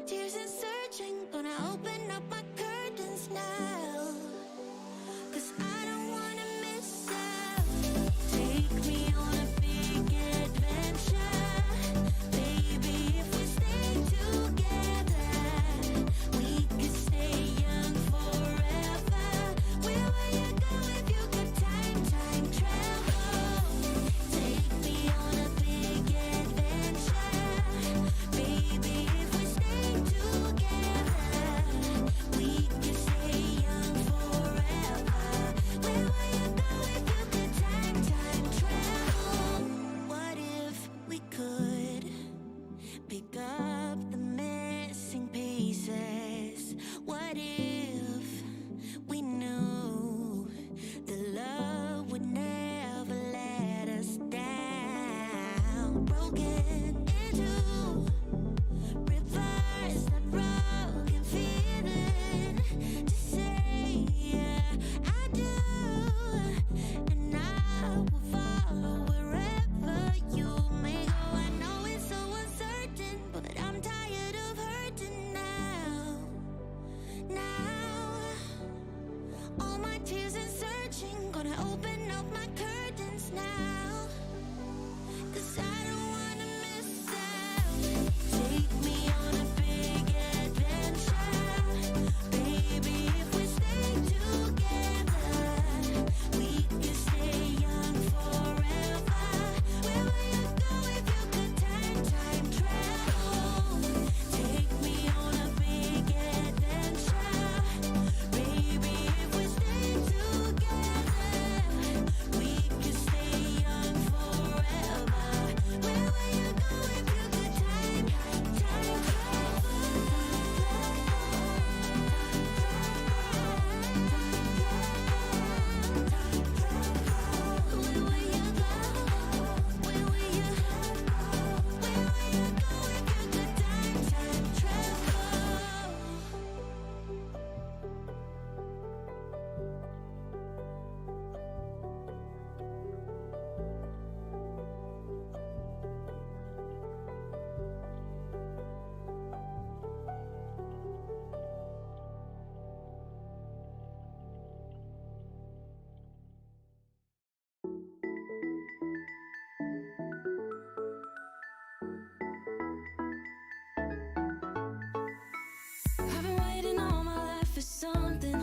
tears and searching, gonna open up my curtains now. 'Cause I don't wanna miss out. Take me on a big adventure. Baby, if we stay together, we could stay young forever. Where will you go if you could time travel? Take me on a big adventure. Baby, if we stay together, we could stay young forever. Where will you go if you could time travel? What if we could pick up the missing pieces? What if we knew that love would never let us down? Broken into reverse that broken feeling to say I do, and I will follow wherever you may go. I know it's so uncertain, but I'm tired of hurting now. All my tears and searching, gonna open up my curtains now. 'Cause I don't wanna miss out. Take me on a big adventure. Baby, if we stay together, we can stay young forever. Where will you go if you could time travel? Take me on a big adventure. Baby, if we stay together, we can stay young forever. Where will you go if you could time travel? Where will you go? Where will you go if you could time travel? I've been waiting all my life for something.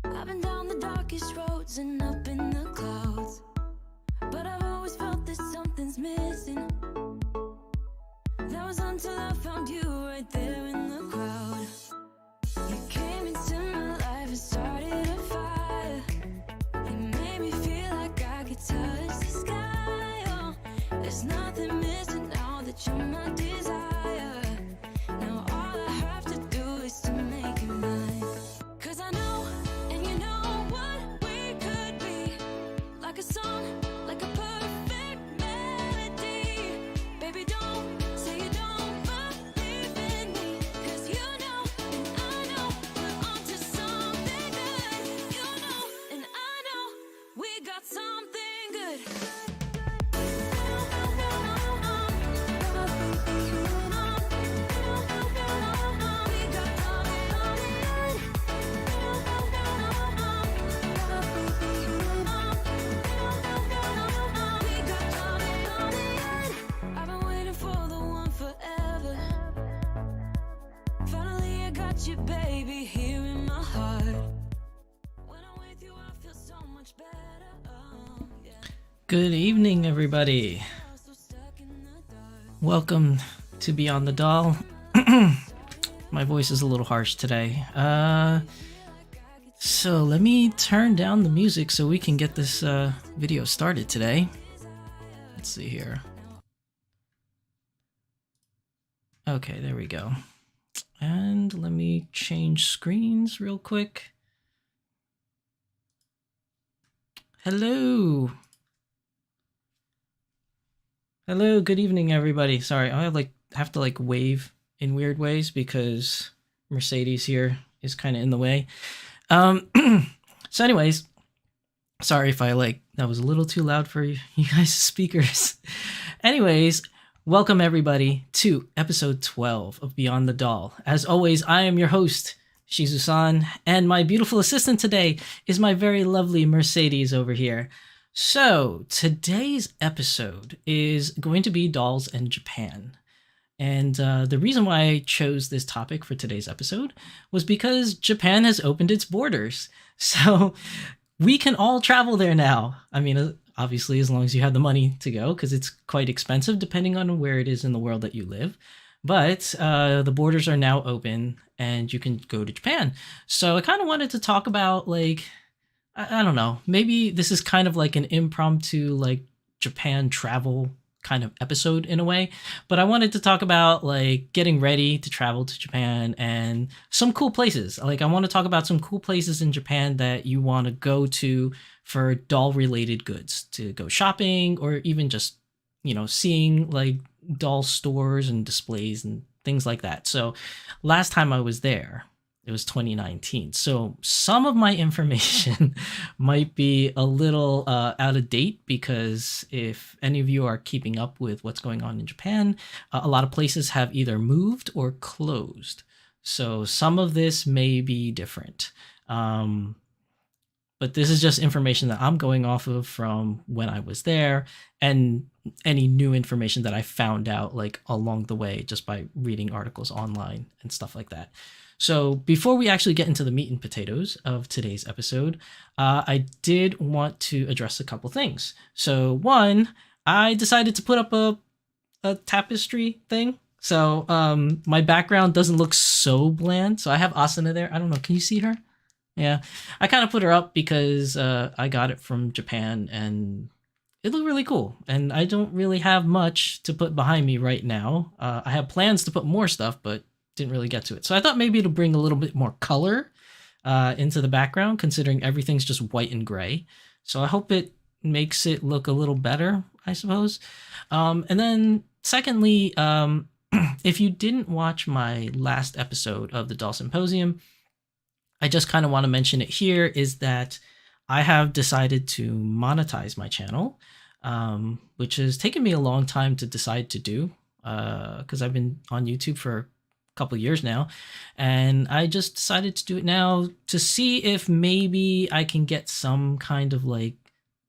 I've been down the darkest roads and up in the clouds, but I've always felt that something's missing. That was until I found you right there in the crowd. You came into my life and started a fire. You made me feel like I could touch the sky. Oh, there's nothing missing now that you're my desire. Now all I have to do is to make you mine. 'Cause I know, and you know what we could be. Like a song, like a perfect melody. Baby, don't say you don't believe in me. 'Cause you know, and I know, we're onto something good. You know, and I know, we got something good. I've been waiting for the one forever. Finally I got you, baby, here in my heart. When I'm with you I feel so much better. Oh, yeah. Good evening, everybody. So stuck in the dark. Welcome to Beyond the Doll. My voice is a little harsh today. So let me turn down the music so we can get this video started today. Let's see here. Okay, there we go. And let me change screens real quick. Hello. Hello, good evening, everybody. Sorry, I have to wave in weird ways because Mercedes here is kind of in the way. So anyways, sorry if that was a little too loud for you guys' speakers. Anyways, Welcome, everybody, to episode 12 of Beyond the Doll. As always, I am your host, Shizusan, and my beautiful assistant today is my very lovely Mercedes over here. So, today's episode is going to be dolls and Japan. And the reason why I chose this topic for today's episode was because Japan has opened its borders. So, we can all travel there now. I mean, obviously, as long as you have the money to go, because it's quite expensive depending on where it is in the world that you live. But the borders are now open and you can go to Japan. So I kind of wanted to talk about, like, I don't know, maybe this is kind of like an impromptu, like, Japan travel kind of episode in a way, but I wanted to talk about like getting ready to travel to Japan and some cool places. Like I want to talk about some cool places in Japan that you want to go to for doll related goods, to go shopping or even just, seeing like doll stores and displays and things like that. So last time I was there, it was 2019. So some of my information might be a little out of date because if any of you are keeping up with what's going on in Japan, a lot of places have either moved or closed. So some of this may be different. But this is just information that I'm going off of from when I was there and any new information that I found out like along the way just by reading articles online and stuff like that. So before we actually get into the meat and potatoes of today's episode, I did want to address a couple things. So one, I decided to put up a tapestry thing. So my background doesn't look so bland. So I have Asuna there. I don't know. Can you see her? Yeah. I kind of put her up because I got it from Japan and it looked really cool. And I don't really have much to put behind me right now. I have plans to put more stuff, but didn't really get to it. So I thought maybe it'll bring a little bit more color into the background, considering everything's just white and gray. So I hope it makes it look a little better, I suppose. And then secondly, if you didn't watch my last episode of the Doll Symposium, I just kind of want to mention it here, is that I have decided to monetize my channel, which has taken me a long time to decide to do because I've been on YouTube for couple years now, and I just decided to do it now to see if maybe I can get some kind of like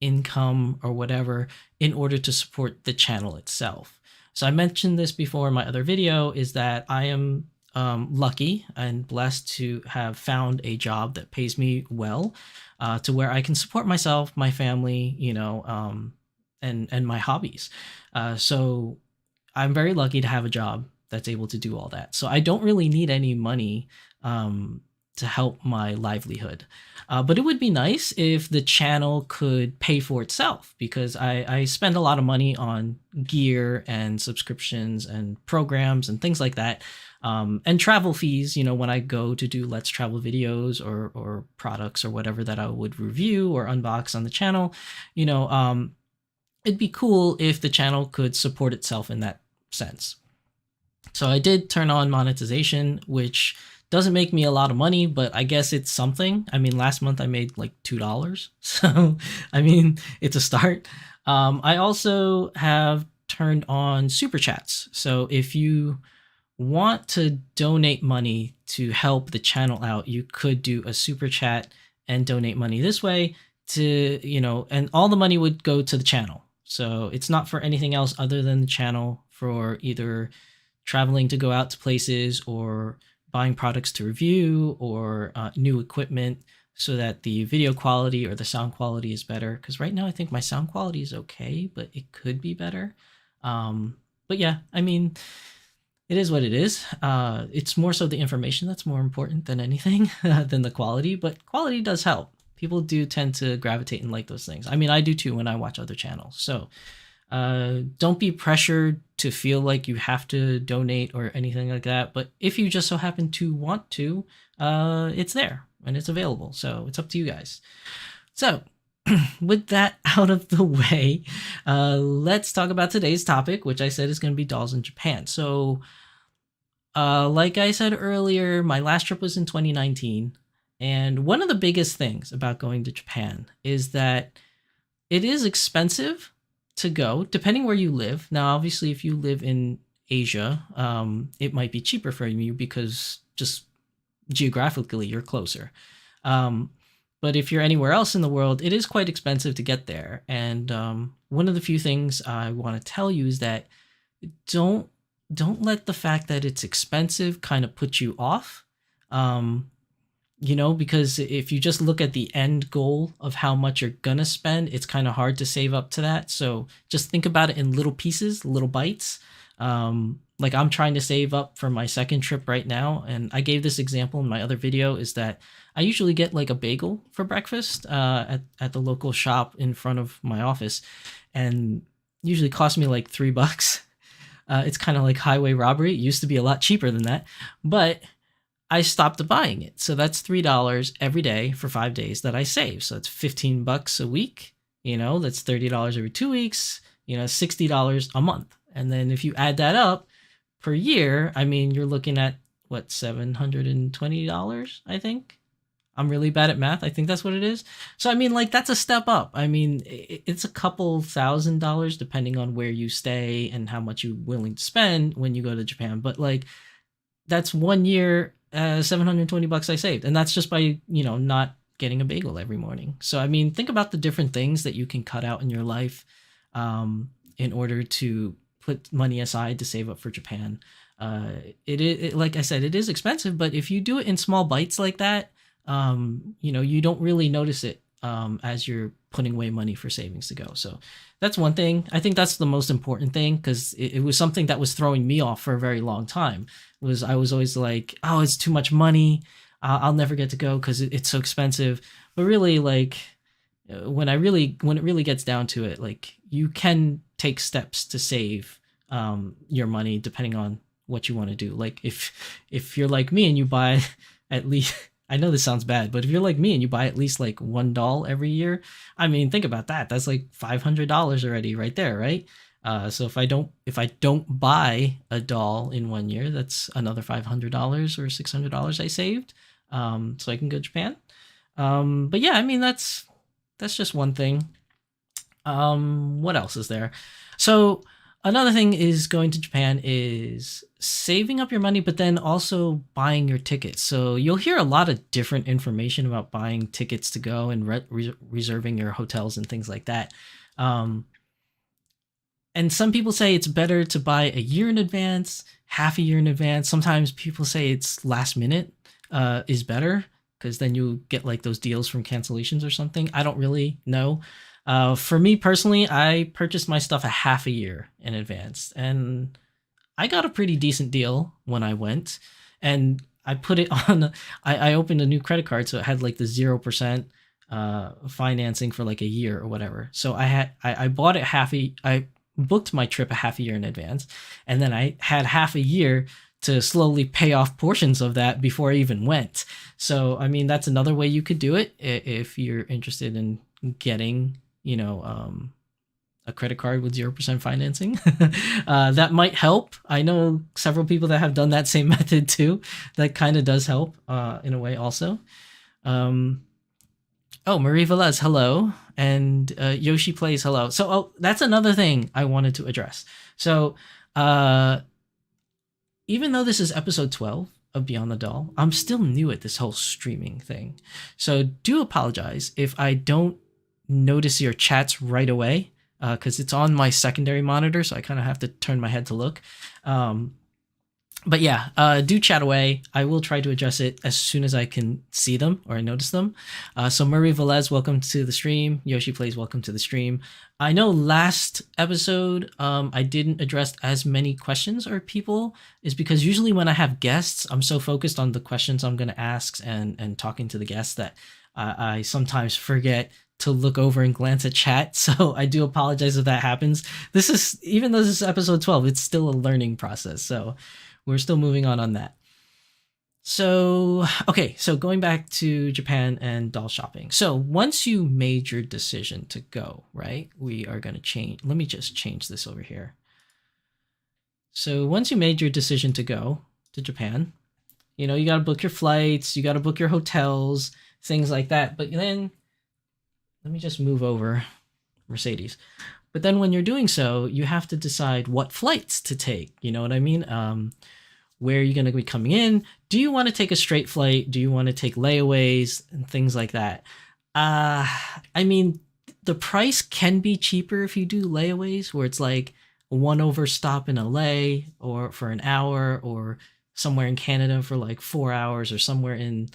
income or whatever in order to support the channel itself. So I mentioned this before in my other video, is that I am lucky and blessed to have found a job that pays me well to where I can support myself, my family, and my hobbies. So I'm very lucky to have a job that's able to do all that. So I don't really need any money to help my livelihood. But it would be nice if the channel could pay for itself, because I spend a lot of money on gear and subscriptions and programs and things like that. And travel fees, when I go to do Let's Travel videos or products or whatever that I would review or unbox on the channel, it'd be cool if the channel could support itself in that sense. So I did turn on monetization, which doesn't make me a lot of money, but I guess it's something. I mean, last month I made like $2. So, I mean, it's a start. I also have turned on super chats. So if you want to donate money to help the channel out, you could do a super chat and donate money this way to, and all the money would go to the channel. So it's not for anything else other than the channel, for either traveling to go out to places or buying products to review or new equipment so that the video quality or the sound quality is better. Because right now I think my sound quality is okay, but it could be better. But yeah, I mean, it is what it is. It's more so the information that's more important than anything than the quality, but quality does help. People do tend to gravitate and like those things. I mean, I do too when I watch other channels. So don't be pressured to feel like you have to donate or anything like that. But if you just so happen to want to, it's there and it's available. So it's up to you guys. So with that out of the way, let's talk about today's topic, which I said is going to be dolls in Japan. So like I said earlier, my last trip was in 2019. And one of the biggest things about going to Japan is that it is expensive to go, depending where you live. Now, obviously, if you live in Asia, it might be cheaper for you because just geographically you're closer. Um, but if you're anywhere else in the world, it is quite expensive to get there. And one of the few things I want to tell you is that don't don't let the fact that it's expensive kind of put you off. Um, because if you just look at the end goal of how much you're gonna spend, it's kind of hard to save up to that. So just think about it in little pieces, little bites. Like I'm trying to save up for my second trip right now, and I gave this example in my other video. Is that I usually get like a bagel for breakfast at the local shop in front of my office, and usually cost me like $3. It's kind of like highway robbery. It used to be a lot cheaper than that, but I stopped buying it. So that's $3 every day for 5 days that I save. So it's $15 a week. That's $30 every 2 weeks. $60 a month. And then if you add that up per year, I mean, you're looking at what, $720, I think. I'm really bad at math. I think that's what it is. So I mean, like that's a step up. I mean, it's a couple $1,000 depending on where you stay and how much you're willing to spend when you go to Japan. But like that's 1 year, $720 I saved, and that's just by not getting a bagel every morning. So I mean, think about the different things that you can cut out in your life in order to put money aside to save up for Japan. Like I said, it is expensive, but if you do it in small bites like that, you don't really notice it as you're putting away money for savings to go. So that's one thing. I think that's the most important thing because it was something that was throwing me off for a very long time. I was always like, oh, it's too much money. I'll never get to go because it's so expensive. But really, like when it really gets down to it, like you can take steps to save your money depending on what you want to do. Like if you're like me and you buy at least, I know this sounds bad, but if you're like me and you buy at least like $1 every year, I mean, think about that. That's like $500 already right there, right? So if I don't buy a doll in 1 year, that's another $500 or $600 I saved. So I can go to Japan. But yeah, I mean that's just one thing. What else is there? So another thing is going to Japan is saving up your money, but then also buying your tickets. So you'll hear a lot of different information about buying tickets to go and reserving your hotels and things like that. And some people say it's better to buy a year in advance, half a year in advance. Sometimes people say it's last minute is better because then you get like those deals from cancellations or something. I don't really know. For me personally, I purchased my stuff a half a year in advance, and I got a pretty decent deal when I went, and I put it on. I opened a new credit card, so it had like the 0% financing for like a year or whatever. So I bought it I booked my trip a half a year in advance, and then I had half a year to slowly pay off portions of that before I even went. So I mean, that's another way you could do it if you're interested in getting a credit card with 0% financing. That might help. I know several people that have done that same method too. That kind of does help in a way also. Marie Velez, hello. And Yoshi Plays, hello. So that's another thing I wanted to address. So even though this is episode 12 of Beyond the Doll, I'm still new at this whole streaming thing. So do apologize if I don't notice your chats right away because it's on my secondary monitor, so I kind of have to turn my head to look. But yeah, do chat away. I will try to address it as soon as I can see them or I notice them. So Marie Velez, welcome to the stream. Yoshi Plays, welcome to the stream. I know last episode I didn't address as many questions or people is because usually when I have guests, I'm so focused on the questions I'm going to ask and talking to the guests that I sometimes forget to look over and glance at chat. So I do apologize if that happens. Even though this is episode 12, it's still a learning process. So we're still moving on that. So, okay. So going back to Japan and doll shopping. So once you made your decision to go, right, we are going to change. Let me just change this over here. So once you made your decision to go to Japan, you got to book your flights, you got to book your hotels, things like that. But then let me just move over Mercedes. But then when you're doing so, you have to decide what flights to take. You know what I mean? Where are you going to be coming in? Do you want to take a straight flight? Do you want to take layaways and things like that? I mean, the price can be cheaper if you do layaways, where it's like a 1 over stop in LA or for an hour, or somewhere in Canada for like 4 hours, or somewhere in,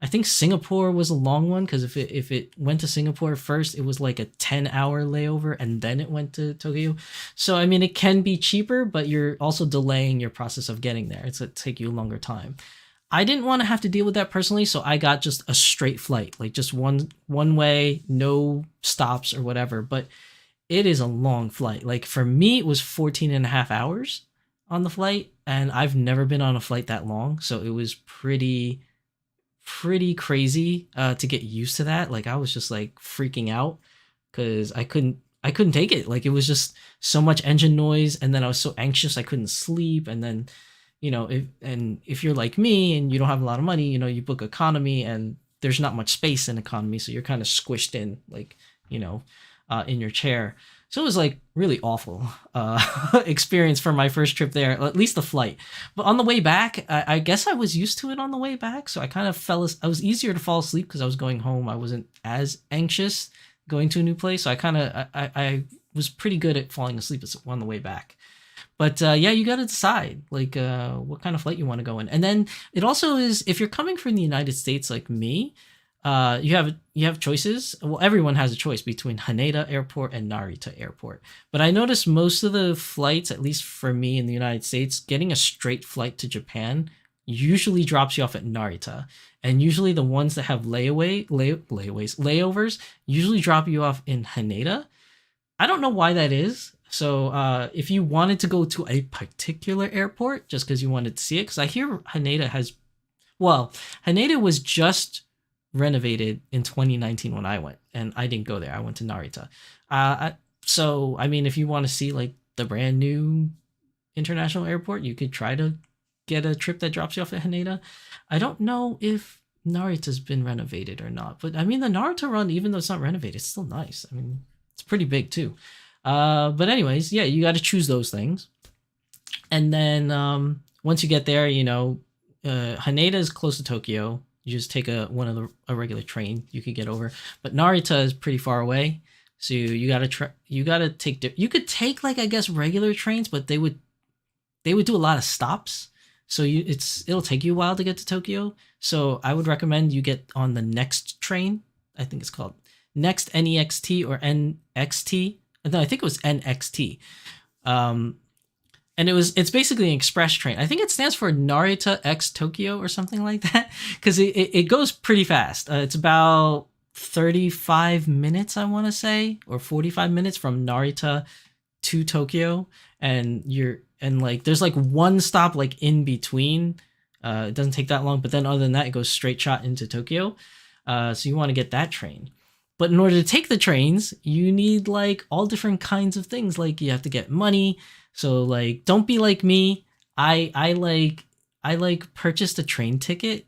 I think Singapore was a long one, because if it went to Singapore first, it was like a 10-hour layover and then it went to Tokyo. So I mean, it can be cheaper, but you're also delaying your process of getting there. It's going to take you a longer time. I didn't want to have to deal with that personally, so I got just a straight flight, like just one way, no stops or whatever. But it is a long flight. Like for me, it was 14 and a half hours on the flight, and I've never been on a flight that long, so it was pretty crazy to get used to that. Like I was just like freaking out because I couldn't take it. Like it was just so much engine noise, and then I was so anxious I couldn't sleep. And then, if you're like me and you don't have a lot of money, you book economy and there's not much space in economy, so you're kind of squished in, like, in your chair. So it was like really awful experience for my first trip there, at least the flight. But on the way back, I guess I was used to it on the way back. So I kind of I was easier to fall asleep because I was going home. I wasn't as anxious going to a new place. So I was pretty good at falling asleep on the way back. But yeah, you got to decide like what kind of flight you want to go in. And then it also is, if you're coming from the United States like me, you have choices. Well, everyone has a choice between Haneda Airport and Narita Airport. But I noticed most of the flights, at least for me in the United States, getting a straight flight to Japan usually drops you off at Narita. And usually the ones that have layovers usually drop you off in Haneda. I don't know why that is. So if you wanted to go to a particular airport just because you wanted to see it, because I hear Haneda was just renovated in 2019 when I went, and I didn't go there. I went to Narita. So I mean, if you want to see like the brand new international airport, you could try to get a trip that drops you off at Haneda. I don't know if Narita's been renovated or not, but I mean, the Narita run, even though it's not renovated, it's still nice. I mean, it's pretty big too. But anyways, yeah, you got to choose those things. And then once you get there, Haneda is close to Tokyo. You just take a regular train you could get over. But Narita is pretty far away, so you gotta take. You could take like, I guess, regular trains, but they would do a lot of stops. So it'll take you a while to get to Tokyo. So I would recommend you get on the next train. I think it's called Next NEXT or NXT. No, I think it was NXT. And it's basically an express train. I think it stands for Narita X Tokyo or something like that, because it goes pretty fast. It's about 35 minutes, I want to say, or 45 minutes from Narita to Tokyo, and there's like one stop like in between. It doesn't take that long, but then other than that, it goes straight shot into Tokyo. So you want to get that train. But in order to take the trains, you need like all different kinds of things. Like you have to get money. So like, don't be like me. I purchased a train ticket,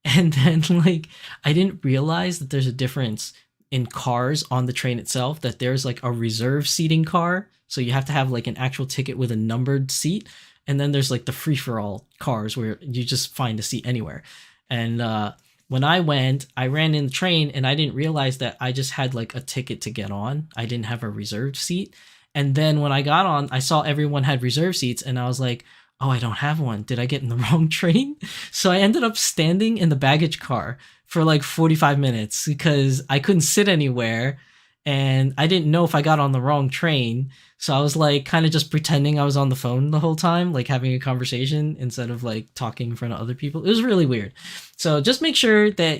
and then like I didn't realize that there's a difference in cars on the train itself. That there's like a reserve seating car, so you have to have like an actual ticket with a numbered seat, and then there's like the free for all cars where you just find a seat anywhere. And when I went, I ran in the train and I didn't realize that I just had like a ticket to get on. I didn't have a reserved seat. And then when I got on, I saw everyone had reserved seats, and I was like, oh, I don't have one. Did I get in the wrong train? So I ended up standing in the baggage car for like 45 minutes because I couldn't sit anywhere, and I didn't know if I got on the wrong train. So I was like kind of just pretending I was on the phone the whole time, like having a conversation instead of like talking in front of other people. It was really weird. So just make sure that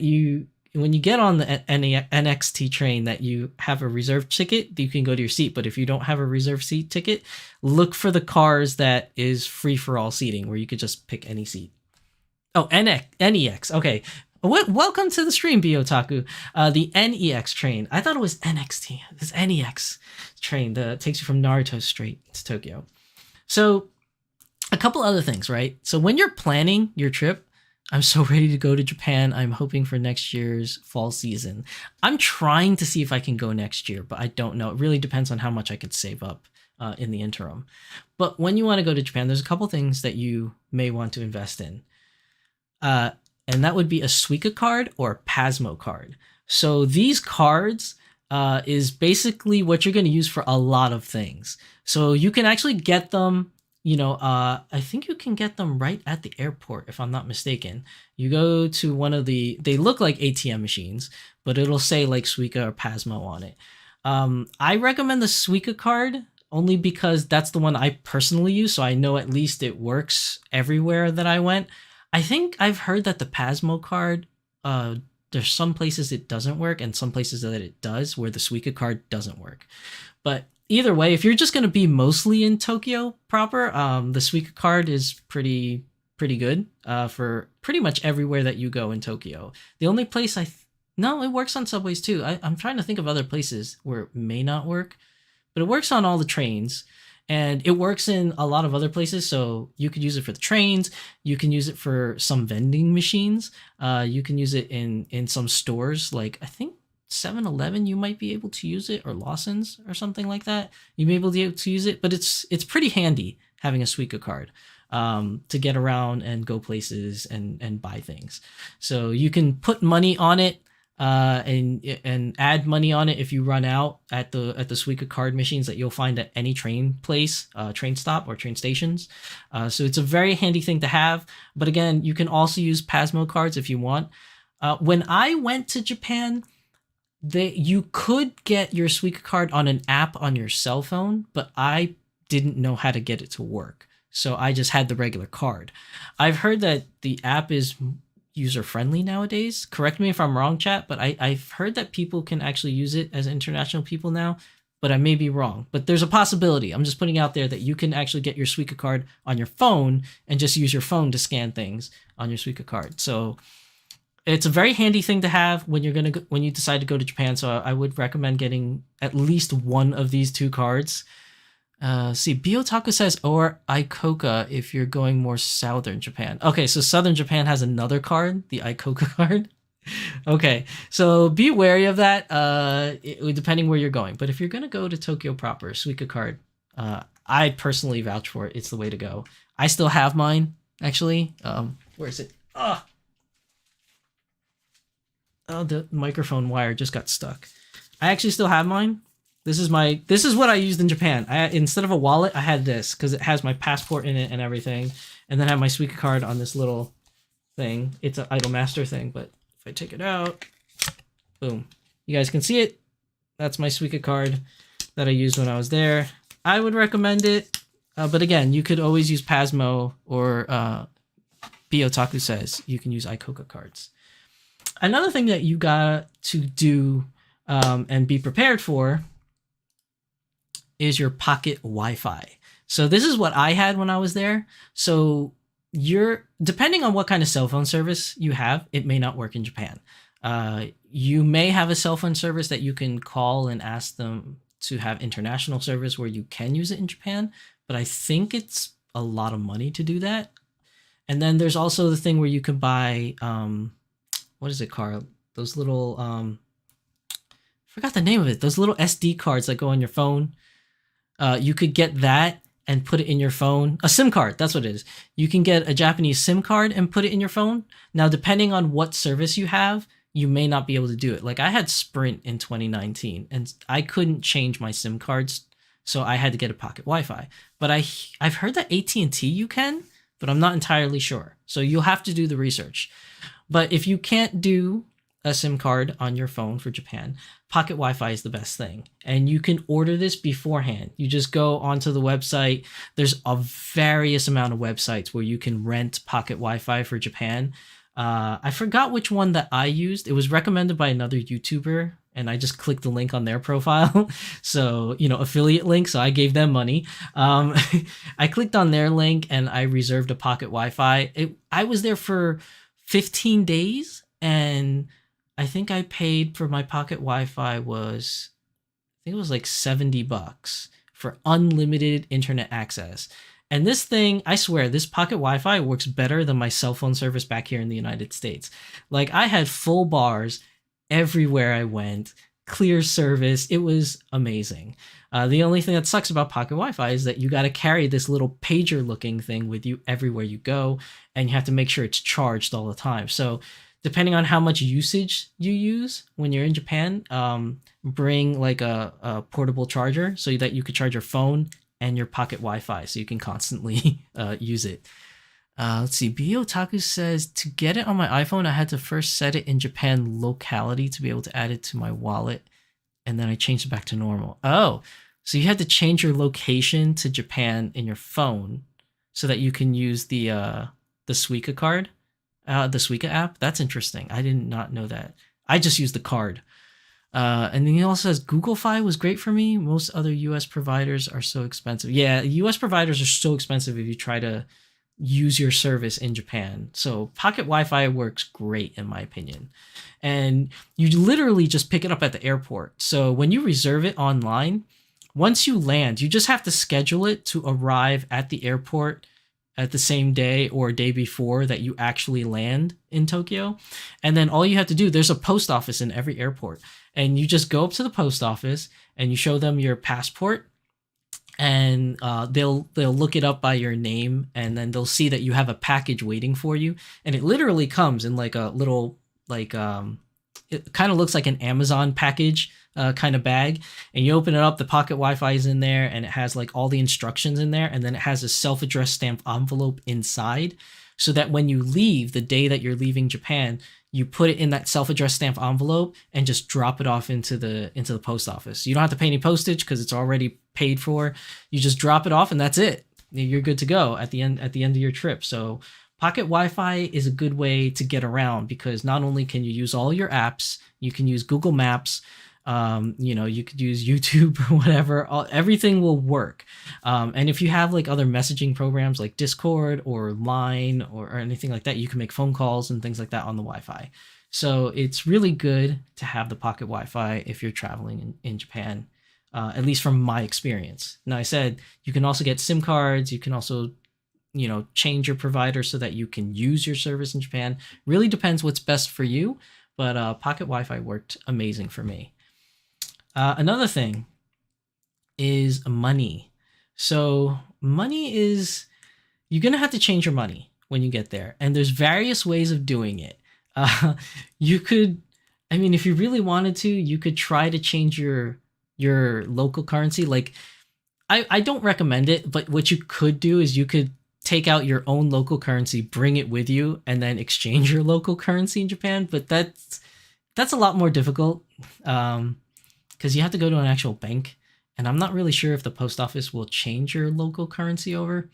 when you get on the NXT train, that you have a reserved ticket that you can go to your seat. But if you don't have a reserved seat ticket, look for the cars that is free for all seating, where you could just pick any seat. Oh, NEX. Okay. Welcome to the stream, Biotaku. The NEX train. I thought it was NXT. This NEX train that takes you from Naruto straight to Tokyo. So a couple other things, right? So when you're planning your trip, I'm so ready to go to Japan. I'm hoping for next year's fall season. I'm trying to see if I can go next year, but I don't know. It really depends on how much I could save up in the interim. But when you want to go to Japan, there's a couple things that you may want to invest in. Uh, and that would be a Suica card or a Pasmo card. So these cards is basically what you're going to use for a lot of things. So you can actually get them. I think you can get them right at the airport, if I'm not mistaken. You go to one of they look like ATM machines, but it'll say like Suica or Pasmo on it. I recommend the Suica card only because that's the one I personally use, so I know at least it works everywhere that I went. I think I've heard that the Pasmo card, there's some places it doesn't work and some places that it does, where the Suica card doesn't work. But either way, if you're just going to be mostly in Tokyo proper, the Suica card is pretty good for pretty much everywhere that you go in Tokyo. The only place no, it works on subways too. I'm trying to think of other places where it may not work, but it works on all the trains. And it works in a lot of other places, so you could use it for the trains. You can use it for some vending machines. You can use it in some stores, like I think 7-Eleven. You might be able to use it, or Lawson's, or something like that. You may be able to use it, but it's pretty handy having a Suica card to get around and go places and buy things. So you can put money on it. And add money on it if you run out at the Suica card machines that you'll find at any train place, train stop or train stations. So it's a very handy thing to have. But again, you can also use Pasmo cards if you want. When I went to Japan, you could get your Suica card on an app on your cell phone, but I didn't know how to get it to work. So I just had the regular card. I've heard that the app is user friendly nowadays. Correct me if I'm wrong, chat, but I've heard that people can actually use it as international people now, but I may be wrong. But there's a possibility. I'm just putting out there that you can actually get your Suica card on your phone and just use your phone to scan things on your Suica card. So it's a very handy thing to have when when you decide to go to Japan. So I would recommend getting at least one of these two cards. Biotaku says, or Ikoka if you're going more southern Japan. Okay, so southern Japan has another card, the Ikoka card. Okay, so be wary of that, depending where you're going. But if you're going to go to Tokyo proper, Suica card, I personally vouch for it. It's the way to go. I still have mine, actually. Where is it? Oh, the microphone wire just got stuck. I actually still have mine. This is what I used in Japan. Instead of a wallet, I had this because it has my passport in it and everything, and then I have my Suica card on this little thing. It's an Idolmaster thing, but if I take it out, boom, you guys can see it. That's my Suica card that I used when I was there. I would recommend it, but again, you could always use Pasmo, or Biotaku says you can use Ikoka cards. Another thing that you got to do and be prepared for is your pocket Wi-Fi. So this is what I had when I was there. So depending on what kind of cell phone service you have, it may not work in Japan. You may have a cell phone service that you can call and ask them to have international service where you can use it in Japan, but I think it's a lot of money to do that. And then there's also the thing where you can buy, what is it, Carl? Those little, I forgot the name of it. Those little SD cards that go on your phone. You could get that and put it in your phone. A SIM card, that's what it is. You can get a Japanese SIM card and put it in your phone. Now, depending on what service you have, you may not be able to do it. Like I had Sprint in 2019 and I couldn't change my SIM cards, so I had to get a pocket Wi-Fi. But I've heard that AT&T you can, but I'm not entirely sure. So you'll have to do the research. But if you can't do a SIM card on your phone for Japan, pocket Wi-Fi is the best thing. And you can order this beforehand. You just go onto the website. There's a various amount of websites where you can rent pocket Wi-Fi for Japan. I forgot which one that I used. It was recommended by another YouTuber, and I just clicked the link on their profile. So, affiliate link. So I gave them money. I clicked on their link and I reserved a pocket Wi-Fi. I was there for 15 days, and I think I paid for my pocket Wi-Fi I think it was like $70 for unlimited internet access. And this thing, I swear, this pocket Wi-Fi works better than my cell phone service back here in the United States. Like, I had full bars everywhere I went, clear service. It was amazing. The only thing that sucks about pocket Wi-Fi is that you got to carry this little pager looking thing with you everywhere you go, and you have to make sure it's charged all the time. So depending on how much usage you use when you're in Japan, bring like a portable charger so that you could charge your phone and your pocket Wi-Fi so you can constantly use it. Let's see. Biotaku says, to get it on my iPhone, I had to first set it in Japan locality to be able to add it to my wallet, and then I changed it back to normal. Oh, so you had to change your location to Japan in your phone so that you can use the Suica card, the Suica app. That's interesting. I did not know that. I just used the card. And then he also says, Google Fi was great for me. Most other US providers are so expensive. Yeah, US providers are so expensive if you try to use your service in Japan. So pocket Wi-Fi works great in my opinion. And you literally just pick it up at the airport. So when you reserve it online, once you land, you just have to schedule it to arrive at the airport at the same day or day before that you actually land in Tokyo. And then all you have to do, there's a post office in every airport. And you just go up to the post office and you show them your passport, and they'll look it up by your name, and then they'll see that you have a package waiting for you, and it literally comes in like a little it kind of looks like an Amazon package kind of bag, and you open it up, the pocket Wi-Fi is in there, and it has like all the instructions in there, and then it has a self-addressed stamped envelope inside, so that when you leave, the day that you're leaving Japan, you put it in that self-addressed stamp envelope and just drop it off into the post office. You don't have to pay any postage because it's already paid for. You just drop it off and that's it. You're good to go at the end of your trip. So pocket Wi-Fi is a good way to get around because not only can you use all your apps, you can use Google Maps, you could use YouTube or whatever. Everything will work. And if you have like other messaging programs like Discord or Line or anything like that, you can make phone calls and things like that on the Wi-Fi. So it's really good to have the pocket Wi-Fi if you're traveling in Japan, at least from my experience. Now, I said you can also get SIM cards. You can also, change your provider so that you can use your service in Japan. Really depends what's best for you. But pocket Wi-Fi worked amazing for me. Another thing is money. So money is, you're going to have to change your money when you get there. And there's various ways of doing it. You could, if you really wanted to, you could try to change your local currency. Like, I don't recommend it, but what you could do is you could take out your own local currency, bring it with you, and then exchange your local currency in Japan. But that's a lot more difficult. Because you have to go to an actual bank, and I'm not really sure if the post office will change your local currency over.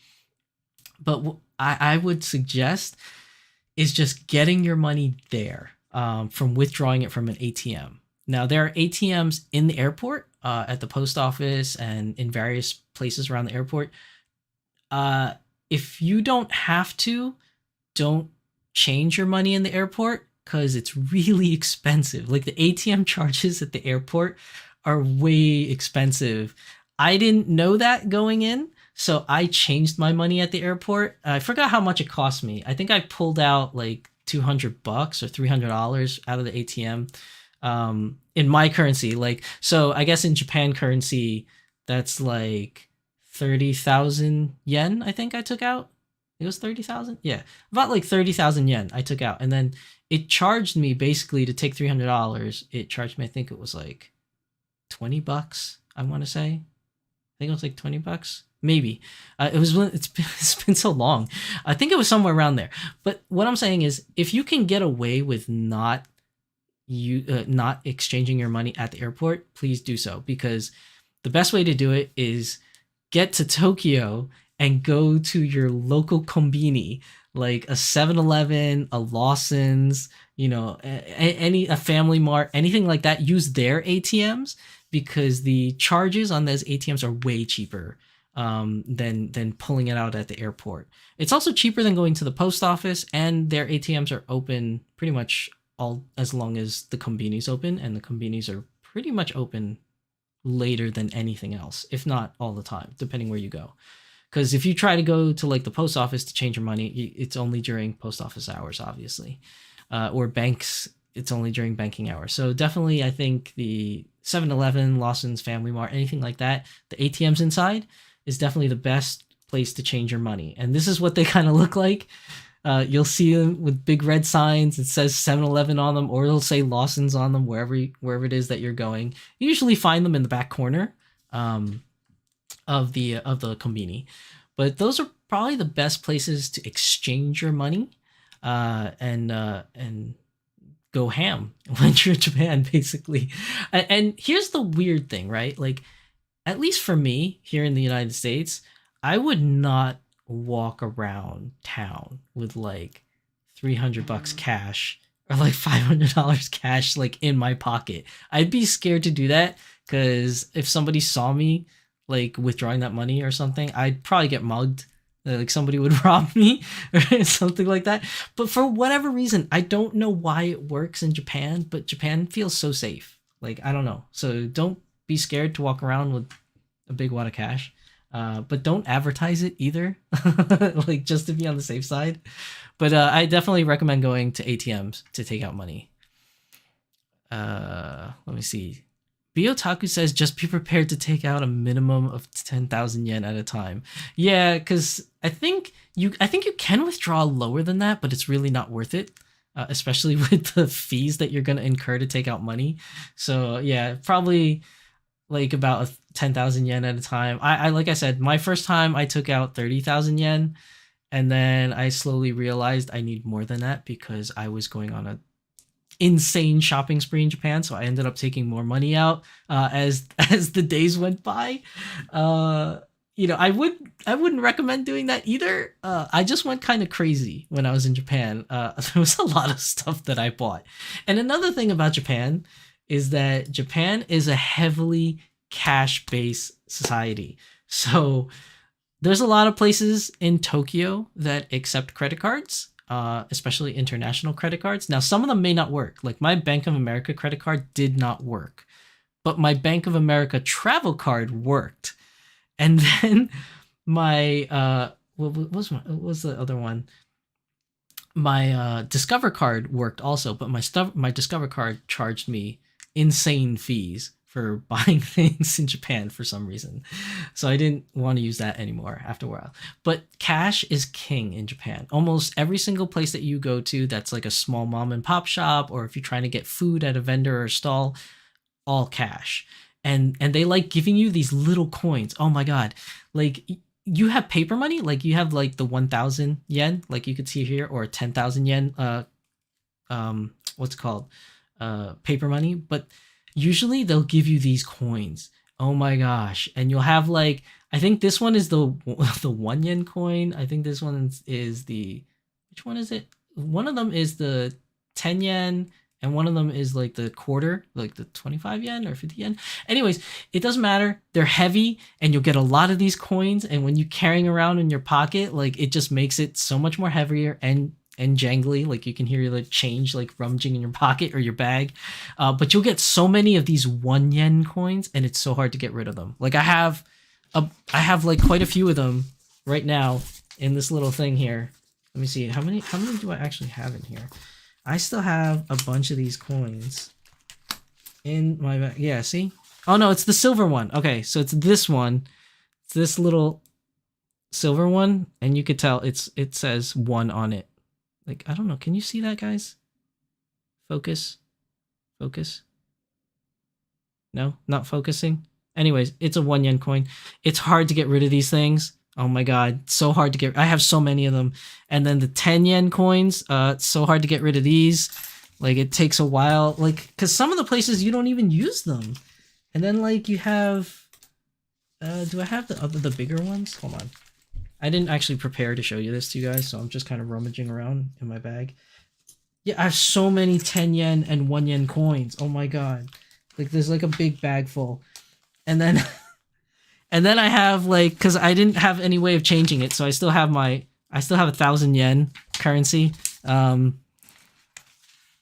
But what I would suggest is just getting your money there from withdrawing it from an ATM. Now, there are ATMs in the airport, at the post office, and in various places around the airport. If you don't have to, don't change your money in the airport, because it's really expensive. Like the ATM charges at the airport are way expensive. I didn't know that going in, so I changed my money at the airport. I forgot how much it cost me. I think I pulled out like $200 or $300 out of the ATM in my currency. So I guess in Japan currency, that's like 30,000 yen, I think I took out. It was 30,000? Yeah, about like 30,000 yen I took out. And then it charged me basically to take $300. It charged me, I think it was like $20, I want to say. I think it was like $20, maybe. It's been so long. I think it was somewhere around there. But what I'm saying is, if you can get away with not exchanging your money at the airport, please do so, because the best way to do it is get to Tokyo and go to your local kombini, like a 7-Eleven, a Lawson's, a Family Mart, anything like that. Use their ATMs, because the charges on those ATMs are way cheaper than pulling it out at the airport. It's also cheaper than going to the post office, and their ATMs are open pretty much as long as the kombini's open, and the kombinis are pretty much open later than anything else, if not all the time, depending where you go. Because if you try to go to like the post office to change your money, it's only during post office hours, obviously, or banks. It's only during banking hours. So definitely, I think the 7-Eleven, Lawson's, Family Mart, anything like that, the ATMs inside is definitely the best place to change your money. And this is what they kind of look like. You'll see them with big red signs. It says 7-Eleven on them, or it'll say Lawson's on them wherever it is that you're going. You usually find them in the back corner of the konbini. But those are probably the best places to exchange your money and go ham when you're in Japan, basically. And here's the weird thing, right? Like, at least for me here in the United States, I would not walk around town with like $300 cash or like $500 cash like in my pocket. I'd be scared to do that because if somebody saw me like withdrawing that money or something, I'd probably get mugged. Like somebody would rob me or something like that. But for whatever reason, I don't know why it works in Japan, but Japan feels so safe. Like, I don't know. So don't be scared to walk around with a big wad of cash. But don't advertise it either, like just to be on the safe side. But I definitely recommend going to ATMs to take out money. Let me see. Biotaku says just be prepared to take out a minimum of 10,000 yen at a time. Yeah, because I think you can withdraw lower than that, but it's really not worth it, especially with the fees that you're gonna incur to take out money. So yeah, probably like about 10,000 yen at a time. I like I said, my first time I took out 30,000 yen, and then I slowly realized I need more than that because I was going on a insane shopping spree in Japan. So I ended up taking more money out as the days went by. I wouldn't recommend doing that either. I just went kind of crazy when I was in Japan. There was a lot of stuff that I bought. And another thing about Japan is that Japan is a heavily cash-based society. So there's a lot of places in Tokyo that accept credit cards, especially international credit cards. Now, some of them may not work. Like my Bank of America credit card did not work, but my Bank of America travel card worked. And then my what was the other one? My Discover card worked also, but my Discover card charged me insane fees for buying things in Japan for some reason. So I didn't want to use that anymore after a while. But cash is king in Japan. Almost every single place that you go to that's like a small mom and pop shop, or if you're trying to get food at a vendor or stall, all cash. And they like giving you these little coins. Oh my god. Like you have paper money, like you have like the 1,000 yen, like you could see here, or 10,000 yen what's it called? Paper money, but usually they'll give you these coins. Oh my gosh. And you'll have like, I think this one is the 1 yen coin. I think this one is which one is it? One of them is the 10 yen, and one of them is like the quarter, like the 25 yen or 50 yen. Anyways, it doesn't matter. They're heavy and you'll get a lot of these coins. And when you're carrying around in your pocket, like it just makes it so much more heavier and jangly. Like you can hear the change like rummaging in your pocket or your bag. But you'll get so many of these 1 yen coins and it's so hard to get rid of them. Like I have like quite a few of them right now in this little thing here. Let me see. How many do I actually have in here? I still have a bunch of these coins in my bag. Yeah, see? Oh no, it's the silver one. Okay, so it's this one. It's this little silver one, and you could tell it says 1 on it. Like, I don't know. Can you see that, guys? Focus. No, not focusing. Anyways, it's a 1 yen coin. It's hard to get rid of these things. Oh my god, so hard to get. I have so many of them. And then the 10 yen coins, it's so hard to get rid of these. Like it takes a while, like because some of the places you don't even use them. And then like you have, do I have the bigger ones? Hold on, I didn't actually prepare to show you this to you guys, so I'm just kind of rummaging around in my bag. Yeah, I have so many 10 yen and 1 yen coins. Oh my god, like there's like a big bag full, and then. And then I have like, because I didn't have any way of changing it, so I still have 1,000 yen currency,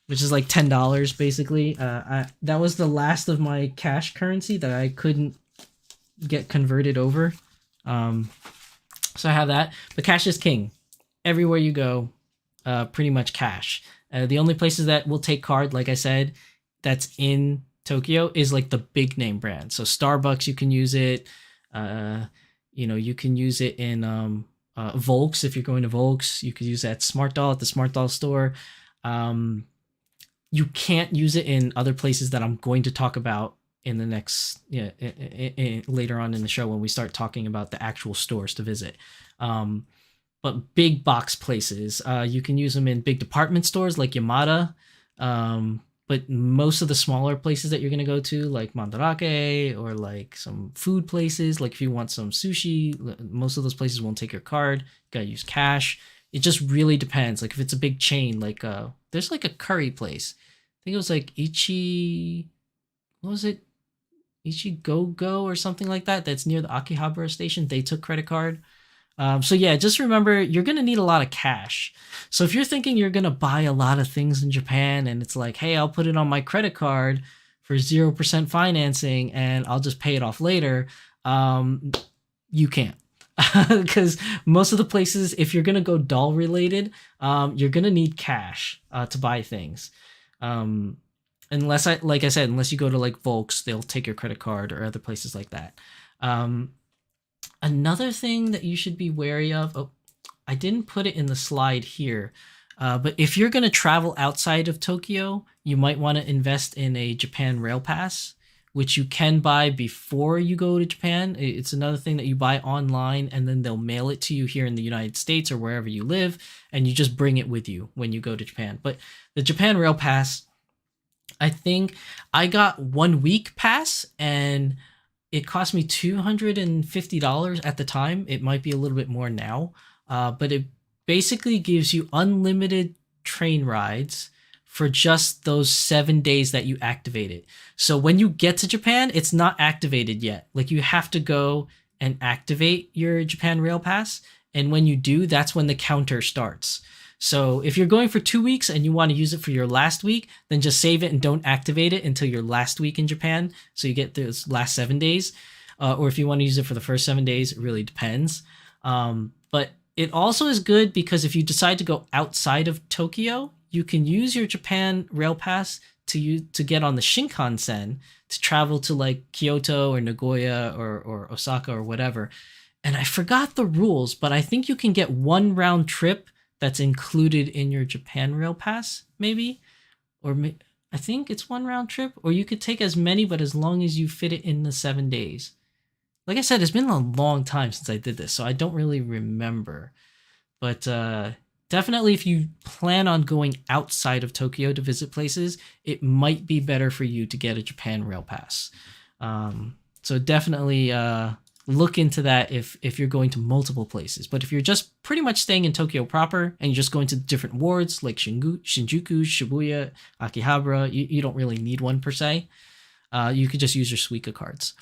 which is like $10 basically. That was the last of my cash currency that I couldn't get converted over. So I have that. But cash is king. Everywhere you go, pretty much cash. The only places that will take card, like I said, that's in Tokyo is like the big name brands. So Starbucks, you can use it. Uh, you can use it in Volks if you're going to Volks. You could use it at Smart Doll at the Smart Doll store. Um, you can't use it in other places that I'm going to talk about in the next later on in the show when we start talking about the actual stores to visit. But big box places, you can use them in big department stores like Yamada. But most of the smaller places that you're going to go to, like Mandarake or like some food places, like if you want some sushi, most of those places won't take your card. You gotta use cash. It just really depends. Like if it's a big chain, like there's like a curry place. I think it was like what was it? Ichigogo or something like that. That's near the Akihabara station. They took credit card. So yeah, just remember you're gonna need a lot of cash. So if you're thinking you're gonna buy a lot of things in Japan and it's like, hey, I'll put it on my credit card for 0% financing and I'll just pay it off later, you can't. Because most of the places, if you're gonna go doll related, you're gonna need cash to buy things. Unless like I said, unless you go to like Volks, they'll take your credit card or other places like that. Another thing that you should be wary of, oh, I didn't put it in the slide here, but if you're going to travel outside of Tokyo, you might want to invest in a Japan Rail Pass, which you can buy before you go to Japan. It's another thing that you buy online and then they'll mail it to you here in the United States or wherever you live, and you just bring it with you when you go to Japan. But the Japan Rail Pass, I think I got 1 week pass and it cost me $250 at the time. It might be a little bit more now, but it basically gives you unlimited train rides for just those 7 days that you activate it. So when you get to Japan, it's not activated yet. Like you have to go and activate your Japan Rail Pass. And when you do, that's when the counter starts. So if you're going for 2 weeks and you want to use it for your last week, then just save it and don't activate it until your last week in Japan. So you get those last 7 days. Or if you want to use it for the first 7 days, it really depends. But it also is good because if you decide to go outside of Tokyo, you can use your Japan Rail Pass to get on the Shinkansen to travel to like Kyoto or Nagoya or Osaka or whatever. And I forgot the rules, but I think you can get one round trip that's included in your Japan Rail Pass, maybe, I think it's one round trip, or you could take as many, but as long as you fit it in the 7 days. Like I said, it's been a long time since I did this, so I don't really remember. But definitely, if you plan on going outside of Tokyo to visit places, it might be better for you to get a Japan Rail Pass. So definitely look into that if you're going to multiple places. But if you're just pretty much staying in Tokyo proper and you're just going to different wards like Shinjuku, Shibuya, Akihabara, you don't really need one per se. You could just use your Suica cards.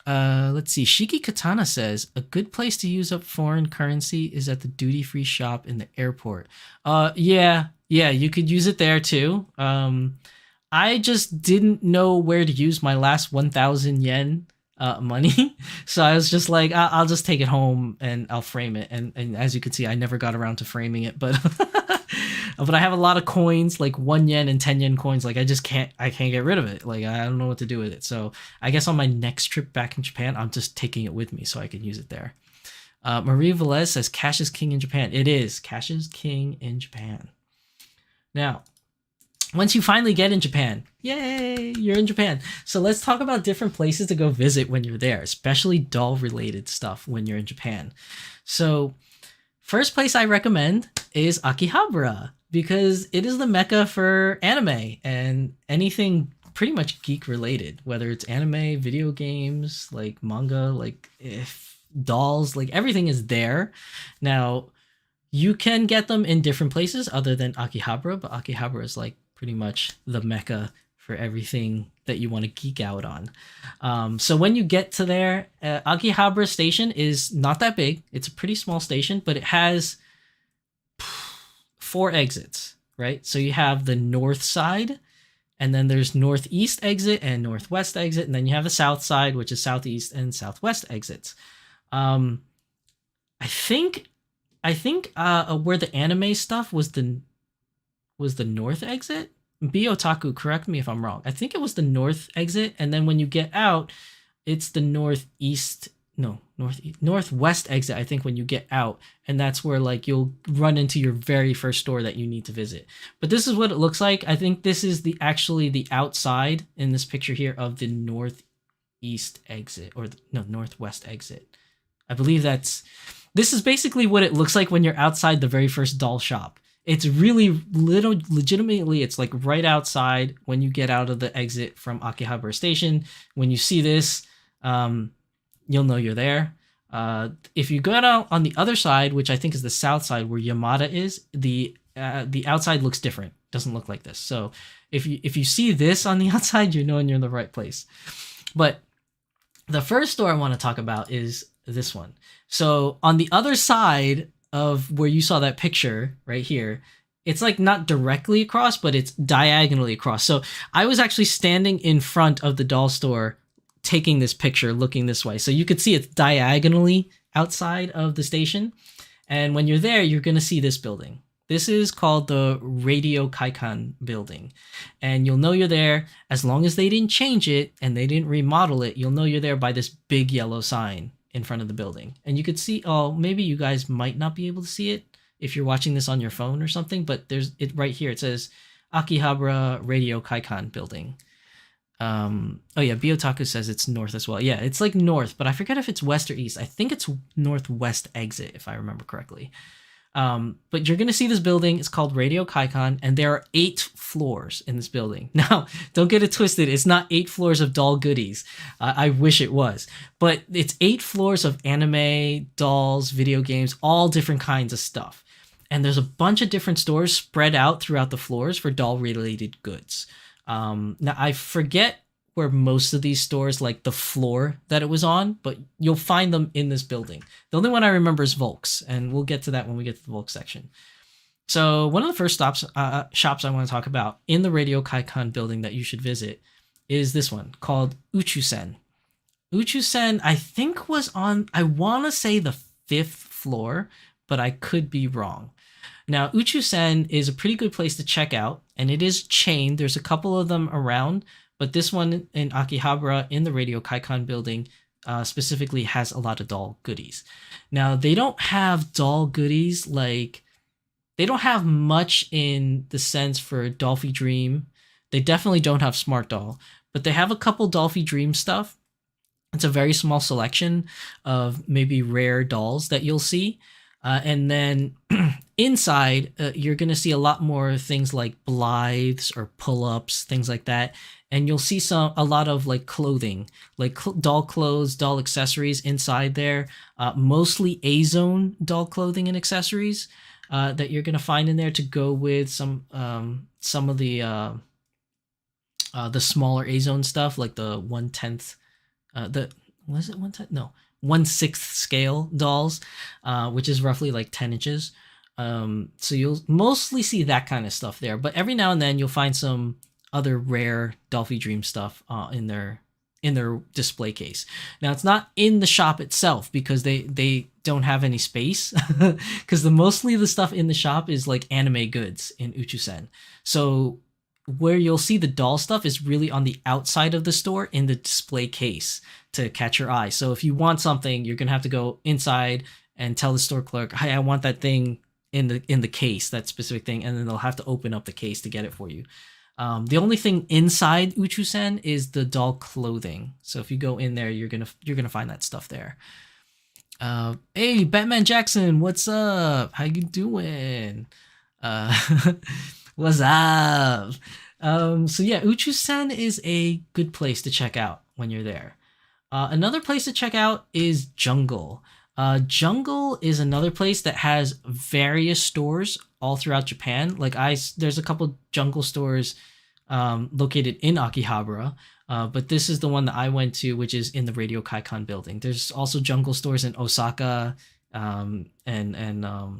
Let's see. Shiki Katana says, a good place to use up foreign currency is at the duty-free shop in the airport. Yeah, you could use it there too. I just didn't know where to use my last 1,000 yen money. So I was just like, I'll just take it home and I'll frame it. And as you can see, I never got around to framing it, but but I have a lot of coins, like 1 yen and 10 yen coins. Like I can't get rid of it. Like I don't know what to do with it. So I guess on my next trip back in Japan, I'm just taking it with me so I can use it there. Marie Velez says cash is king in Japan. It is. Cash is king in Japan. Now, once you finally get in Japan, yay, you're in Japan. So let's talk about different places to go visit when you're there, especially doll related stuff when you're in Japan. So first place I recommend is Akihabara because it is the mecca for anime and anything pretty much geek related, whether it's anime, video games, like manga, like if dolls, like everything is there. Now, you can get them in different places other than Akihabara, but Akihabara is like pretty much the mecca for everything that you want to geek out on. So when you get to there, Akihabara station is not that big. It's a pretty small station, but it has 4 exits, right? So you have the north side, and then there's northeast exit and northwest exit, and then you have the south side, which is southeast and southwest exits. I think where the anime stuff was the north exit. Be Otaku, correct me if I'm wrong. I think it was the north exit, and then when you get out, it's the northeast. No, northwest exit. I think when you get out, and that's where like you'll run into your very first store that you need to visit. But this is what it looks like. I think this is the actually the outside in this picture here of the northeast exit or no northwest exit. I believe this is basically what it looks like when you're outside the very first doll shop. It's really little legitimately it's like right outside when you get out of the exit from Akihabara Station. When you see this, you'll know you're there. If you go out on the other side, which I think is the south side where Yamada is, the outside looks different. Doesn't look like this. So if you see this on the outside, you're knowing you're in the right place. But the first store I want to talk about is this one. So on the other side of where you saw that picture right here, it's like not directly across, but it's diagonally across. So I was actually standing in front of the doll store taking this picture, looking this way. So you could see it's diagonally outside of the station. And when you're there, you're going to see this building. This is called the Radio Kaikan building. And you'll know you're there as long as they didn't change it and they didn't remodel it. You'll know you're there by this big yellow sign in front of the building. And you could see, oh, maybe you guys might not be able to see it if you're watching this on your phone or something, but there's it right here. It says Akihabara Radio Kaikan building. Oh yeah, Biotaku says it's north as well. Yeah, it's like north, but I forget if it's west or east. I think it's northwest exit, if I remember correctly. But you're going to see this building. It's called Radio Kaikan, and there are 8 floors in this building. Now, don't get it twisted. It's not 8 floors of doll goodies. I wish it was. But it's 8 floors of anime, dolls, video games, all different kinds of stuff. And there's a bunch of different stores spread out throughout the floors for doll-related goods. Now, I forget where most of these stores, like the floor that it was on, but you'll find them in this building. The only one I remember is Volks, and we'll get to that when we get to the Volks section. So one of the first shops I want to talk about in the Radio Kaikan building that you should visit is this one called Uchusen. Uchusen, I think, was on, I want to say the 5th floor, but I could be wrong. Now, Uchusen is a pretty good place to check out, and it is chained. There's a couple of them around, but this one in Akihabara in the Radio Kaikan building specifically has a lot of doll goodies. Now, they don't have doll goodies like... They don't have much in the sense for Dolphy Dream. They definitely don't have Smart Doll, but they have a couple Dolphy Dream stuff. It's a very small selection of maybe rare dolls that you'll see. And then inside, you're going to see a lot more things like Blythes or pull-ups, things like that. And you'll see a lot of like clothing, like doll clothes, doll accessories inside there. Mostly A-Zone doll clothing and accessories that you're going to find in there to go with some of the smaller A-Zone stuff, like the 1/10, was it 1/10? No, 1/6 scale dolls, which is roughly like 10 inches. So you'll mostly see that kind of stuff there, but every now and then you'll find some other rare Dolphy Dream stuff in their display case. Now, it's not in the shop itself because they don't have any space because mostly the stuff in the shop is like anime goods in Uchusen. So where you'll see the doll stuff is really on the outside of the store in the display case to catch your eye. So if you want something, you're going to have to go inside and tell the store clerk, "Hey, I want that thing in the case, that specific thing," and then they'll have to open up the case to get it for you. The only thing inside Uchusen is the doll clothing. So if you go in there, you're gonna find that stuff there. Hey, Batman Jackson, what's up? How you doing? What's up? So yeah, Uchusen is a good place to check out when you're there. Another place to check out is Jungle. Jungle is another place that has various stores all throughout Japan. Like there's a couple Jungle stores located in Akihabara, but this is the one that I went to, which is in the Radio Kaikan building. There's also Jungle stores in Osaka, and I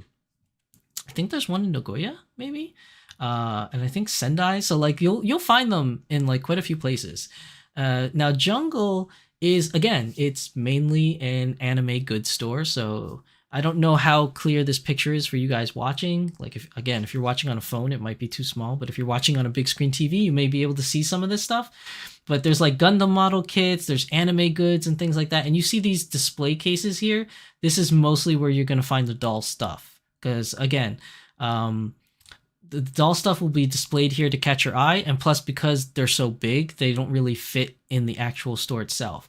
think there's one in Nagoya, maybe, and I think Sendai. So like you'll find them in like quite a few places. Now Jungle is, again, it's mainly an anime goods store, so I don't know how clear this picture is for you guys watching. Like, if you're watching on a phone, it might be too small. But if you're watching on a big screen TV, you may be able to see some of this stuff. But there's like Gundam model kits, there's anime goods and things like that. And you see these display cases here. This is mostly where you're going to find the doll stuff. Because, again, the doll stuff will be displayed here to catch your eye, and plus because they're so big, they don't really fit in the actual store itself.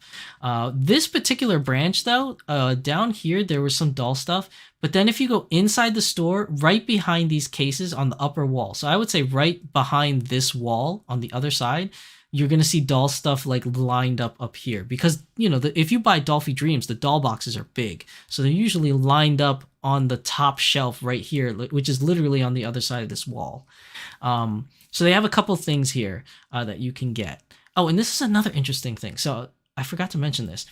This particular branch though, down here there was some doll stuff, but then if you go inside the store, right behind these cases on the upper wall, so I would say right behind this wall on the other side, you're going to see doll stuff like lined up here, because if you buy Dolphy Dreams, the doll boxes are big, so they're usually lined up on the top shelf right here, which is literally on the other side of this wall. So they have a couple things here that you can get. Oh, and this is another interesting thing. So I forgot to mention this.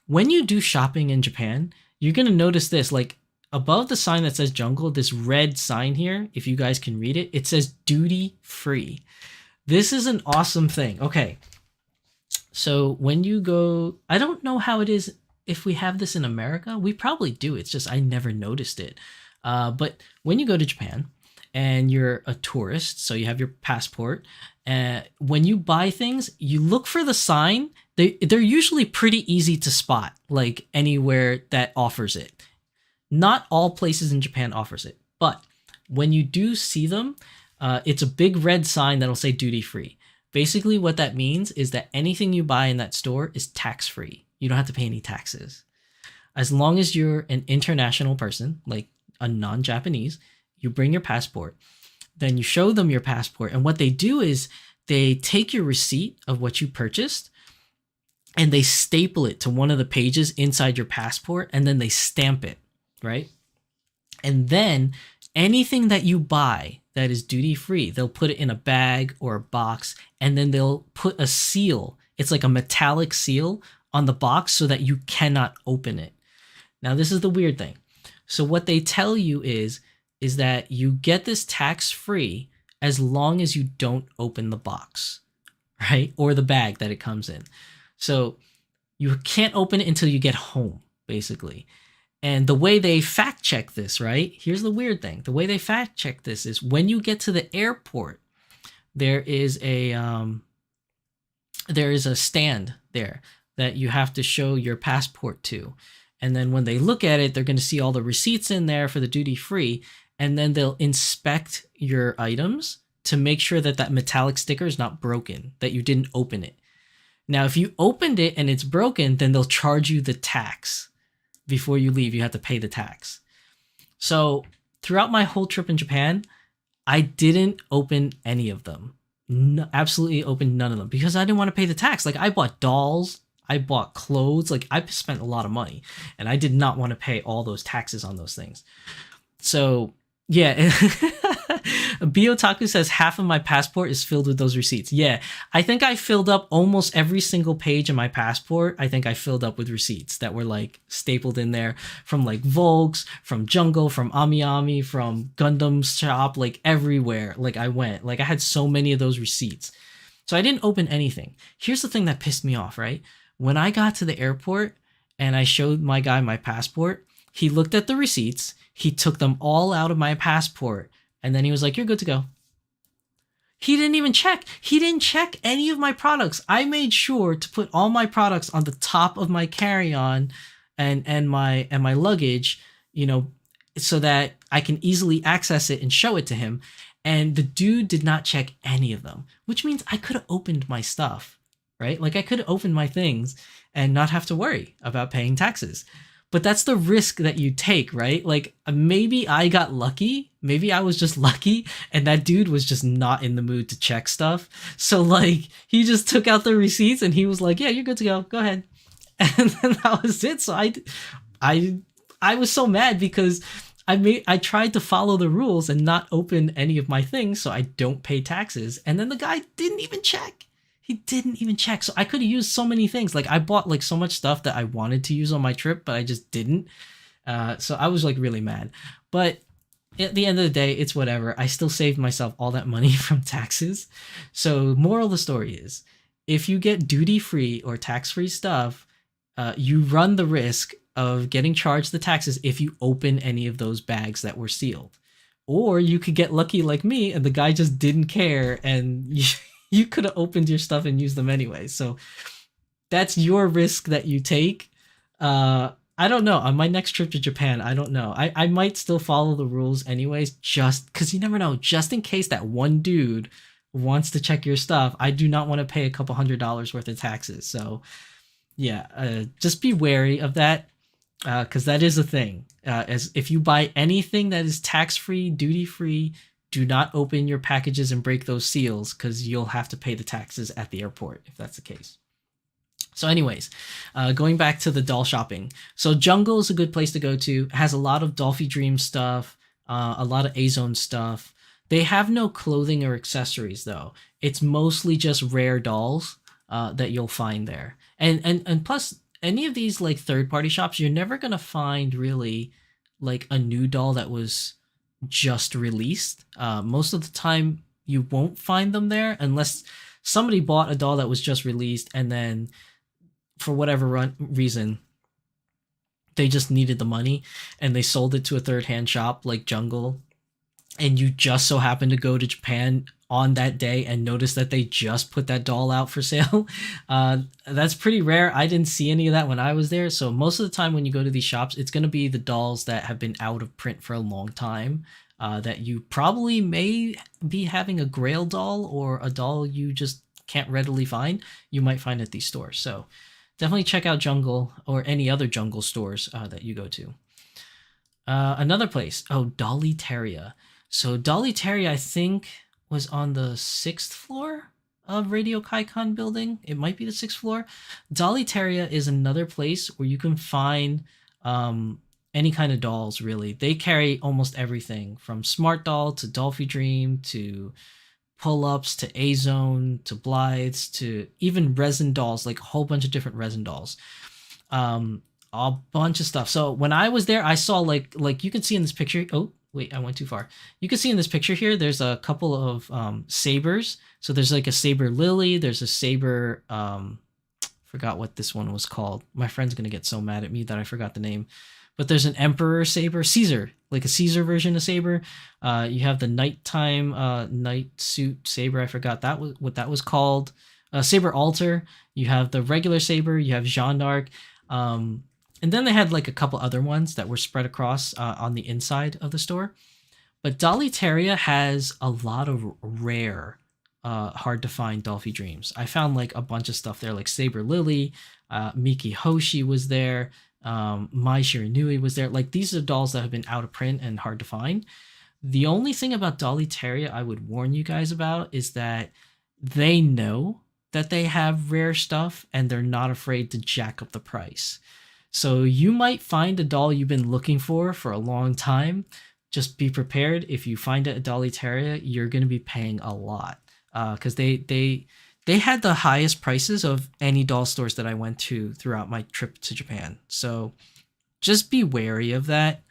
When you do shopping in Japan, you're going to notice this, like above the sign that says Jungle, this red sign here, if you guys can read it, it says duty free. This is an awesome thing. Okay. So when you go, I don't know how it is if we have this in America. We probably do. It's just I never noticed it. But when you go to Japan and you're a tourist, so you have your passport, when you buy things, you look for the sign. They're usually pretty easy to spot, like anywhere that offers it. Not all places in Japan offers it, but when you do see them, it's a big red sign that'll say duty free. Basically what that means is that anything you buy in that store is tax free. You don't have to pay any taxes. As long as you're an international person, like a non-Japanese, you bring your passport, then you show them your passport. And what they do is they take your receipt of what you purchased and they staple it to one of the pages inside your passport, and then they stamp it, right? And then anything that you buy that is duty free, they'll put it in a bag or a box, and then they'll put a seal. It's like a metallic seal on the box so that you cannot open it. Now, this is the weird thing. So what they tell you is that you get this tax free as long as you don't open the box, right? Or the bag that it comes in. So you can't open it until you get home, basically. And the way they fact check this, right? Here's the weird thing. The way they fact check this is when you get to the airport, there is a stand there that you have to show your passport to. And then when they look at it, they're going to see all the receipts in there for the duty free. And then they'll inspect your items to make sure that that metallic sticker is not broken, that you didn't open it. Now, if you opened it and it's broken, then they'll charge you the tax. Before you leave, you have to pay the tax. So throughout my whole trip in Japan, I didn't open any of them. No, absolutely opened none of them because I didn't want to pay the tax. Like I bought dolls, I bought clothes, like I spent a lot of money and I did not want to pay all those taxes on those things. So yeah, Biotaku says half of my passport is filled with those receipts. Yeah, I think I filled up almost every single page in my passport. I think I filled up with receipts that were like stapled in there from like Volks, from Jungle, from Ami Ami, from Gundam's shop, like everywhere. Like I went, like I had so many of those receipts. So I didn't open anything. Here's the thing that pissed me off, right? When I got to the airport and I showed my guy my passport, he looked at the receipts, he took them all out of my passport, and then he was like, "You're good to go." He didn't even check. He didn't check any of my products. I made sure to put all my products on the top of my carry-on and my luggage, so that I can easily access it and show it to him. And the dude did not check any of them, which means I could have opened my stuff, right? Like I could have opened my things and not have to worry about paying taxes. But that's the risk that you take, right? Like maybe I got lucky. Maybe I was just lucky and that dude was just not in the mood to check stuff. So like he just took out the receipts and he was like, "Yeah, you're good to go. Go ahead." And then that was it. So I was so mad because I tried to follow the rules and not open any of my things so I don't pay taxes. And then the guy didn't even check. He didn't even check. So I could have used so many things. Like I bought like so much stuff that I wanted to use on my trip, but I just didn't. So I was like really mad. But at the end of the day, it's whatever. I still saved myself all that money from taxes. So moral of the story is, if you get duty-free or tax-free stuff, you run the risk of getting charged the taxes if you open any of those bags that were sealed. Or you could get lucky like me and the guy just didn't care and you could have opened your stuff and used them anyway. So that's your risk that you take. I don't know. On my next trip to Japan, I don't know. I might still follow the rules anyways, just because you never know. Just in case that one dude wants to check your stuff, I do not want to pay a couple $100 worth of taxes. So yeah, just be wary of that because that is a thing. As if you buy anything that is tax free, duty free, do not open your packages and break those seals because you'll have to pay the taxes at the airport if that's the case. So anyways, going back to the doll shopping. So Jungle is a good place to go to. It has a lot of Dolphy Dream stuff, a lot of A-Zone stuff. They have no clothing or accessories though. It's mostly just rare dolls that you'll find there. And plus any of these like third-party shops, you're never going to find really like a new doll that was just released. Most of the time you won't find them there unless somebody bought a doll that was just released and then for whatever reason, they just needed the money and they sold it to a third-hand shop like Jungle. And you just so happen to go to Japan on that day and notice that they just put that doll out for sale. That's pretty rare. I didn't see any of that when I was there. So most of the time when you go to these shops, it's going to be the dolls that have been out of print for a long time. That you probably may be having a grail doll or a doll you just can't readily find. You might find at these stores. So definitely check out Jungle or any other Jungle stores that you go to. Another place, Dollyteria. So Dollyteria, I think, was on the 6th floor of Radio Kaikon building. It might be the 6th floor. Dollyteria is another place where you can find any kind of dolls, really. They carry almost everything from Smart Doll to Dolphy Dream to pull-ups to A-Zone to Blythes to even resin dolls, like a whole bunch of different resin dolls. A bunch of stuff. So when I was there, I saw like you can see in this picture. Oh, wait, I went too far. You can see in this picture here, there's a couple of sabers. So there's like a saber lily. There's a saber, forgot what this one was called. My friend's going to get so mad at me that I forgot the name. But there's an Emperor Saber, Caesar, like a Caesar version of Saber. You have the nighttime night suit Saber. I forgot what that was called. Saber Altar. You have the regular Saber. You have Jeanne d'Arc. And then they had like a couple other ones that were spread across on the inside of the store. But Dollyteria has a lot of rare, hard to find Dolphy Dreams. I found like a bunch of stuff there, like Saber Lily, Miki Hoshi was there. Mai Shiranui was there. Like these are dolls that have been out of print and hard to find. The only thing about Dollyteria I would warn you guys about is that they know that they have rare stuff and they're not afraid to jack up the price. So you might find a doll you've been looking for a long time. Just be prepared. If you find it at Dollyteria, you're going to be paying a lot because they had the highest prices of any doll stores that I went to throughout my trip to Japan. So just be wary of that.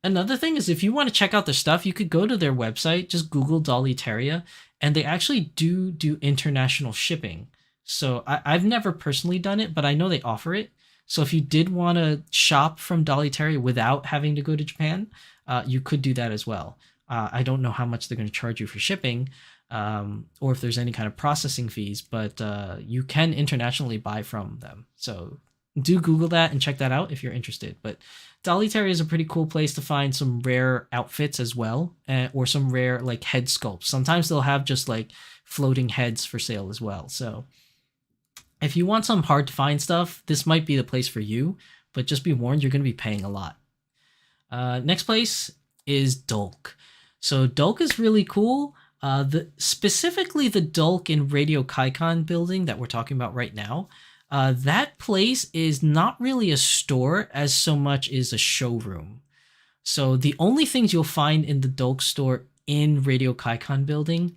Another thing is if you want to check out their stuff, you could go to their website, just Google Dollyteria, and they actually do international shipping. So I've never personally done it, but I know they offer it. So if you did want to shop from Dollyteria without having to go to Japan, you could do that as well. I don't know how much they're going to charge you for shipping, or if there's any kind of processing fees, but you can internationally buy from them. So do Google that and check that out if you're interested. But Dollyteria is a pretty cool place to find some rare outfits as well, or some rare like head sculpts. Sometimes they'll have just like floating heads for sale as well. So if you want some hard to find stuff, this might be the place for you, but just be warned, you're going to be paying a lot. Next place is Dolk. So Dolk is really cool. Specifically the Dolk in Radio Kaikon building that we're talking about right now. That place is not really a store as so much is a showroom. So the only things you'll find in the Dolk store in Radio Kaikon building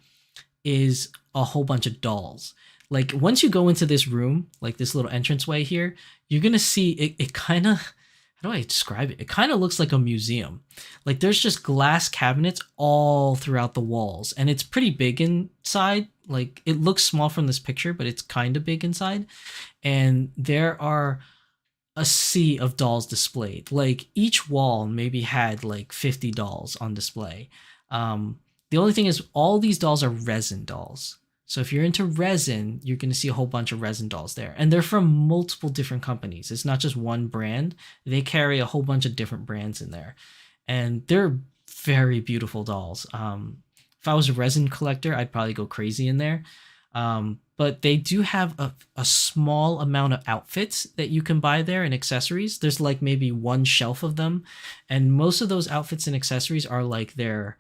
is a whole bunch of dolls. Like once you go into this room, like this little entranceway here, you're going to see it kind of, how do I describe it? It kind of looks like a museum. Like there's just glass cabinets all throughout the walls and it's pretty big inside. Like it looks small from this picture, but it's kind of big inside. And there are a sea of dolls displayed. Like each wall maybe had like 50 dolls on display. The only thing is, all these dolls are resin dolls. So if you're into resin, you're going to see a whole bunch of resin dolls there. And they're from multiple different companies. It's not just one brand. They carry a whole bunch of different brands in there. And they're very beautiful dolls. If I was a resin collector, I'd probably go crazy in there. But they do have a small amount of outfits that you can buy there and accessories. There's like maybe one shelf of them. And most of those outfits and accessories are like they're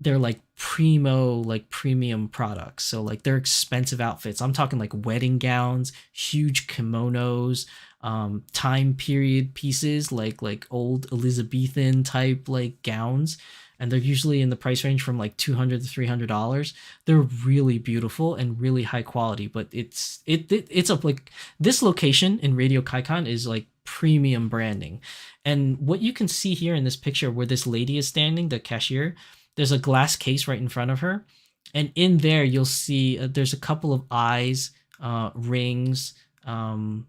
like like premium products. So like they're expensive outfits. I'm talking like wedding gowns, huge kimonos, time period pieces like old Elizabethan type like gowns, and they're usually in the price range from like $200 to $300. They're really beautiful and really high quality, but it's a like this location in Radio Kaikan is like premium branding. And what you can see here in this picture where this lady is standing, the cashier, there's a glass case right in front of her, and in there you'll see there's a couple of eyes, rings, some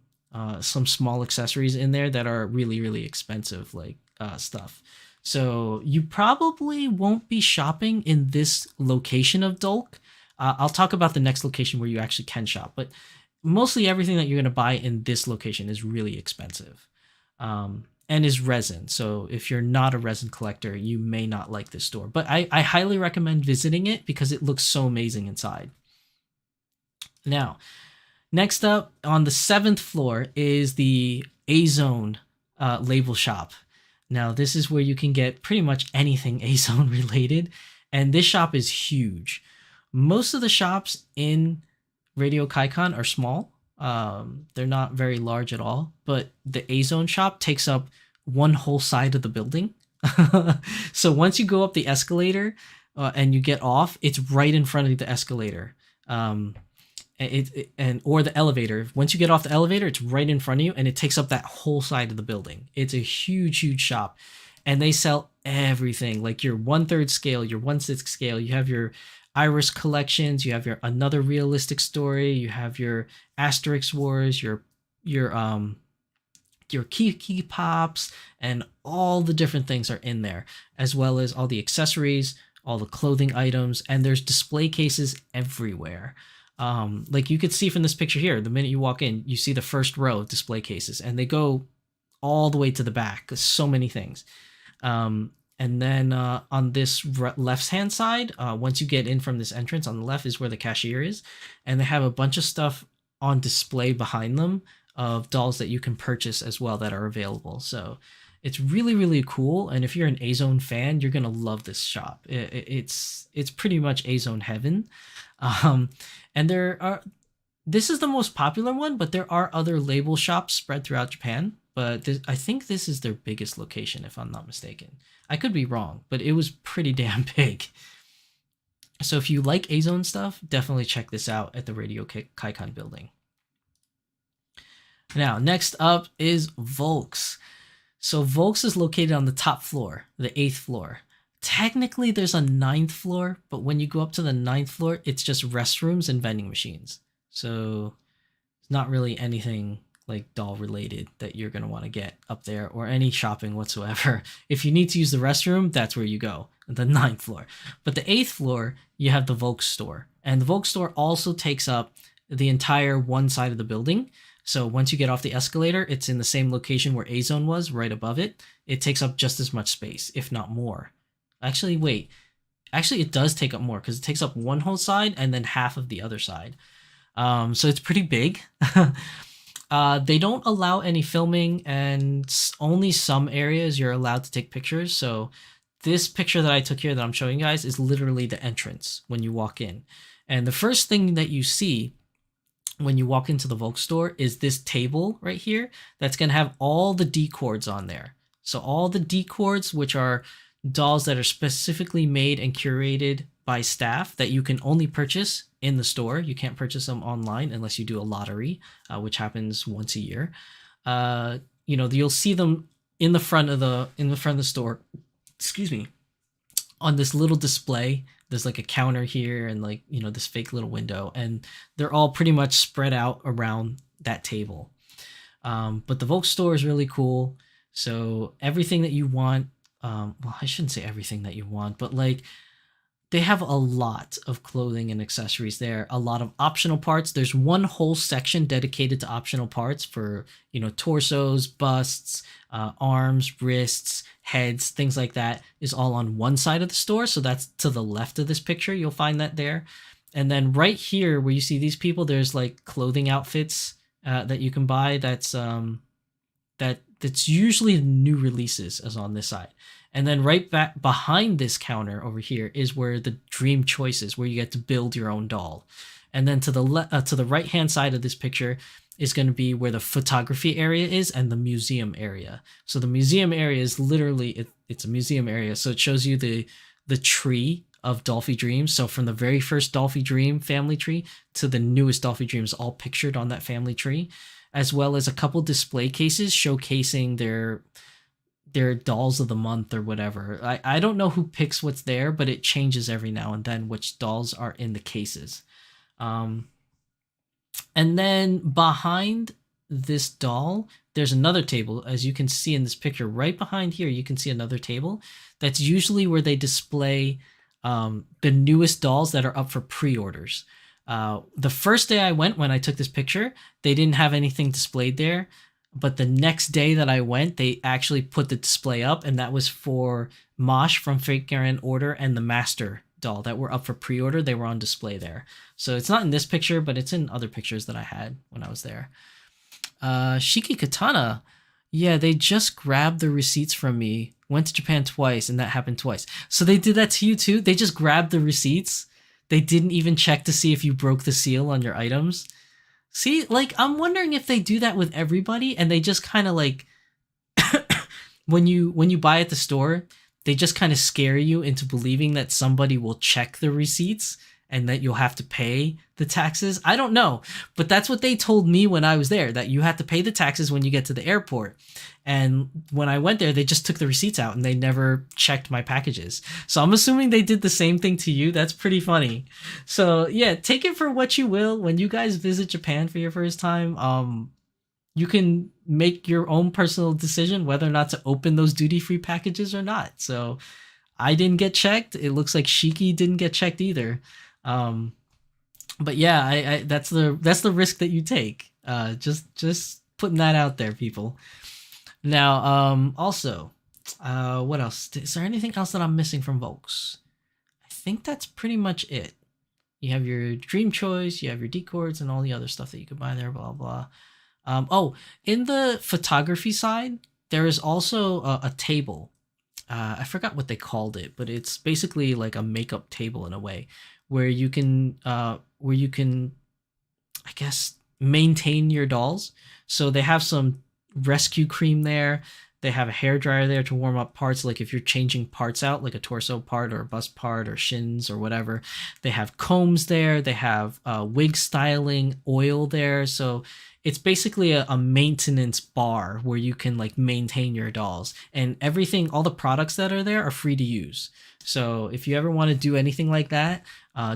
small accessories in there that are really really expensive, like stuff. So you probably won't be shopping in this location of Dolk. I'll talk about the next location where you actually can shop, but mostly everything that you're going to buy in this location is really expensive. And is resin. So if you're not a resin collector, you may not like this store. But I highly recommend visiting it because it looks so amazing inside. Now, next up on the 7th floor is the A-Zone label shop. Now, this is where you can get pretty much anything A-Zone related. And this shop is huge. Most of the shops in Radio Kaikan are small. They're not very large at all, but the A-Zone shop takes up one whole side of the building. So once you go up the escalator and you get off, it's right in front of the escalator. Or the elevator. Once you get off the elevator, it's right in front of you, and it takes up that whole side of the building. It's a huge, huge shop, and they sell everything, like your 1/3 scale, your 1/6 scale. You have your Iris collections, you have your Another Realistic Story, you have your Asterix Wars, your Kiki Pops, and all the different things are in there, as well as all the accessories, all the clothing items, and there's display cases everywhere. Like you could see from this picture here, the minute you walk in, you see the first row of display cases, and they go all the way to the back. There's so many things. And then on this left-hand side, once you get in from this entrance, on the left is where the cashier is. And they have a bunch of stuff on display behind them of dolls that you can purchase as well that are available. So it's really, really cool. And if you're an A-Zone fan, you're going to love this shop. It's pretty much A-Zone heaven. And this is the most popular one, but there are other label shops spread throughout Japan. But I think this is their biggest location, if I'm not mistaken. I could be wrong, but it was pretty damn big. So if you like A-Zone stuff, definitely check this out at the Radio Kaikan building. Now, next up is Volks. So Volks is located on the top floor, the 8th floor. Technically, there's a 9th floor, but when you go up to the 9th floor, it's just restrooms and vending machines. So it's not really anything like doll related that you're going to want to get up there, or any shopping whatsoever. If you need to use the restroom, that's where you go, the 9th floor. But the 8th floor, you have the Volks store. And the Volks store also takes up the entire one side of the building. So once you get off the escalator, it's in the same location where A-Zone was, right above it. It takes up just as much space, if not more. Actually, wait. Actually, it does take up more because it takes up one whole side and then half of the other side. So it's pretty big. They don't allow any filming, and only some areas you're allowed to take pictures. So this picture that I took here that I'm showing you guys is literally the entrance when you walk in. And the first thing that you see when you walk into the Volks store is this table right here that's going to have all the D-cords on there. So all the D-cords, which are dolls that are specifically made and curated by staff that you can only purchase in the store. You can't purchase them online unless you do a lottery, which happens once a year. You'll see them in the front of the store. Excuse me. On this little display, there's like a counter here and this fake little window, and they're all pretty much spread out around that table. But the Volk store is really cool. So everything that you want, well, I shouldn't say everything that you want, but like they have a lot of clothing and accessories there, a lot of optional parts. There's one whole section dedicated to optional parts for, torsos, busts, arms, wrists, heads, things like that is all on one side of the store. So that's to the left of this picture. You'll find that there. And then right here where you see these people, there's like clothing outfits that you can buy. That's usually new releases as on this side. And then right back behind this counter over here is where the dream choice is, where you get to build your own doll. And then to the right hand side of this picture is going to be where the photography area is and the museum area. So the museum area is literally it's a museum area. So it shows you the tree of Dolphy Dreams. So from the very first Dolphy Dream family tree to the newest Dolphy Dreams, all pictured on that family tree, as well as a couple display cases showcasing their dolls of the month or whatever. I don't know who picks what's there, but it changes every now and then which dolls are in the cases. And then behind this doll, there's another table. As you can see in this picture, right behind here, you can see another table. That's usually where they display the newest dolls that are up for pre-orders. The first day I went, when I took this picture, they didn't have anything displayed there. But the next day that I went, they actually put the display up, and that was for Mosh from Figure and Order and the Master doll that were up for pre-order. They were on display there. So it's not in this picture, but it's in other pictures that I had when I was there. Shiki Katana, yeah, they just grabbed the receipts from me, went to Japan twice, and that happened twice. So they did that to you too? They just grabbed the receipts? They didn't even check to see if you broke the seal on your items? See, like, I'm wondering if they do that with everybody, and they just kind of like, when you buy at the store, they just kind of scare you into believing that somebody will check the receipts and that you'll have to pay the taxes. I don't know, but that's what they told me when I was there, that you have to pay the taxes when you get to the airport. And when I went there, they just took the receipts out and they never checked my packages. So I'm assuming they did the same thing to you. That's pretty funny. So yeah, take it for what you will. When you guys visit Japan for your first time, you can make your own personal decision whether or not to open those duty-free packages or not. So I didn't get checked. It looks like Shiki didn't get checked either. But yeah, I that's the risk that you take. Just putting that out there, people. Now, also, what else? Is there anything else that I'm missing from Volks? I think that's pretty much it. You have your Dream Choice, you have your decords, and all the other stuff that you could buy there, blah, blah. In the photography side, there is also a table. I forgot what they called it, but it's basically like a makeup table in a way, where you can, I guess, maintain your dolls. So they have some rescue cream there. They have a hair dryer there to warm up parts, like if you're changing parts out, like a torso part or a bust part or shins or whatever. They have combs there. They have wig styling oil there. So it's basically a maintenance bar where you can like maintain your dolls, and everything, all the products that are there are free to use. So if you ever want to do anything like that,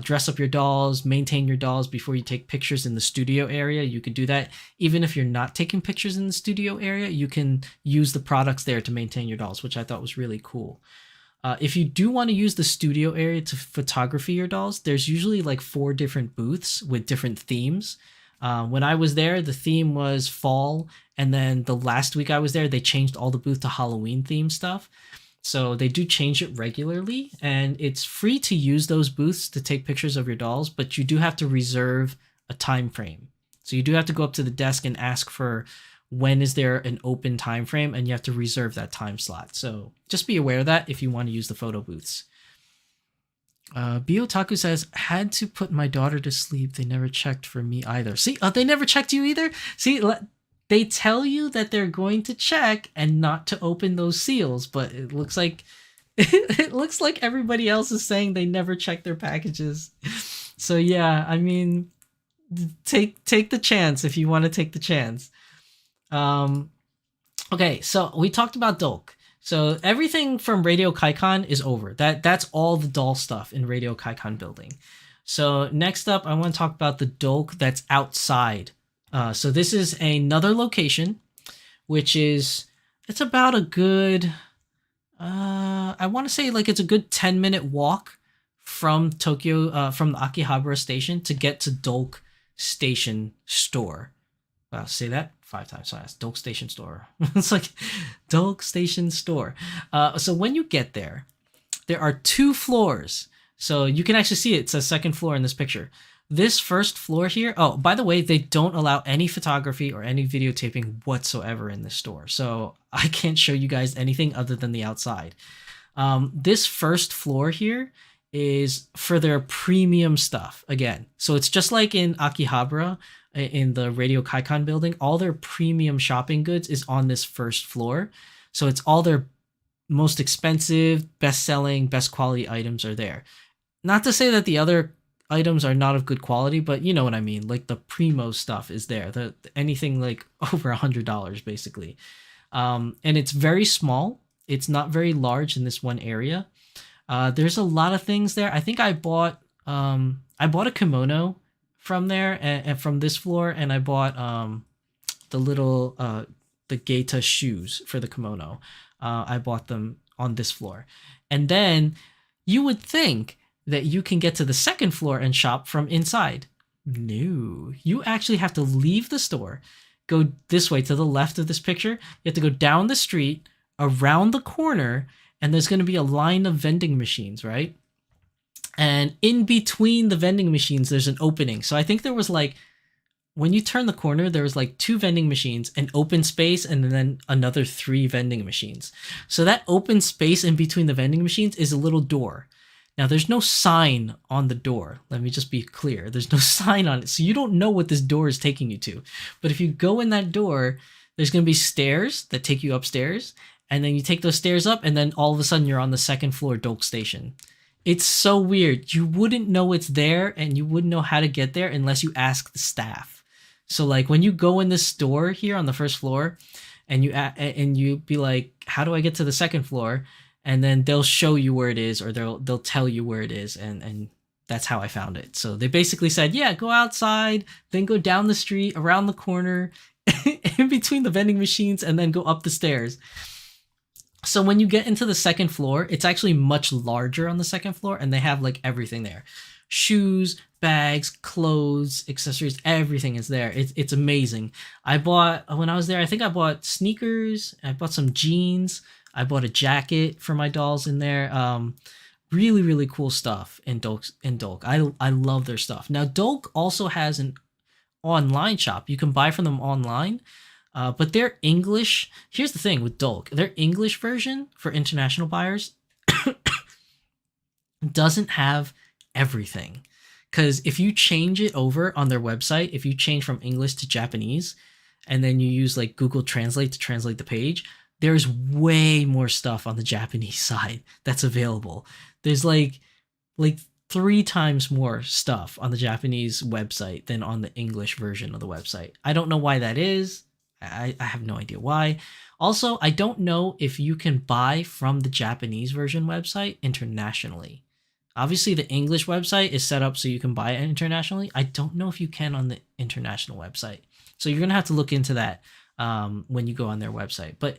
dress up your dolls, maintain your dolls before you take pictures in the studio area, you could do that. Even if you're not taking pictures in the studio area, you can use the products there to maintain your dolls, which I thought was really cool. If you do want to use the studio area to photography your dolls, there's usually like 4 different booths with different themes. When I was there, the theme was fall, and then the last week I was there, they changed all the booth to Halloween themed stuff. So they do change it regularly, and it's free to use those booths to take pictures of your dolls, but you do have to reserve a time frame. So you do have to go up to the desk and ask for when is there an open time frame, and you have to reserve that time slot. So just be aware of that if you want to use the photo booths. Biotaku says, had to put my daughter to sleep. They never checked for me either. See, they never checked you either? See, they tell you that they're going to check and not to open those seals, but it looks like it looks like everybody else is saying they never check their packages. So yeah, I mean, take the chance if you want to take the chance. Okay, so we talked about Dolk. So everything from Radio Kaikon is over. That's all the doll stuff in Radio Kaikon building. So next up, I want to talk about the Dolk that's outside So this is another location, which is it's about a good I want to say like it's a good 10-minute walk from Tokyo from the Akihabara station to get to Dolk Station Store. Wow, say that 5 times fast. Dolk Station Store. It's like Dolk Station Store. So when you get there, there are 2 floors. So you can actually see it. It says second floor in this picture. This first floor here, oh, by the way, they don't allow any photography or any videotaping whatsoever in this store. So I can't show you guys anything other than the outside. This first floor here is for their premium stuff again. So it's just like in Akihabara in the Radio Kaikan building, all their premium shopping goods is on this first floor. So it's all their most expensive, best-selling, best quality items are there. Not to say that the other items are not of good quality, but you know what I mean. Like the primo stuff is there. Anything like over $100 basically. And it's very small. It's not very large in this one area. There's a lot of things there. I think I bought a kimono from there and from this floor, and I bought the little the Geita shoes for the kimono. I bought them on this floor. And then you would think that you can get to the second floor and shop from inside. No, you actually have to leave the store, go this way to the left of this picture. You have to go down the street, around the corner, and there's going to be a line of vending machines, right? And in between the vending machines, there's an opening. So I think there was like, when you turn the corner, there was like 2 vending machines, an open space, and then another 3 vending machines. So that open space in between the vending machines is a little door. Now, there's no sign on the door. Let me just be clear. There's no sign on it. So you don't know what this door is taking you to. But if you go in that door, there's going to be stairs that take you upstairs. And then you take those stairs up, and then all of a sudden you're on the second floor Dolk Station. It's so weird. You wouldn't know it's there, and you wouldn't know how to get there unless you ask the staff. So like when you go in this store here on the first floor, and you be like, how do I get to the second floor? And then they'll show you where it is, or they'll tell you where it is, and that's how I found it. So they basically said, yeah, go outside, then go down the street, around the corner, in between the vending machines, and then go up the stairs. So when you get into the second floor, it's actually much larger on the second floor, and they have like everything there. Shoes, bags, clothes, accessories, everything is there. It's amazing. When I was there, I think I bought sneakers, I bought some jeans, I bought a jacket for my dolls in there. Really, really cool stuff in Dolk. I love their stuff. Now, Dolk also has an online shop. You can buy from them online. But their English, here's the thing with Dolk, their English version for international buyers doesn't have everything. Because if you change it over on their website, if you change from English to Japanese, and then you use like Google Translate to translate the page, there's way more stuff on the Japanese side that's available. There's like 3 times more stuff on the Japanese website than on the English version of the website. I don't know why that is. I have no idea why. Also, I don't know if you can buy from the Japanese version website internationally. Obviously, the English website is set up so you can buy it internationally. I don't know if you can on the international website. So you're going to have to look into that when you go on their website. But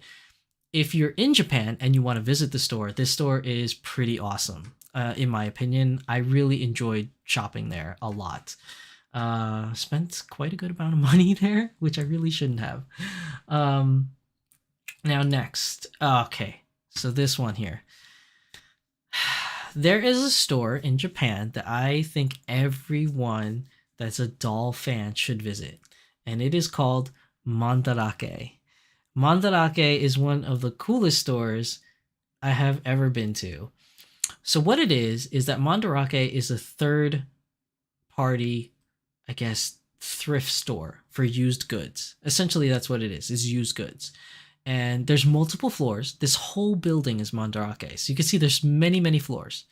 if you're in Japan and you want to visit the store, this store is pretty awesome. In my opinion, I really enjoyed shopping there a lot. Spent quite a good amount of money there, which I really shouldn't have. Now next, okay, so this one here. There is a store in Japan that I think everyone that's a doll fan should visit, and it is called Mandarake. Mandarake is one of the coolest stores I have ever been to. So what it is that Mandarake is a third party, I guess, thrift store for used goods. Essentially, that's what it is used goods. And there's multiple floors. This whole building is Mandarake. So you can see there's many, many floors.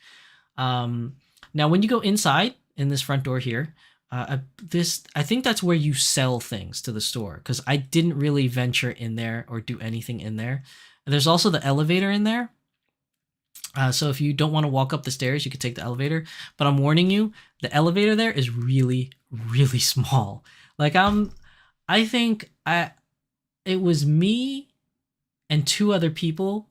Now, when you go inside in this front door here, I think that's where you sell things to the store, because I didn't really venture in there or do anything in there. And there's also the elevator in there. So if you don't want to walk up the stairs, you could take the elevator. But I'm warning you, the elevator there is really, really small. Like I think it was me and two other people,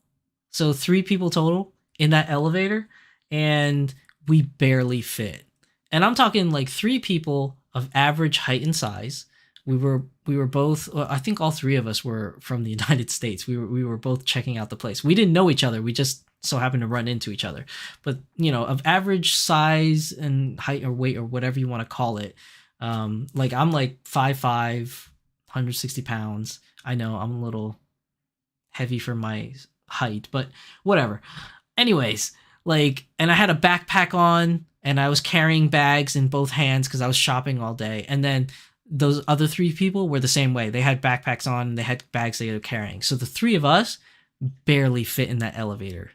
so three people total in that elevator, and we barely fit. And I'm talking like three people of average height and size. We were both. Well, I think all three of us were from the United States. We were both checking out the place. We didn't know each other. We just so happened to run into each other. But of average size and height or weight or whatever you want to call it. Like I'm like 5'5", 160 pounds. I know I'm a little heavy for my height, but whatever. Anyways, like, and I had a backpack on and I was carrying bags in both hands because I was shopping all day. And then those other three people were the same way. They had backpacks on and they had bags they were carrying. So the three of us barely fit in that elevator.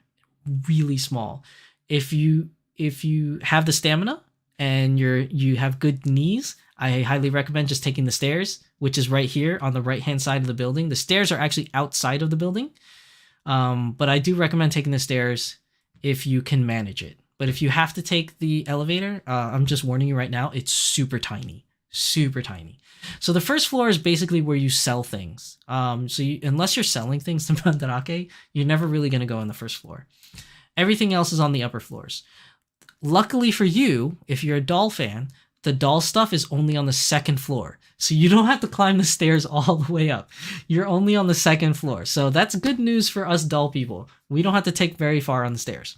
Really small. If you have the stamina and you have good knees, I highly recommend just taking the stairs, which is right here on the right hand side of the building. The stairs are actually outside of the building, but I do recommend taking the stairs if you can manage it. But if you have to take the elevator, I'm just warning you right now, it's super tiny. So the first floor is basically where you sell things. Unless you're selling things to Mandarake, you're never really going to go on the first floor. Everything else is on the upper floors. Luckily for you, if you're a doll fan, the doll stuff is only on the second floor. So you don't have to climb the stairs all the way up. You're only on the second floor. So that's good news for us doll people. We don't have to take very far on the stairs.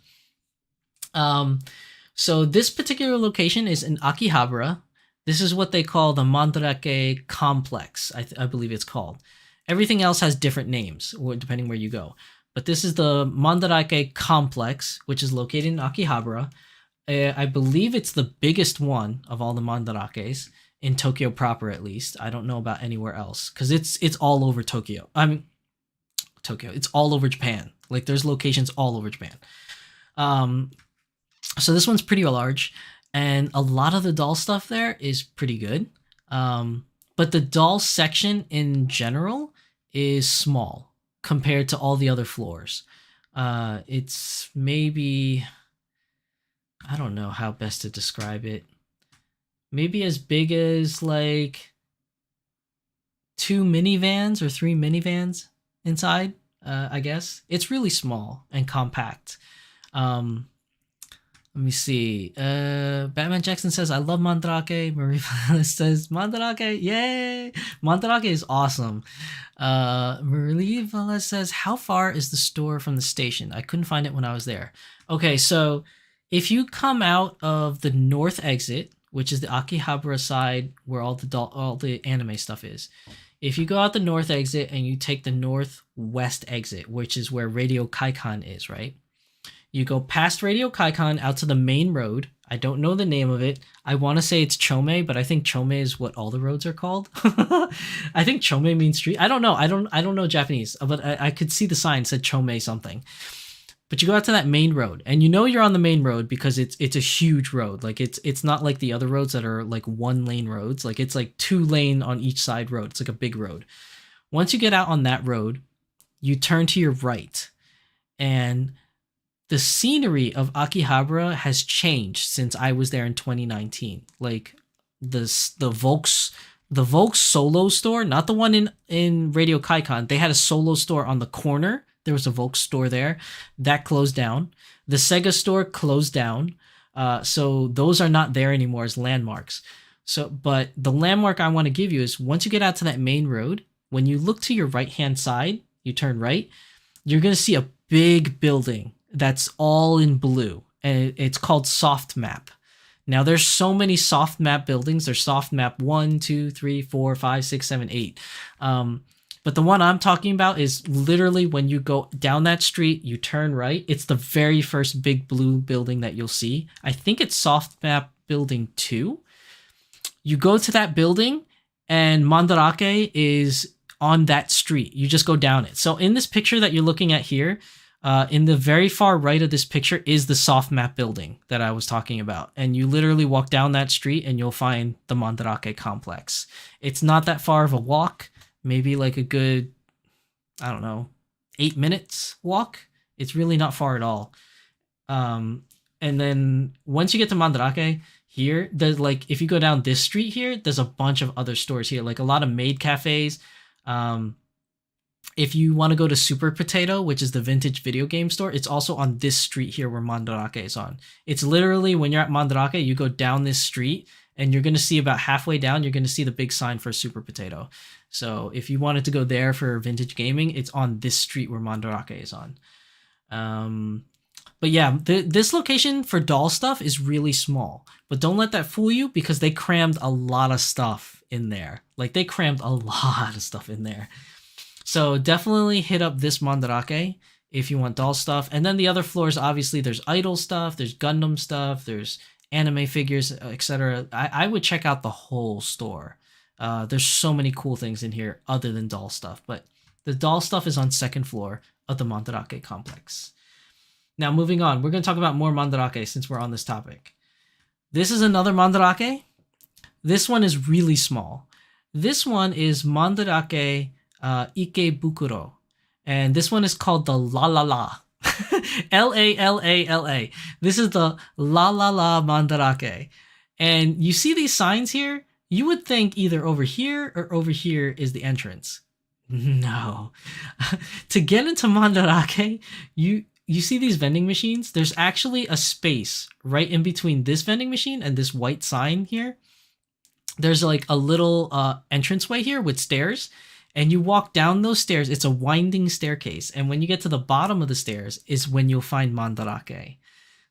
So this particular location is in Akihabara. This is what they call the Mandarake Complex, I believe it's called. Everything else has different names, depending where you go. But this is the Mandarake Complex, which is located in Akihabara. I believe it's the biggest one of all the Mandarakes, in Tokyo proper at least. I don't know about anywhere else, because it's all over Tokyo. Tokyo. It's all over Japan. Like, there's locations all over Japan. So this one's pretty large, and a lot of the doll stuff there is pretty good. But the doll section in general is small compared to all the other floors. It's maybe, I don't know how best to describe it. Maybe as big as like 2 minivans or 3 minivans inside, I guess. It's really small and compact. Let me see. Batman Jackson says, I love Mandarake. Marie says, Mandarake, yay! Mandarake is awesome. Marie Velez says, how far is the store from the station? I couldn't find it when I was there. Okay, so if you come out of the north exit, which is the Akihabara side where all the anime stuff is, if you go out the north exit and you take the northwest exit, which is where Radio Kaikan is, right? You go past Radio Kaikan out to the main road. I don't know the name of it. I want to say it's Chome, but I think Chome is what all the roads are called. I think Chome means street. I don't know. I don't know Japanese, but I could see the sign said Chome something. But you go out to that main road, and you know you're on the main road because it's a huge road. Like it's not like the other roads that are like 1-lane roads. Like it's like 2-lane on each side road. It's like a big road. Once you get out on that road, you turn to your right, and the scenery of Akihabara has changed since I was there in 2019. Like the Volks Solo store, not the one in Radio Kaikan. They had a Solo store on the corner. There was a Volks store there. That closed down. The Sega store closed down. So those are not there anymore as landmarks. But the landmark I want to give you is once you get out to that main road, when you look to your right-hand side, you turn right, you're going to see a big building that's all in blue, and it's called Soft Map. Now there's so many Soft Map buildings. There's Soft Map 1, 2, 3, 4, 5, 6, 7, 8. But the one I'm talking about is literally when you go down that street, you turn right. It's the very first big blue building that you'll see. I think it's Soft Map Building 2. You go to that building, and Mandarake is on that street. You just go down it. So in this picture that you're looking at here, in the very far right of this picture is the Soft Map building that I was talking about. And you literally walk down that street and you'll find the Mandarake complex. It's not that far of a walk, maybe like a good, 8 minutes walk. It's really not far at all. And then once you get to Mandarake, here, there's like if you go down this street here, there's a bunch of other stores here, like a lot of maid cafes. Um, if you want to go to Super Potato, which is the vintage video game store, it's also on this street here where Mandarake is on. It's literally when you're at Mandarake, you go down this street and you're going to see about halfway down, you're going to see the big sign for Super Potato. So if you wanted to go there for vintage gaming, it's on this street where Mandarake is on. But yeah, this location for doll stuff is really small. But don't let that fool you because they crammed a lot of stuff in there. Like they crammed a lot of stuff in there. So definitely hit up this Mandarake if you want doll stuff. And then the other floors, obviously, there's idol stuff, there's Gundam stuff, there's anime figures, etc. I would check out the whole store. There's so many cool things in here other than doll stuff. But the doll stuff is on second floor of the Mandarake complex. Now, moving on, we're going to talk about more Mandarake since we're on this topic. This is another Mandarake. This one is really small. This one is Mandarake Ikebukuro. And this one is called the La La La. Lala. This is the La La La Mandarake. And you see these signs here? You would think either over here or over here is the entrance. No. To get into Mandarake, you see these vending machines? There's actually a space right in between this vending machine and this white sign here. There's like a little entranceway here with stairs. And you walk down those stairs. It's a winding staircase. And when you get to the bottom of the stairs is when you'll find Mandarake.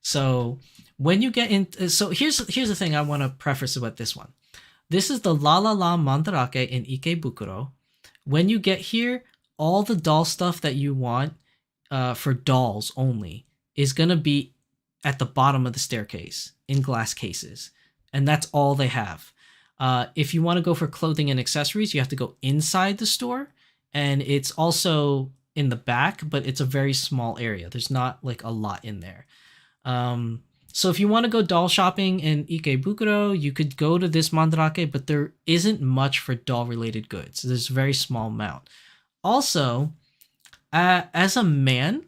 So when you get in... So here's the thing I want to preface about this one. This is the La La La Mandarake in Ikebukuro. When you get here, all the doll stuff that you want for dolls only is going to be at the bottom of the staircase in glass cases. And that's all they have. If you want to go for clothing and accessories, you have to go inside the store. And it's also in the back, but it's a very small area. There's not like a lot in there. So if you want to go doll shopping in Ikebukuro, you could go to this Mandarake, but there isn't much for doll-related goods. There's a very small amount. Also, as a male,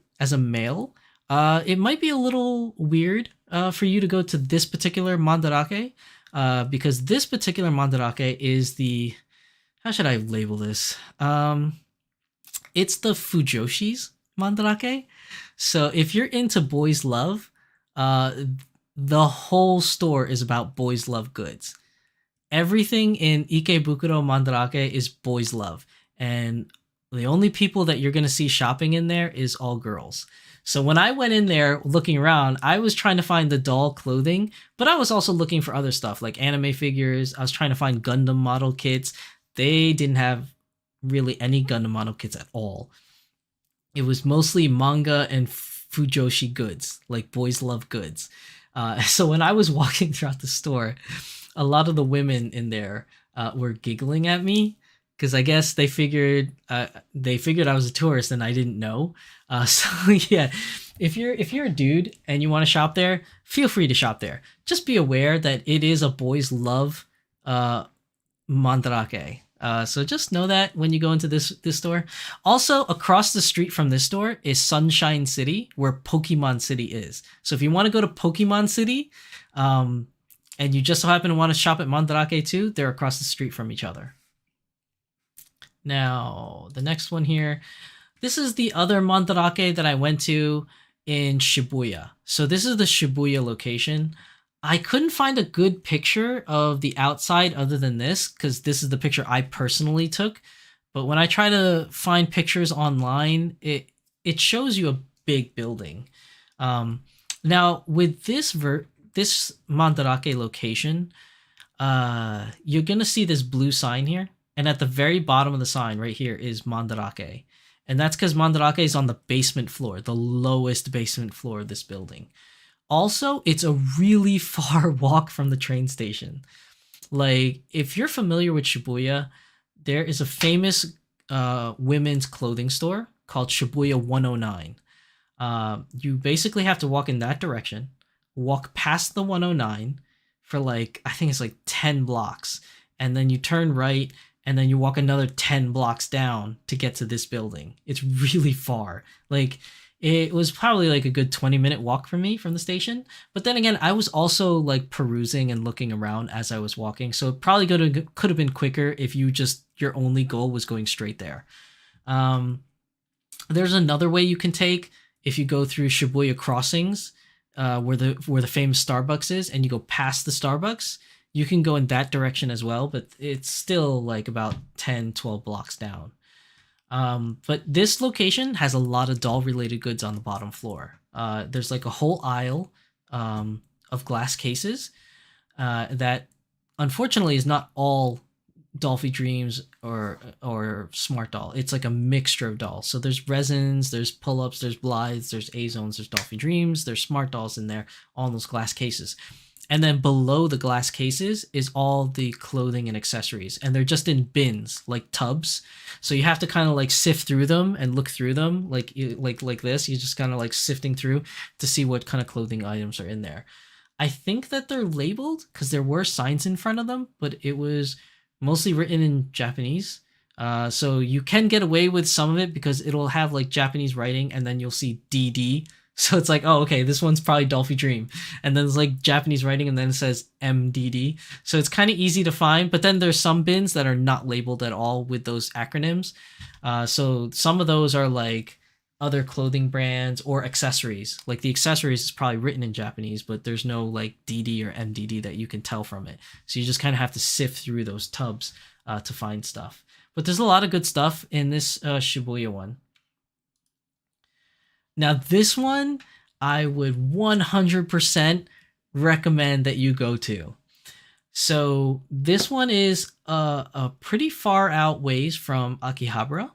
it might be a little weird for you to go to this particular Mandarake, because this particular Mandarake is the... How should I label this? It's the Fujoshi's Mandarake. So if you're into boys love, the whole store is about boys love goods. Everything in Ikebukuro Mandarake is boys love. And the only people that you're going to see shopping in there is all girls. So when I went in there looking around, I was trying to find the doll clothing, but I was also looking for other stuff like anime figures. I was trying to find Gundam model kits. They didn't have really any Gundam model kits at all. It was mostly manga and Fujoshi goods, like boys love goods. So when I was walking throughout the store, a lot of the women in there were giggling at me because I guess they figured I was a tourist and I didn't know. So yeah, if you're a dude and you want to shop there, feel free to shop there. Just be aware that it is a boys love Mandarake. So just know that when you go into this store. Also, across the street from this store is Sunshine City, where Pokemon City is. So if you want to go to Pokemon City, and you just so happen to want to shop at Mandarake too, they're across the street from each other. Now, the next one here. This is the other Mandarake that I went to in Shibuya. So this is the Shibuya location. I couldn't find a good picture of the outside other than this, because this is the picture I personally took. But when I try to find pictures online, it shows you a big building. Now, with this Mandarake location, you're going to see this blue sign here. And at the very bottom of the sign right here is Mandarake. And that's because Mandarake is on the basement floor, the lowest basement floor of this building. Also, it's a really far walk from the train station. Like, if you're familiar with Shibuya, there is a famous women's clothing store called Shibuya 109. You basically have to walk in that direction, walk past the 109 for like, I think it's like 10 blocks, and then you turn right, and then you walk another 10 blocks down to get to this building. It's really far. Like, It was probably like a good 20-minute walk for me from the station. But then again, I was also like perusing and looking around as I was walking. So it probably could have been quicker if your only goal was going straight there. Um, there's another way you can take if you go through Shibuya crossings, where the famous Starbucks is, and you go past the Starbucks. You can go in that direction as well, but it's still like about 10, 12 blocks down. But this location has a lot of doll related goods on the bottom floor. There's like a whole aisle of glass cases that unfortunately is not all Dolphy Dreams or Smart Doll. It's like a mixture of dolls. So there's resins, there's pull-ups, there's Blythes, there's A-Zones, there's Dolphy Dreams, there's Smart Dolls in there, all in those glass cases. And then below the glass cases is all the clothing and accessories. And they're just in bins, like tubs. So you have to kind of like sift through them and look through them like this. You're just kind of like sifting through to see what kind of clothing items are in there. I think that they're labeled because there were signs in front of them, but it was mostly written in Japanese. So you can get away with some of it because it'll have like Japanese writing and then you'll see DD. So it's like, oh, okay, this one's probably Dolphy Dream. And then there's like Japanese writing and then it says MDD. So it's kind of easy to find. But then there's some bins that are not labeled at all with those acronyms. So some of those are like other clothing brands or accessories. Like the accessories is probably written in Japanese, but there's no like DD or MDD that you can tell from it. So you just kind of have to sift through those tubs to find stuff. But there's a lot of good stuff in this Shibuya one. Now, this one I would 100% recommend that you go to. So this one is a pretty far out ways from Akihabara.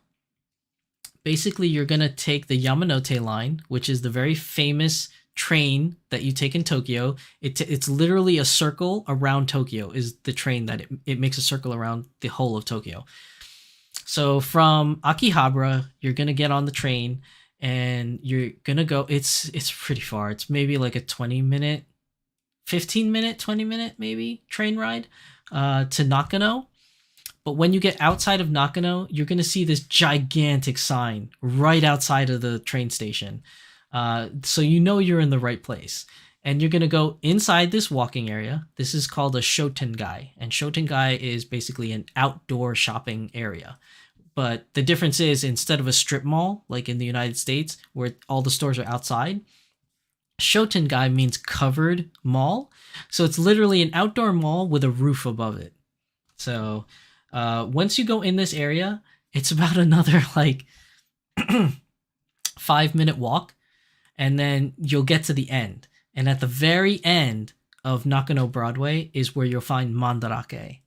Basically, you're going to take the Yamanote line, which is the very famous train that you take in Tokyo. It's literally a circle around Tokyo is the train that it makes a circle around the whole of Tokyo. So from Akihabara, you're going to get on the train and you're going to go, it's pretty far. It's maybe like a 20-minute, 15-minute, 20-minute maybe train ride to Nakano. But when you get outside of Nakano, you're going to see this gigantic sign right outside of the train station. So you know you're in the right place. And you're going to go inside this walking area. This is called a Shotengai. And Shotengai is basically an outdoor shopping area. But the difference is instead of a strip mall, like in the United States, where all the stores are outside, Shotengai means covered mall. So it's literally an outdoor mall with a roof above it. So once you go in this area, it's about another like 5-minute walk. And then you'll get to the end. And at the very end of Nakano Broadway is where you'll find Mandarake.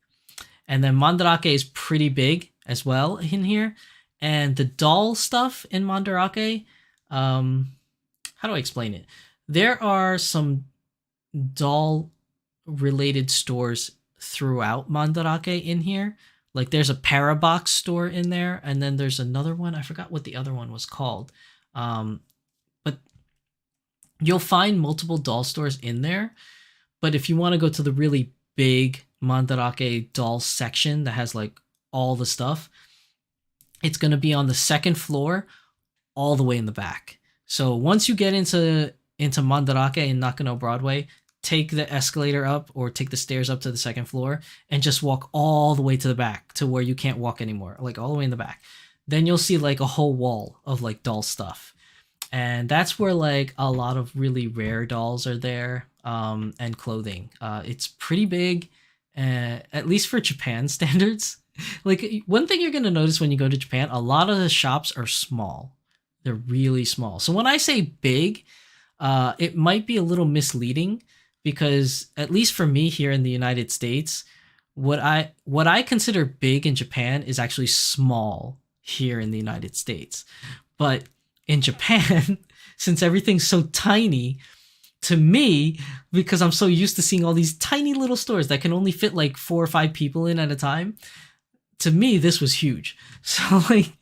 And then Mandarake is pretty big as well in here. And the doll stuff in Mandarake, how do I explain it? There are some doll related stores throughout Mandarake in here. Like there's a Parabox store in there. And then there's another one. I forgot what the other one was called. But you'll find multiple doll stores in there. But if you want to go to the really big Mandarake doll section that has like all the stuff, it's going to be on the second floor all the way in the back. So once you get into Mandarake and Nakano Broadway, take the escalator up or take the stairs up to the second floor and just walk all the way to the back to where you can't walk anymore, like all the way in the back. Then you'll see like a whole wall of like doll stuff. And that's where like a lot of really rare dolls are there, and clothing. It's pretty big, at least for Japan standards. Like one thing you're going to notice when you go to Japan, a lot of the shops are small. They're really small. So when I say big, it might be a little misleading because at least for me here in the United States, what I consider big in Japan is actually small here in the United States. But in Japan, since everything's so tiny, to me, because I'm so used to seeing all these tiny little stores that can only fit like 4 or 5 people in at a time, to me, this was huge. So like,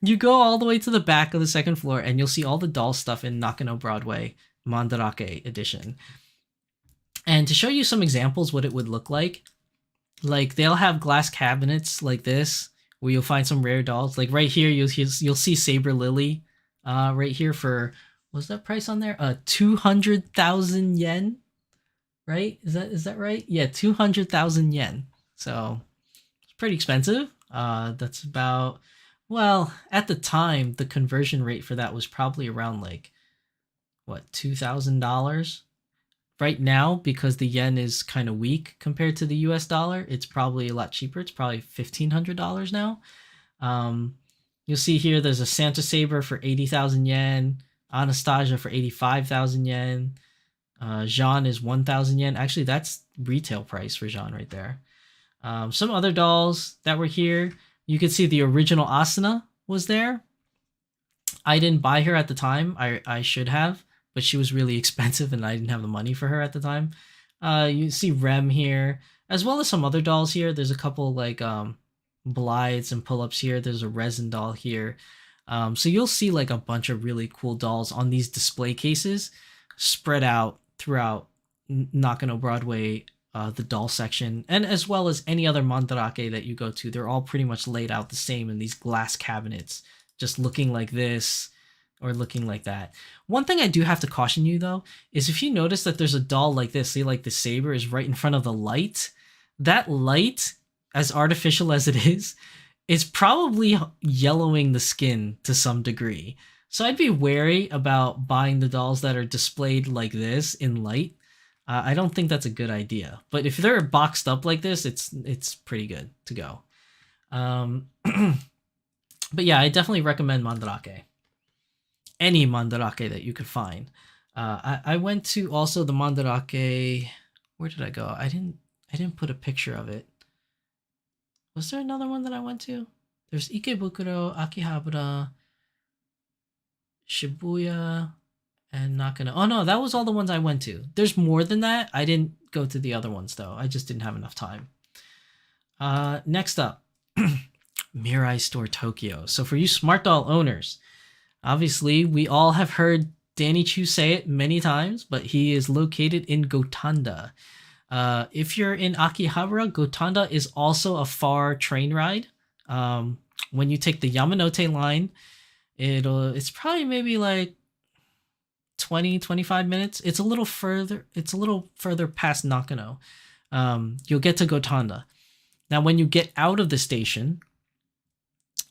you go all the way to the back of the second floor and you'll see all the doll stuff in Nakano Broadway, Mandarake edition. And to show you some examples what it would look like they'll have glass cabinets like this, where you'll find some rare dolls. Like right here, you'll see Saber Lily right here for, was that price on there? 200,000 yen, right? Is that right? Yeah, 200,000 yen. So it's pretty expensive. That's about, well, at the time, the conversion rate for that was probably around like what, $2,000. Right now, because the yen is kind of weak compared to the US dollar, it's probably a lot cheaper. It's probably $1,500 now. Um, you'll see here there's a Santa Saber for 80,000 yen, Anastasia for 85,000 yen. Jean is 1,000 yen. Actually, that's retail price for Jean right there. Some other dolls that were here. You could see the original Asuna was there. I didn't buy her at the time. I should have, but she was really expensive and I didn't have the money for her at the time. You see Rem here, as well as some other dolls here. There's a couple like Blides and pull-ups here. There's a resin doll here. So you'll see like a bunch of really cool dolls on these display cases spread out throughout Nakano Broadway, the doll section, and as well as any other mandarake that you go to. They're all pretty much laid out the same in these glass cabinets, just looking like this or looking like that. One thing I do have to caution you though is if you notice that there's a doll like this, say like the saber is right in front of the light, that light, as artificial as it is probably yellowing the skin to some degree. So I'd be wary about buying the dolls that are displayed like this in light. I don't think that's a good idea. But if they're boxed up like this, it's pretty good to go. But yeah, I definitely recommend Mandarake. Any Mandarake that you could find. I went to also the Mandarake. Where did I go? I didn't put a picture of it. Was there another one that I went to? There's Ikebukuro, Akihabara, Shibuya, and Nakano. Oh no, that was all the ones I went to. There's more than that. I didn't go to the other ones though. I just didn't have enough time. Next up, Mirai Store Tokyo. So for you smart doll owners, obviously we all have heard Danny Chu say it many times, but he is located in Gotanda. If you're in Akihabara, Gotanda is also a far train ride. When you take the Yamanote line, it's probably maybe like 20-25 minutes. It's a little further past Nakano. You'll get to Gotanda. Now when you get out of the station,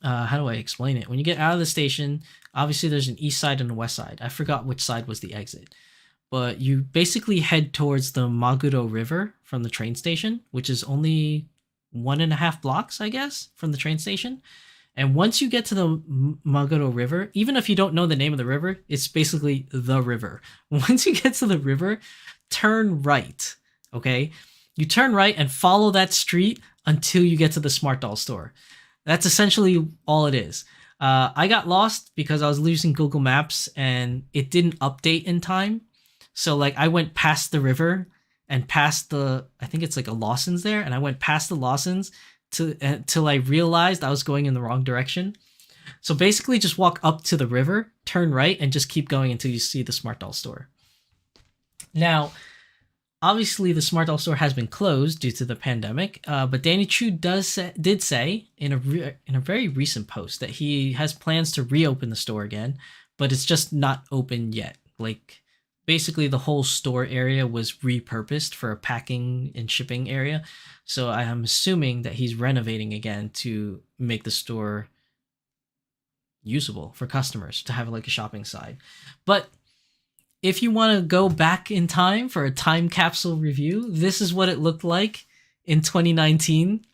how do I explain it? When you get out of the station, obviously there's an east side and a west side. I forgot which side was the exit. But you basically head towards the Maguro River from the train station, which is only 1.5 blocks, I guess, from the train station. And once you get to the Maguro River, even if you don't know the name of the river, it's basically the river. Once you get to the river, turn right, okay? You turn right and follow that street until you get to the Smart Doll store. That's essentially all it is. I got lost because I was using Google Maps and it didn't update in time. So like I went past the river and past the, I think it's like a Lawson's there, and I went past the Lawson's till I realized I was going in the wrong direction. So basically just walk up to the river, turn right, and just keep going until you see the Smart Doll store. Now, obviously the Smart Doll store has been closed due to the pandemic, but Danny Chu did say in a very recent post that he has plans to reopen the store again, but it's just not open yet. Like, basically the whole store area was repurposed for a packing and shipping area. So I am assuming that he's renovating again to make the store usable for customers to have like a shopping side. But if you want to go back in time for a time capsule review, this is what it looked like in 2019.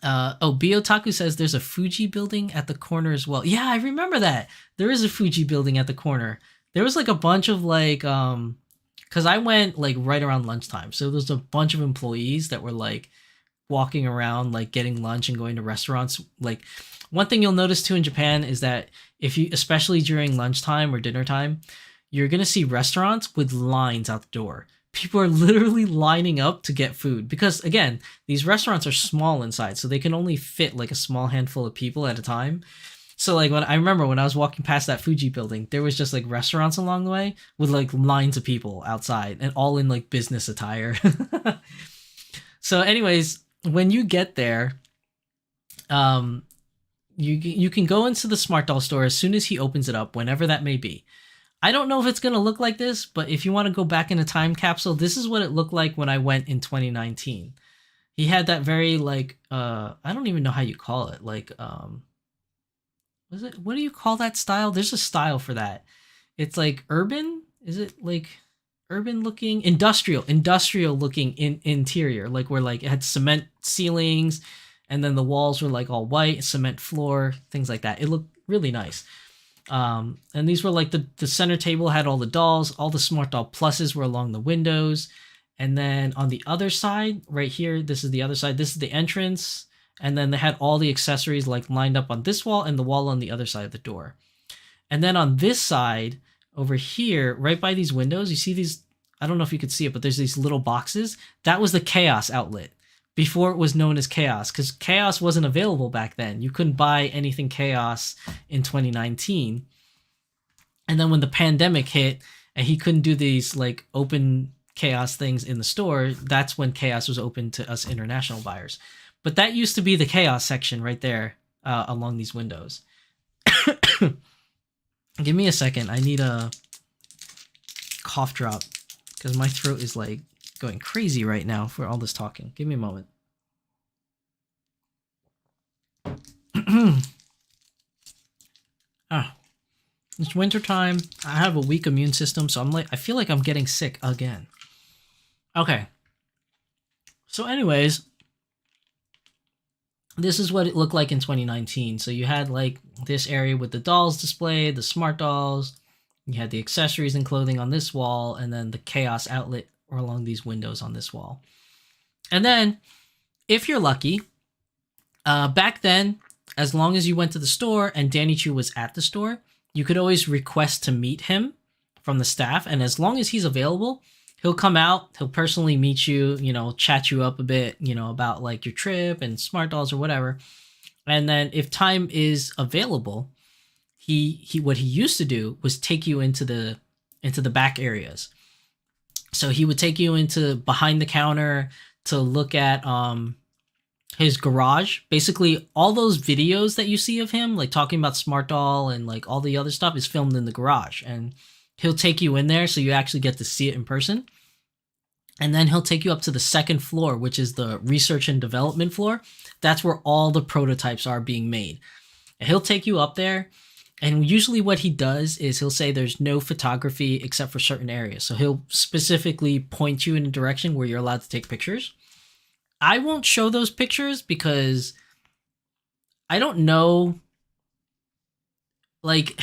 Biotaku says there's a Fuji building at the corner as well. Yeah, I remember that. There is a Fuji building at the corner. There was like a bunch of like, because I went like right around lunchtime. So there's a bunch of employees that were like walking around, like getting lunch and going to restaurants. Like one thing you'll notice too in Japan is that if you, especially during lunchtime or dinner time, you're going to see restaurants with lines out the door. People are literally lining up to get food because again, these restaurants are small inside, so they can only fit like a small handful of people at a time. So like when I remember when I was walking past that Fuji building, there was just like restaurants along the way with like lines of people outside and all in like business attire. So anyways, when you get there, you can go into the smart doll store as soon as he opens it up, whenever that may be. I don't know if it's gonna look like this, but if you want to go back in a time capsule, this is what it looked like when I went in 2019. He had that very like I don't even know how you call it, like was it, what do you call that style? There's a style for that. It's like urban. Is it like urban looking, industrial looking interior, like where like it had cement ceilings, and then the walls were like all white, cement floor, things like that. It looked really nice. And these were like the center table had all the dolls, all the smart doll pluses were along the windows. And then on the other side, right here, this is the other side, this is the entrance. And then they had all the accessories like lined up on this wall and the wall on the other side of the door. And then on this side, over here, right by these windows, you see these, I don't know if you could see it, but there's these little boxes. That was the Chaos outlet before it was known as Chaos, because Chaos wasn't available back then. You couldn't buy anything Chaos in 2019. And then when the pandemic hit and he couldn't do these like open Chaos things in the store, that's when Chaos was open to us international buyers. But that used to be the Chaos section right there along these windows. Give me a second. I need a cough drop because my throat is like going crazy right now for all this talking. Give me a moment. It's winter time. I have a weak immune system, so I feel like I'm getting sick again. Okay. So anyways, this is what it looked like in 2019. So you had like this area with the dolls displayed, the smart dolls. You had the accessories and clothing on this wall, and then the Chaos outlet or along these windows on this wall. And then, if you're lucky, back then, as long as you went to the store and Danny Chu was at the store, you could always request to meet him from the staff. And as long as he's available, he'll come out, he'll personally meet you, chat you up a bit, about like your trip and smart dolls or whatever. And then if time is available, he what he used to do was take you into the back areas. So he would take you into behind the counter to look at his garage. Basically, all those videos that you see of him, like talking about Smart Doll and like all the other stuff, is filmed in the garage. And he'll take you in there so you actually get to see it in person. And then he'll take you up to the second floor, which is the research and development floor. That's where all the prototypes are being made. And he'll take you up there. And usually what he does is he'll say there's no photography except for certain areas. So he'll specifically point you in a direction where you're allowed to take pictures. I won't show those pictures because I don't know. Like,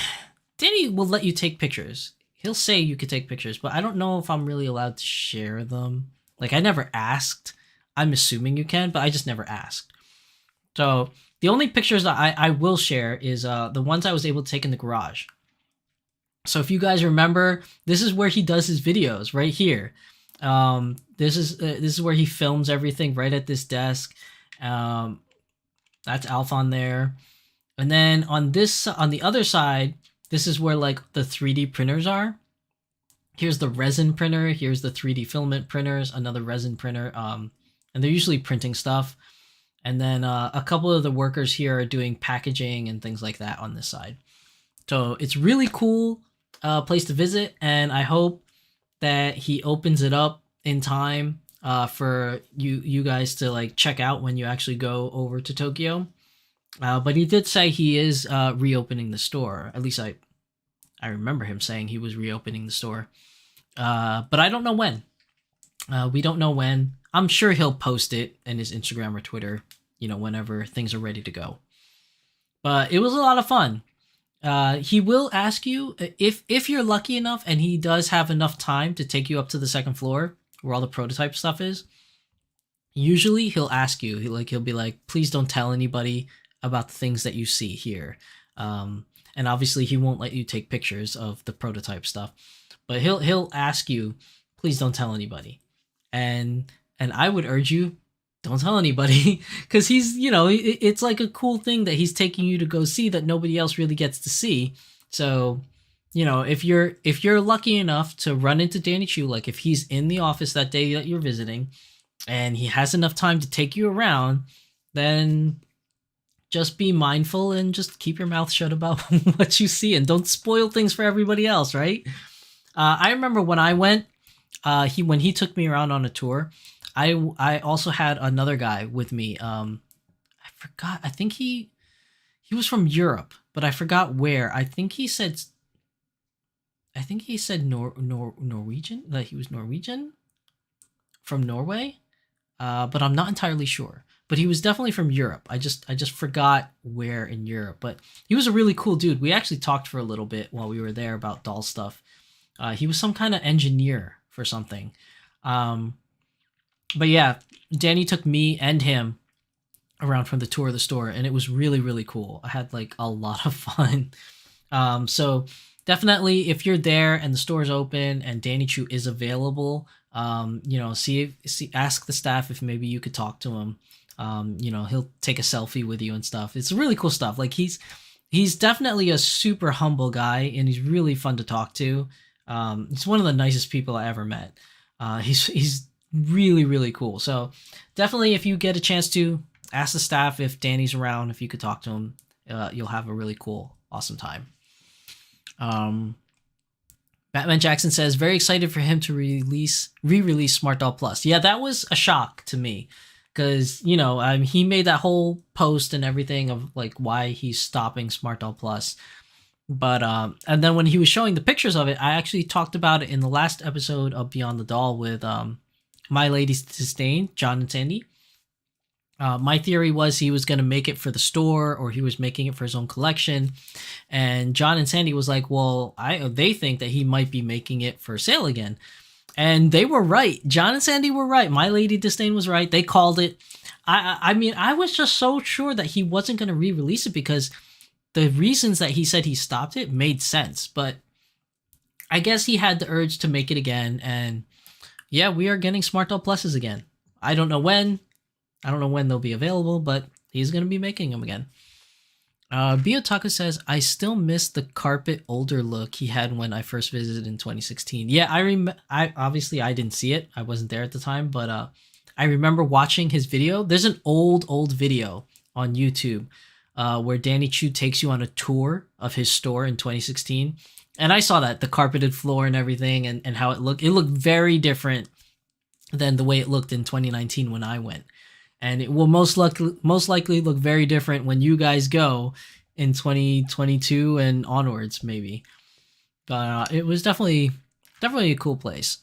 Danny will let you take pictures. He'll say you could take pictures, but I don't know if I'm really allowed to share them. Like, I never asked. I'm assuming you can, but I just never asked. So the only pictures that I will share is the ones I was able to take in the garage. So if you guys remember, this is where he does his videos, right here. This is where he films everything, right at this desk. That's Alf on there. And then on the other side, this is where like the 3D printers are. Here's the resin printer. Here's the 3D filament printers, another resin printer. And they're usually printing stuff. And then a couple of the workers here are doing packaging and things like that on this side. So it's really cool place to visit. And I hope that he opens it up in time for you guys to like check out when you actually go over to Tokyo. But he did say he is reopening the store. At least I remember him saying he was reopening the store. But I don't know when. We don't know when. I'm sure he'll post it in his Instagram or Twitter, whenever things are ready to go. But it was a lot of fun. He will ask you if you're lucky enough and he does have enough time to take you up to the second floor where all the prototype stuff is. Usually he'll ask you, he'll be like, please don't tell anybody about the things that you see here. And obviously he won't let you take pictures of the prototype stuff, but he'll ask you, please don't tell anybody. And I would urge you, don't tell anybody, because he's, it's like a cool thing that he's taking you to go see that nobody else really gets to see. So, if you're lucky enough to run into Danny Chu, like if he's in the office that day that you're visiting and he has enough time to take you around, then just be mindful and just keep your mouth shut about what you see and don't spoil things for everybody else, right? I remember when I went, when he took me around on a tour, I also had another guy with me. I forgot. I think he was from Europe, but I forgot where. I think he said Norwegian. That he was Norwegian from Norway, but I'm not entirely sure. But he was definitely from Europe. I just forgot where in Europe. But he was a really cool dude. We actually talked for a little bit while we were there about doll stuff. He was some kind of engineer for something. Um, but yeah, Danny took me and him around from the tour of the store, and it was really really cool. I had like a lot of fun. So definitely, if you're there and the store is open and Danny Chu is available, ask the staff if maybe you could talk to him. He'll take a selfie with you and stuff. It's really cool stuff. Like he's definitely a super humble guy, and he's really fun to talk to. He's one of the nicest people I ever met. He's really really cool. So definitely, if you get a chance to ask the staff if Danny's around, if you could talk to him, you'll have a really cool, awesome time. Um, Batman Jackson says very excited for him to re-release Smart Doll Plus. Yeah, that was a shock to me because he made that whole post and everything of like why he's stopping Smart Doll Plus. But and then when he was showing the pictures of it, I actually talked about it in the last episode of Beyond the Doll with My Lady Disdain, John and Sandy. My theory was he was going to make it for the store or he was making it for his own collection. And John and Sandy was like, well, they think that he might be making it for sale again. And they were right. John and Sandy were right. My Lady Disdain was right. They called it. I mean, I was just so sure that he wasn't going to re-release it because the reasons that he said he stopped it made sense. But I guess he had the urge to make it again. And yeah, we are getting Smart Doll Pluses again. I don't know when. I don't know when they'll be available, but he's going to be making them again. Biotaku says, I still miss the carpet older look he had when I first visited in 2016. Yeah, I obviously I didn't see it. I wasn't there at the time, but I remember watching his video. There's an old video on YouTube where Danny Chu takes you on a tour of his store in 2016. And I saw that, the carpeted floor and everything and how it looked. It looked very different than the way it looked in 2019 when I went. And it will most likely look very different when you guys go in 2022 and onwards, maybe. But it was definitely a cool place.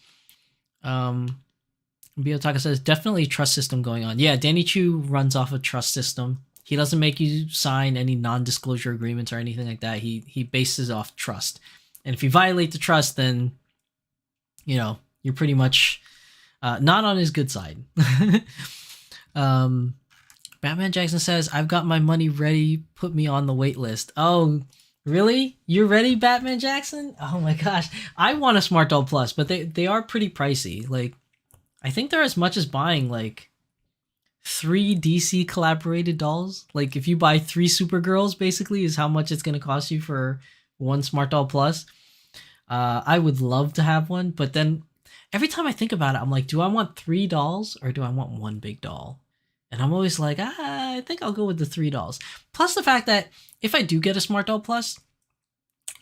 Biotaka says, definitely trust system going on. Yeah, Danny Chu runs off a trust system. He doesn't make you sign any non-disclosure agreements or anything like that. He bases off trust. And if you violate the trust, then, you're pretty much not on his good side. Batman Jackson says, I've got my money ready, put me on the wait list. Oh, really? You're ready, Batman Jackson? Oh my gosh. I want a Smart Doll Plus, but they are pretty pricey. Like, I think they're as much as buying like 3 DC collaborated dolls. Like, if you buy 3 Supergirls, basically, is how much it's going to cost you for one Smart Doll Plus. I would love to have one, but then every time I think about it, I'm like, do I want 3 dolls or do I want one big doll? And I'm always like, I think I'll go with the 3 dolls. Plus the fact that if I do get a Smart Doll Plus,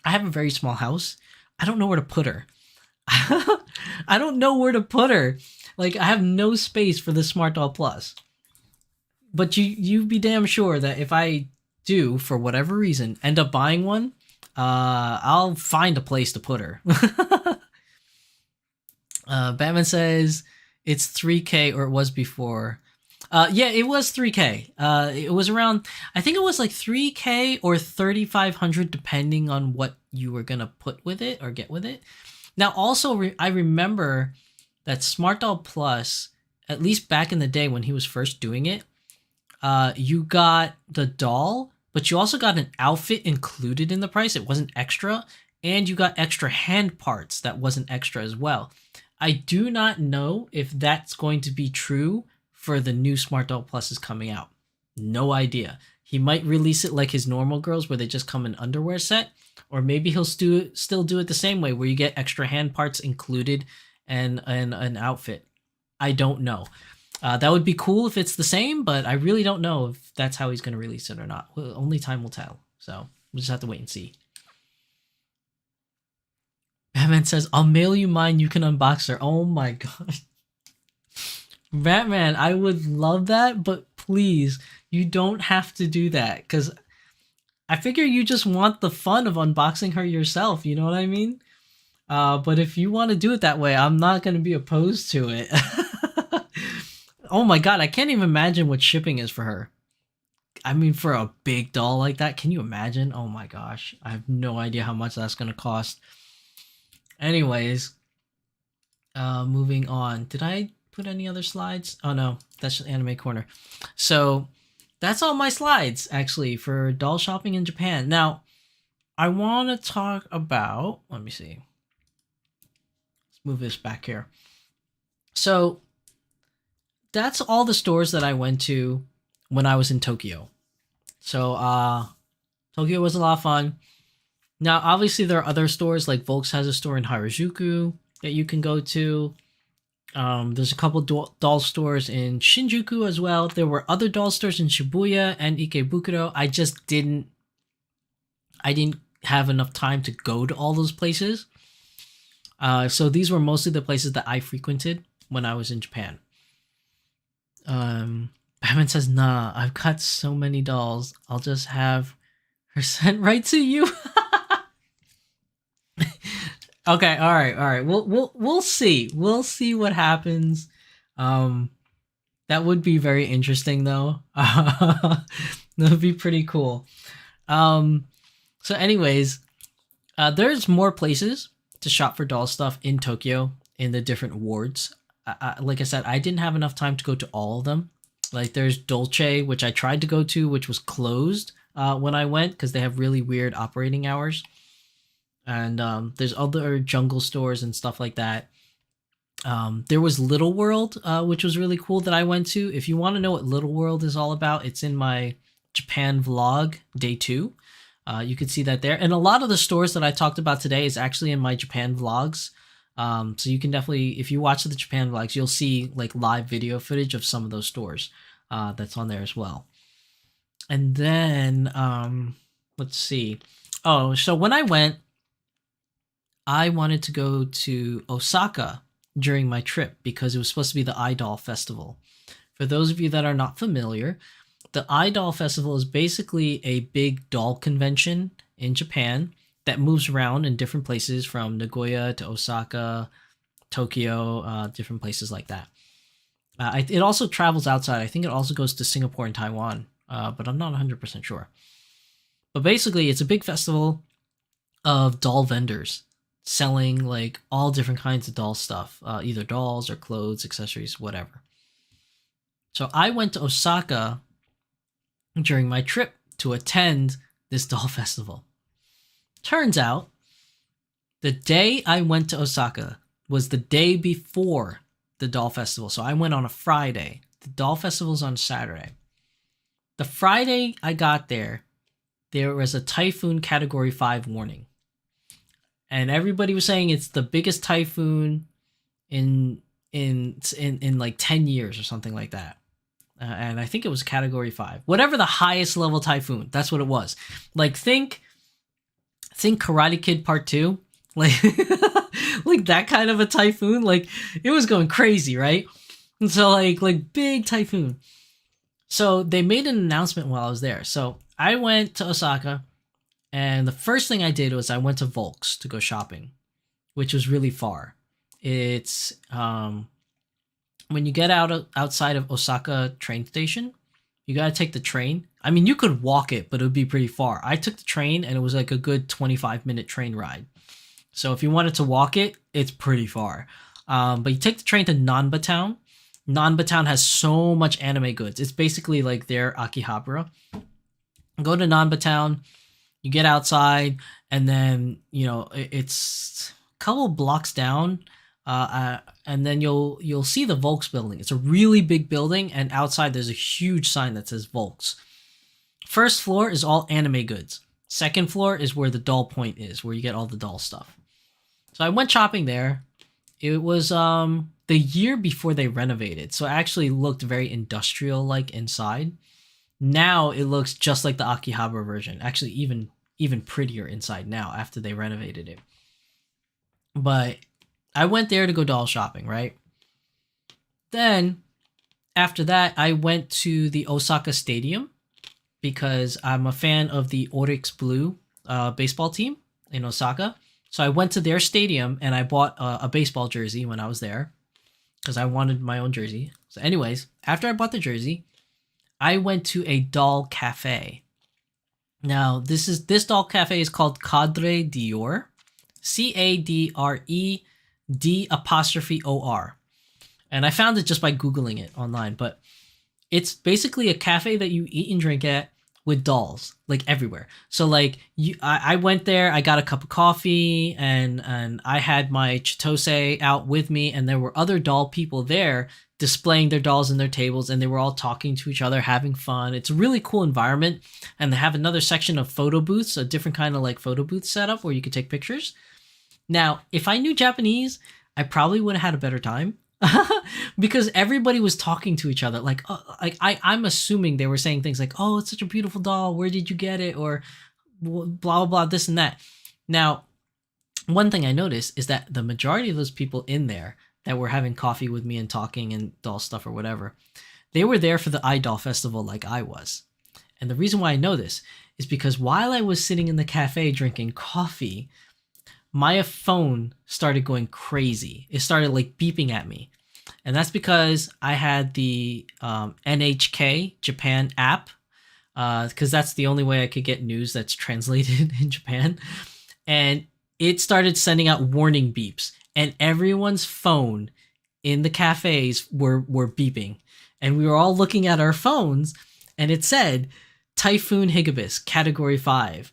I have a very small house. I don't know where to put her. I don't know where to put her. Like, I have no space for the Smart Doll Plus. But you be damn sure that if I do, for whatever reason, end up buying one, I'll find a place to put her. Batman says it's 3K or it was before. Yeah, it was 3K. It was around, I think it was like 3K or 3,500 depending on what you were going to put with it or get with it. Now, also, I remember that Smart Doll Plus, at least back in the day when he was first doing it, you got the doll, but you also got an outfit included in the price. It wasn't extra. And you got extra hand parts that wasn't extra as well. I do not know if that's going to be true for the new Smart Doll Pluses coming out. No idea. He might release it like his normal girls where they just come in underwear set, or maybe he'll still do it the same way where you get extra hand parts included and an outfit. I don't know. That would be cool if it's the same, but I really don't know if that's how he's going to release it or not. Well, only time will tell. So we'll just have to wait and see. Batman says, I'll mail you mine. You can unbox her. Oh my god. Batman, I would love that, but please, you don't have to do that. Because I figure you just want the fun of unboxing her yourself. You know what I mean? But if you want to do it that way, I'm not going to be opposed to it. Oh my god, I can't even imagine what shipping is for her. I mean, for a big doll like that, can you imagine? Oh my gosh, I have no idea how much that's going to cost. Anyways, moving on. Did I put any other slides? Oh no, that's just Anime Corner. So that's all my slides actually for doll shopping in Japan. Now, I want to talk about, let me see. Let's move this back here. So that's all the stores that I went to when I was in Tokyo. So Tokyo was a lot of fun. Now, obviously, there are other stores, like Volks has a store in Harajuku that you can go to. There's a couple doll stores in Shinjuku as well. There were other doll stores in Shibuya and Ikebukuro. I didn't have enough time to go to all those places. So these were mostly the places that I frequented when I was in Japan. Batman says, nah, I've got so many dolls. I'll just have her sent right to you. Okay, all right. We'll see. We'll see what happens. That would be very interesting, though. That would be pretty cool. So, anyways, there's more places to shop for doll stuff in Tokyo in the different wards. Like I said, I didn't have enough time to go to all of them. Like, there's Dolce, which I tried to go to, which was closed when I went because they have really weird operating hours. And there's other jungle stores and stuff like that. There was Little World, which was really cool that I went to. If you want to know what Little World is all about, it's in my Japan vlog, day 2. You can see that there. And a lot of the stores that I talked about today is actually in my Japan vlogs. So you can definitely, if you watch the Japan vlogs, you'll see like live video footage of some of those stores that's on there as well. And then, let's see. Oh, so when I went, I wanted to go to Osaka during my trip because it was supposed to be the Idol Festival. For those of you that are not familiar, the Idol Festival is basically a big doll convention in Japan that moves around in different places from Nagoya to Osaka, Tokyo, different places like that. It also travels outside. I think it also goes to Singapore and Taiwan, but I'm not 100% sure. But basically, it's a big festival of doll vendors selling like all different kinds of doll stuff, either dolls or clothes, accessories, whatever. So I went to Osaka during my trip to attend this doll festival. Turns out, the day I went to Osaka was the day before the doll festival. So I went on a Friday. The doll festival's on Saturday. The Friday I got there was a typhoon category 5 warning. And everybody was saying it's the biggest typhoon in like 10 years or something like that. And I think it was category 5. Whatever the highest level typhoon, that's what it was. Like think Karate Kid Part 2. Like like that kind of a typhoon. Like it was going crazy, right? And so like big typhoon. So they made an announcement while I was there. So I went to Osaka. And the first thing I did was I went to Volks to go shopping, which was really far. It's when you get outside of Osaka train station, you got to take the train. I mean, you could walk it, but it would be pretty far. I took the train and it was like a good 25-minute train ride. So if you wanted to walk it, it's pretty far. But you take the train to Nanba Town. Nanba Town has so much anime goods. It's basically like their Akihabara. Go to Nanba Town. You get outside, and then it's a couple blocks down, and then you'll see the Volks building. It's a really big building, and outside there's a huge sign that says Volks. First floor is all anime goods. Second floor is where the doll point is, where you get all the doll stuff. So I went shopping there. It was the year before they renovated. So it actually looked very industrial like inside. Now it looks just like the Akihabara version. Actually, even prettier inside now after they renovated it. But I went there to go doll shopping, right? Then after that, I went to the Osaka Stadium because I'm a fan of the Oryx Blue baseball team in Osaka. So I went to their stadium and I bought a baseball jersey when I was there because I wanted my own jersey. So anyways, after I bought the jersey, I went to a doll cafe. Now, this doll cafe is called Cadre Dior. CADRED''OR. And I found it just by Googling it online, but it's basically a cafe that you eat and drink at with dolls, like everywhere. So like I went there, I got a cup of coffee and I had my Chitose out with me, and there were other doll people there displaying their dolls in their tables, and they were all talking to each other, having fun. It's a really cool environment. And they have another section of photo booths, a different kind of like photo booth setup where you could take pictures. Now, if I knew Japanese, I probably would have had a better time. Because everybody was talking to each other. Like, I'm assuming they were saying things like, "Oh, it's such a beautiful doll. Where did you get it?" Or blah, blah, blah, this and that. Now, one thing I noticed is that the majority of those people in there that were having coffee with me and talking and doll stuff or whatever, they were there for the iDoll Festival like I was. And the reason why I know this is because while I was sitting in the cafe drinking coffee, my phone started going crazy. It started like beeping at me. And that's because I had the NHK Japan app, because that's the only way I could get news that's translated in Japan. And it started sending out warning beeps. And everyone's phone in the cafes were beeping. And we were all looking at our phones, and it said, Typhoon Higibis, Category 5.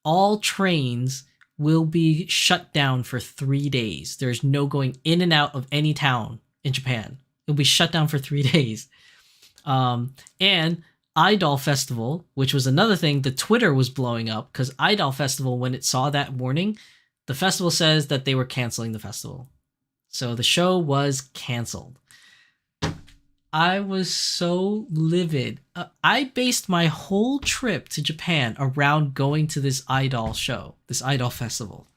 All trains will be shut down for 3 days. There's no going in and out of any town in Japan. It'll be shut down for 3 days. And iDoll Festival, which was another thing, the Twitter was blowing up because iDoll Festival, when it saw that warning, the festival says that they were canceling the festival. So the show was canceled. I was so livid. I based my whole trip to Japan around going to this iDoll show, this iDoll festival.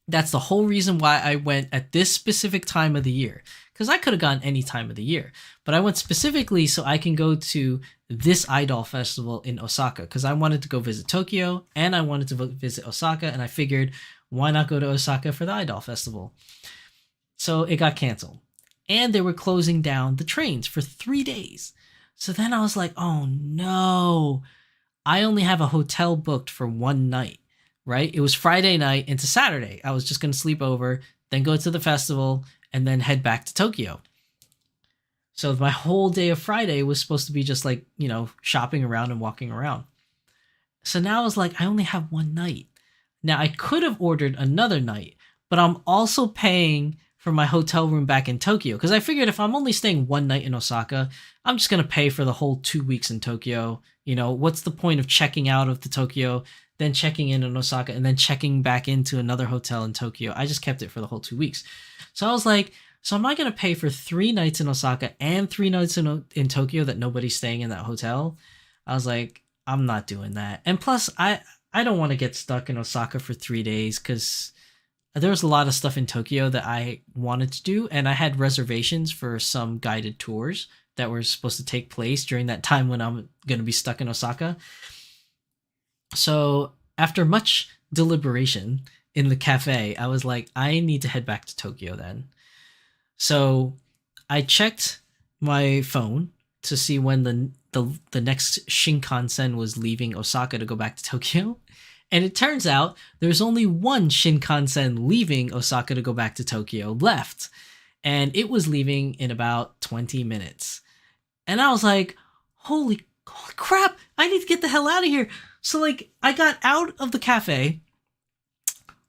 That's the whole reason why I went at this specific time of the year. Because I could have gone any time of the year. But I went specifically so I can go to this iDoll festival in Osaka. Because I wanted to go visit Tokyo and I wanted to visit Osaka. And I figured, why not go to Osaka for the iDoll festival? So it got canceled. And they were closing down the trains for 3 days. So then I was like, oh no, I only have a hotel booked for one night, right? It was Friday night into Saturday. I was just going to sleep over, then go to the festival, and then head back to Tokyo. So my whole day of Friday was supposed to be just like, shopping around and walking around. So now I was like, I only have one night. Now I could have ordered another night, but I'm also paying for my hotel room back in Tokyo. Because I figured if I'm only staying one night in Osaka, I'm just going to pay for the whole 2 weeks in Tokyo. What's the point of checking out of the Tokyo, then checking in Osaka, and then checking back into another hotel in Tokyo? I just kept it for the whole 2 weeks. So I was like, so am I going to pay for 3 nights in Osaka and 3 nights in Tokyo that nobody's staying in that hotel? I was like, I'm not doing that. And plus, I don't want to get stuck in Osaka for 3 days because there was a lot of stuff in Tokyo that I wanted to do, and I had reservations for some guided tours that were supposed to take place during that time when I'm going to be stuck in Osaka. So after much deliberation in the cafe, I was like, I need to head back to Tokyo then. So I checked my phone to see when the next Shinkansen was leaving Osaka to go back to Tokyo. And it turns out there's only one Shinkansen leaving Osaka to go back to Tokyo left. And it was leaving in about 20 minutes. And I was like, holy crap, I need to get the hell out of here. So I got out of the cafe,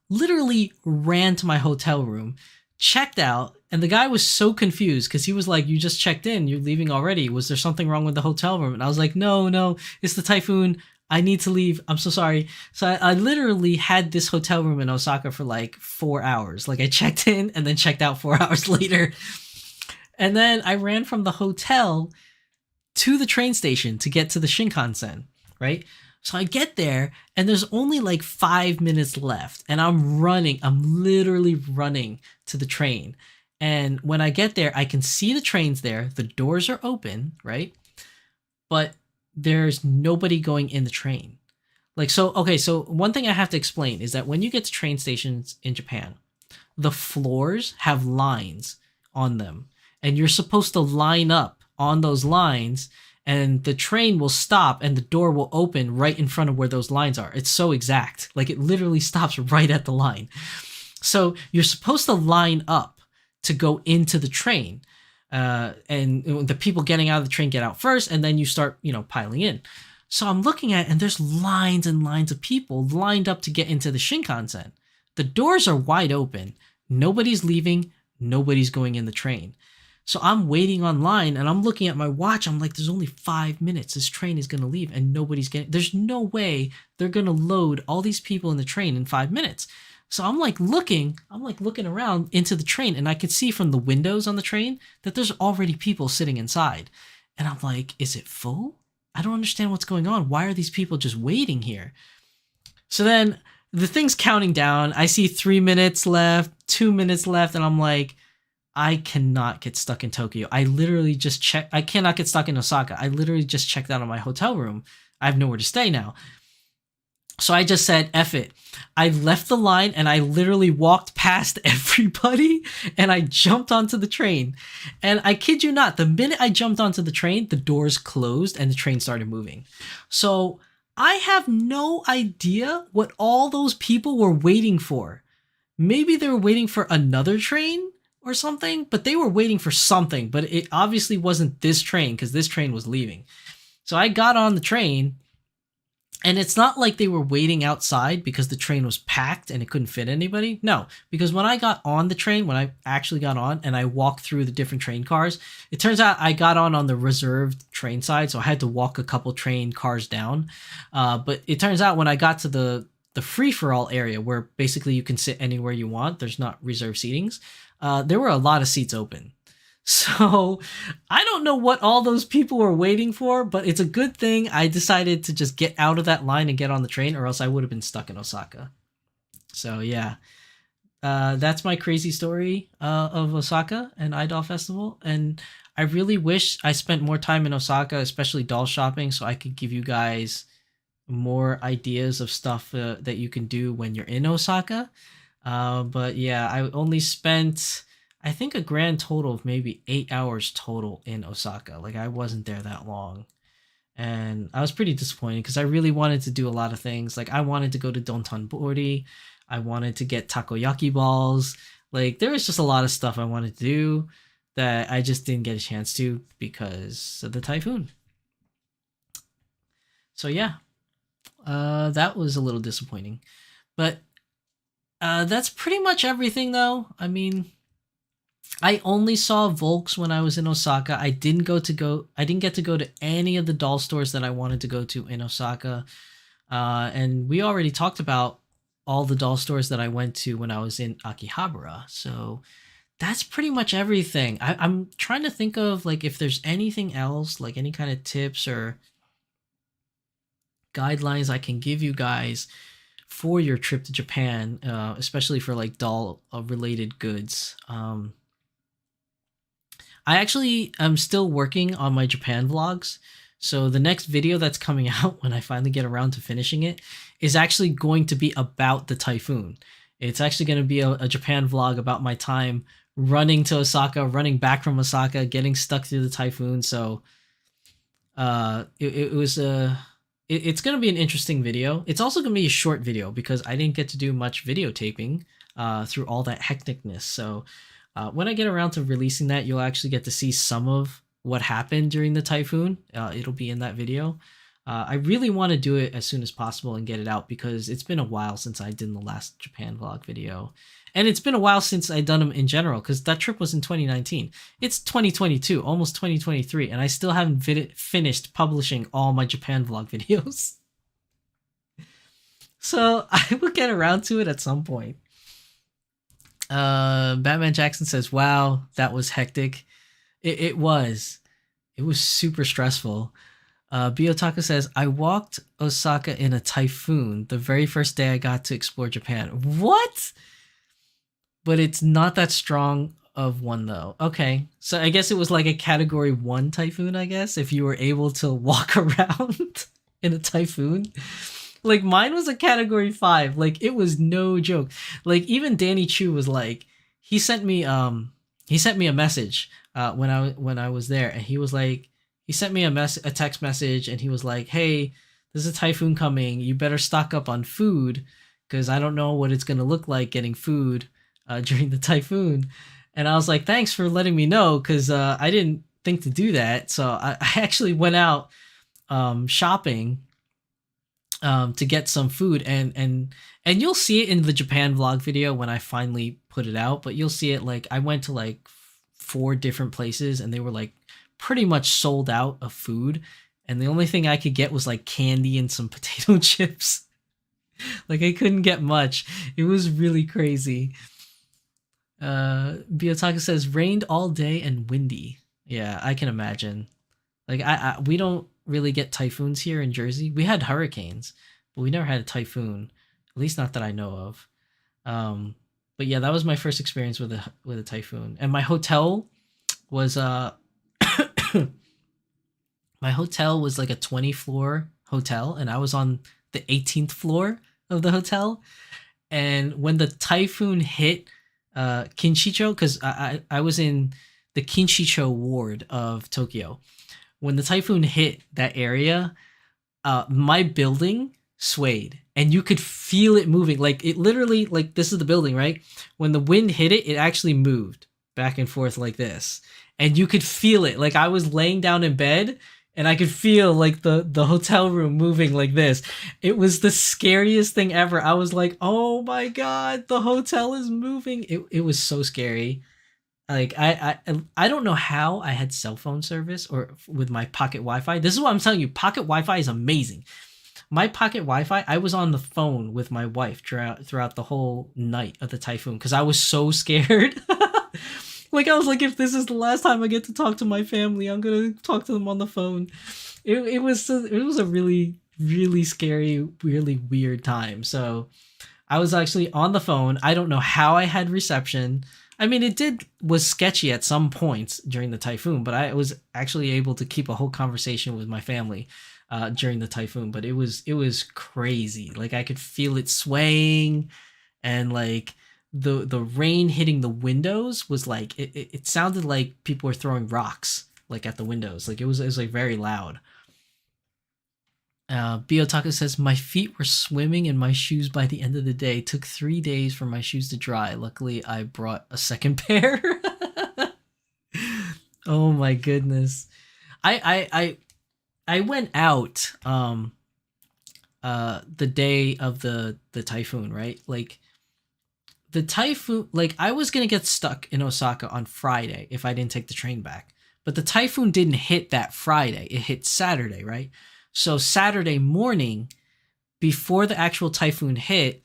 literally ran to my hotel room, checked out, and the guy was so confused because he was like, you just checked in, you're leaving already. Was there something wrong with the hotel room? And I was like, no, it's the typhoon. I need to leave. I'm so sorry. So I literally had this hotel room in Osaka for 4 hours. I checked in and then checked out 4 hours later. And then I ran from the hotel to the train station to get to the Shinkansen, right? So I get there and there's only like 5 minutes left and I'm literally running to the train. And when I get there, I can see the trains there. The doors are open, right? But there's nobody going in the train. Like, so, okay, so one thing I have to explain is that when you get to train stations in Japan, the floors have lines on them. And you're supposed to line up on those lines, and the train will stop and the door will open right in front of where those lines are. It's so exact. Like, it literally stops right at the line. So you're supposed to line up to go into the train. And the people getting out of the train get out first, and then you start, piling in. So I'm looking at it, and there's lines and lines of people lined up to get into the Shinkansen. The doors are wide open. Nobody's leaving. Nobody's going in the train. So I'm waiting online, and I'm looking at my watch. I'm like, there's only 5 minutes. This train is going to leave, and nobody's getting... There's no way they're going to load all these people in the train in 5 minutes. So I'm looking around into the train, and I could see from the windows on the train that there's already people sitting inside. And I'm like, is it full? I don't understand what's going on. Why are these people just waiting here? So then the thing's counting down. I see 3 minutes left, 2 minutes left, and I'm like, I cannot get stuck in Tokyo. I literally just checked. I cannot get stuck in Osaka. I literally just checked out of my hotel room. I have nowhere to stay now. So I just said, F it. I left the line and I literally walked past everybody and I jumped onto the train. And I kid you not, the minute I jumped onto the train, the doors closed and the train started moving. So I have no idea what all those people were waiting for. Maybe they were waiting for another train or something, but they were waiting for something. But it obviously wasn't this train because this train was leaving. So I got on the train. And it's not like they were waiting outside because the train was packed and it couldn't fit anybody. No, because when I got on the train, when I actually got on and I walked through the different train cars, it turns out I got on the reserved train side, so I had to walk a couple train cars down. But it turns out when I got to the free-for-all area where basically you can sit anywhere you want, there's not reserved seatings, there were a lot of seats open. So I don't know what all those people were waiting for, but it's a good thing I decided to just get out of that line and get on the train, or else I would have been stuck in Osaka. So yeah, that's my crazy story of Osaka and Idol Festival. And I really wish I spent more time in Osaka, especially doll shopping, so I could give you guys more ideas of stuff that you can do when you're in Osaka. But yeah, I only spent... I think a grand total of maybe 8 hours total in Osaka. Like, I wasn't there that long. And I was pretty disappointed because I really wanted to do a lot of things. Like, I wanted to go to Dontonbori. I wanted to get takoyaki balls. Like, there was just a lot of stuff I wanted to do that I just didn't get a chance to because of the typhoon. So yeah, that was a little disappointing. But that's pretty much everything, though. I mean... I only saw Volks when I was in Osaka. I didn't get to go to any of the doll stores that I wanted to go to in Osaka. And we already talked about all the doll stores that I went to when I was in Akihabara. So that's pretty much everything. I'm trying to think of like if there's anything else, like any kind of tips or guidelines I can give you guys for your trip to Japan, especially for like doll related goods. I actually am still working on my Japan vlogs. So the next video that's coming out when I finally get around to finishing it is actually going to be about the typhoon. It's actually going to be a Japan vlog about my time running to Osaka, running back from Osaka, getting stuck through the typhoon. So it's going to be an interesting video. It's also going to be a short video because I didn't get to do much videotaping through all that hecticness. So when I get around to releasing that, you'll actually get to see some of what happened during the typhoon. It'll be in that video. I really want to do it as soon as possible and get it out because it's been a while since I did the last Japan vlog video. And it's been a while since I've done them in general because that trip was in 2019. It's 2022, almost 2023, and I still haven't finished publishing all my Japan vlog videos. So I will get around to it at some point. Batman Jackson says, wow, that was hectic. It was. It was super stressful. Biyotaka says, I walked Osaka in a typhoon the very first day I got to explore Japan. What? But it's not that strong of one though. Okay. So I guess it was like a category 1 typhoon, I guess, if you were able to walk around in a typhoon. Like mine was a category 5. Like it was no joke. Like even Danny Chu was like he sent me a message when I was there, and he was like he sent me a text message, and he was like, "Hey, there's a typhoon coming. You better stock up on food because I don't know what it's going to look like getting food during the typhoon." And I was like, "Thanks for letting me know cuz I didn't think to do that." So I actually went out shopping to get some food, and you'll see it in the Japan vlog video when I finally put it out, but you'll see it like I went to like 4 different places and they were like pretty much sold out of food, and the only thing I could get was like candy and some potato chips. Like I couldn't get much. It was really crazy. Biyotaka says rained all day and windy. Yeah, I can imagine. Like I we don't really get typhoons here in Jersey. We had hurricanes, but we never had a typhoon. At least not that I know of. But yeah, that was my first experience with a typhoon. And my hotel was my hotel was like a 20 floor hotel, and I was on the 18th floor of the hotel. And when the typhoon hit Kinshicho, because I was in the Kinshicho ward of Tokyo. When the typhoon hit that area, my building swayed, and you could feel it moving. Like it literally, like this is the building, right? When the wind hit it, it actually moved back and forth like this, and you could feel it. Like I was laying down in bed, and I could feel like the hotel room moving like this. It was the scariest thing ever. I was like, "Oh my god, the hotel is moving!" It was so scary. Like I don't know how I had cell phone service or with my pocket Wi-Fi. This is what I'm telling you. Pocket Wi-Fi is amazing. My pocket Wi-Fi, I was on the phone with my wife throughout the whole night of the typhoon because I was so scared. Like I was like, if this is the last time I get to talk to my family, I'm gonna talk to them on the phone. It was a really scary, really weird time. So I was actually on the phone. I don't know how I had reception. I mean, was sketchy at some points during the typhoon, but I was actually able to keep a whole conversation with my family during the typhoon. But it was crazy. Like I could feel it swaying, and like the rain hitting the windows was like it sounded like people were throwing rocks like at the windows. Like it was like very loud. Biyotaka says, my feet were swimming in my shoes by the end of the day. It took 3 days for my shoes to dry. Luckily, I brought a second pair. Oh my goodness. I went out the day of the typhoon, right? Like the typhoon, like I was going to get stuck in Osaka on Friday if I didn't take the train back. But the typhoon didn't hit that Friday. It hit Saturday, right? So Saturday morning, before the actual typhoon hit,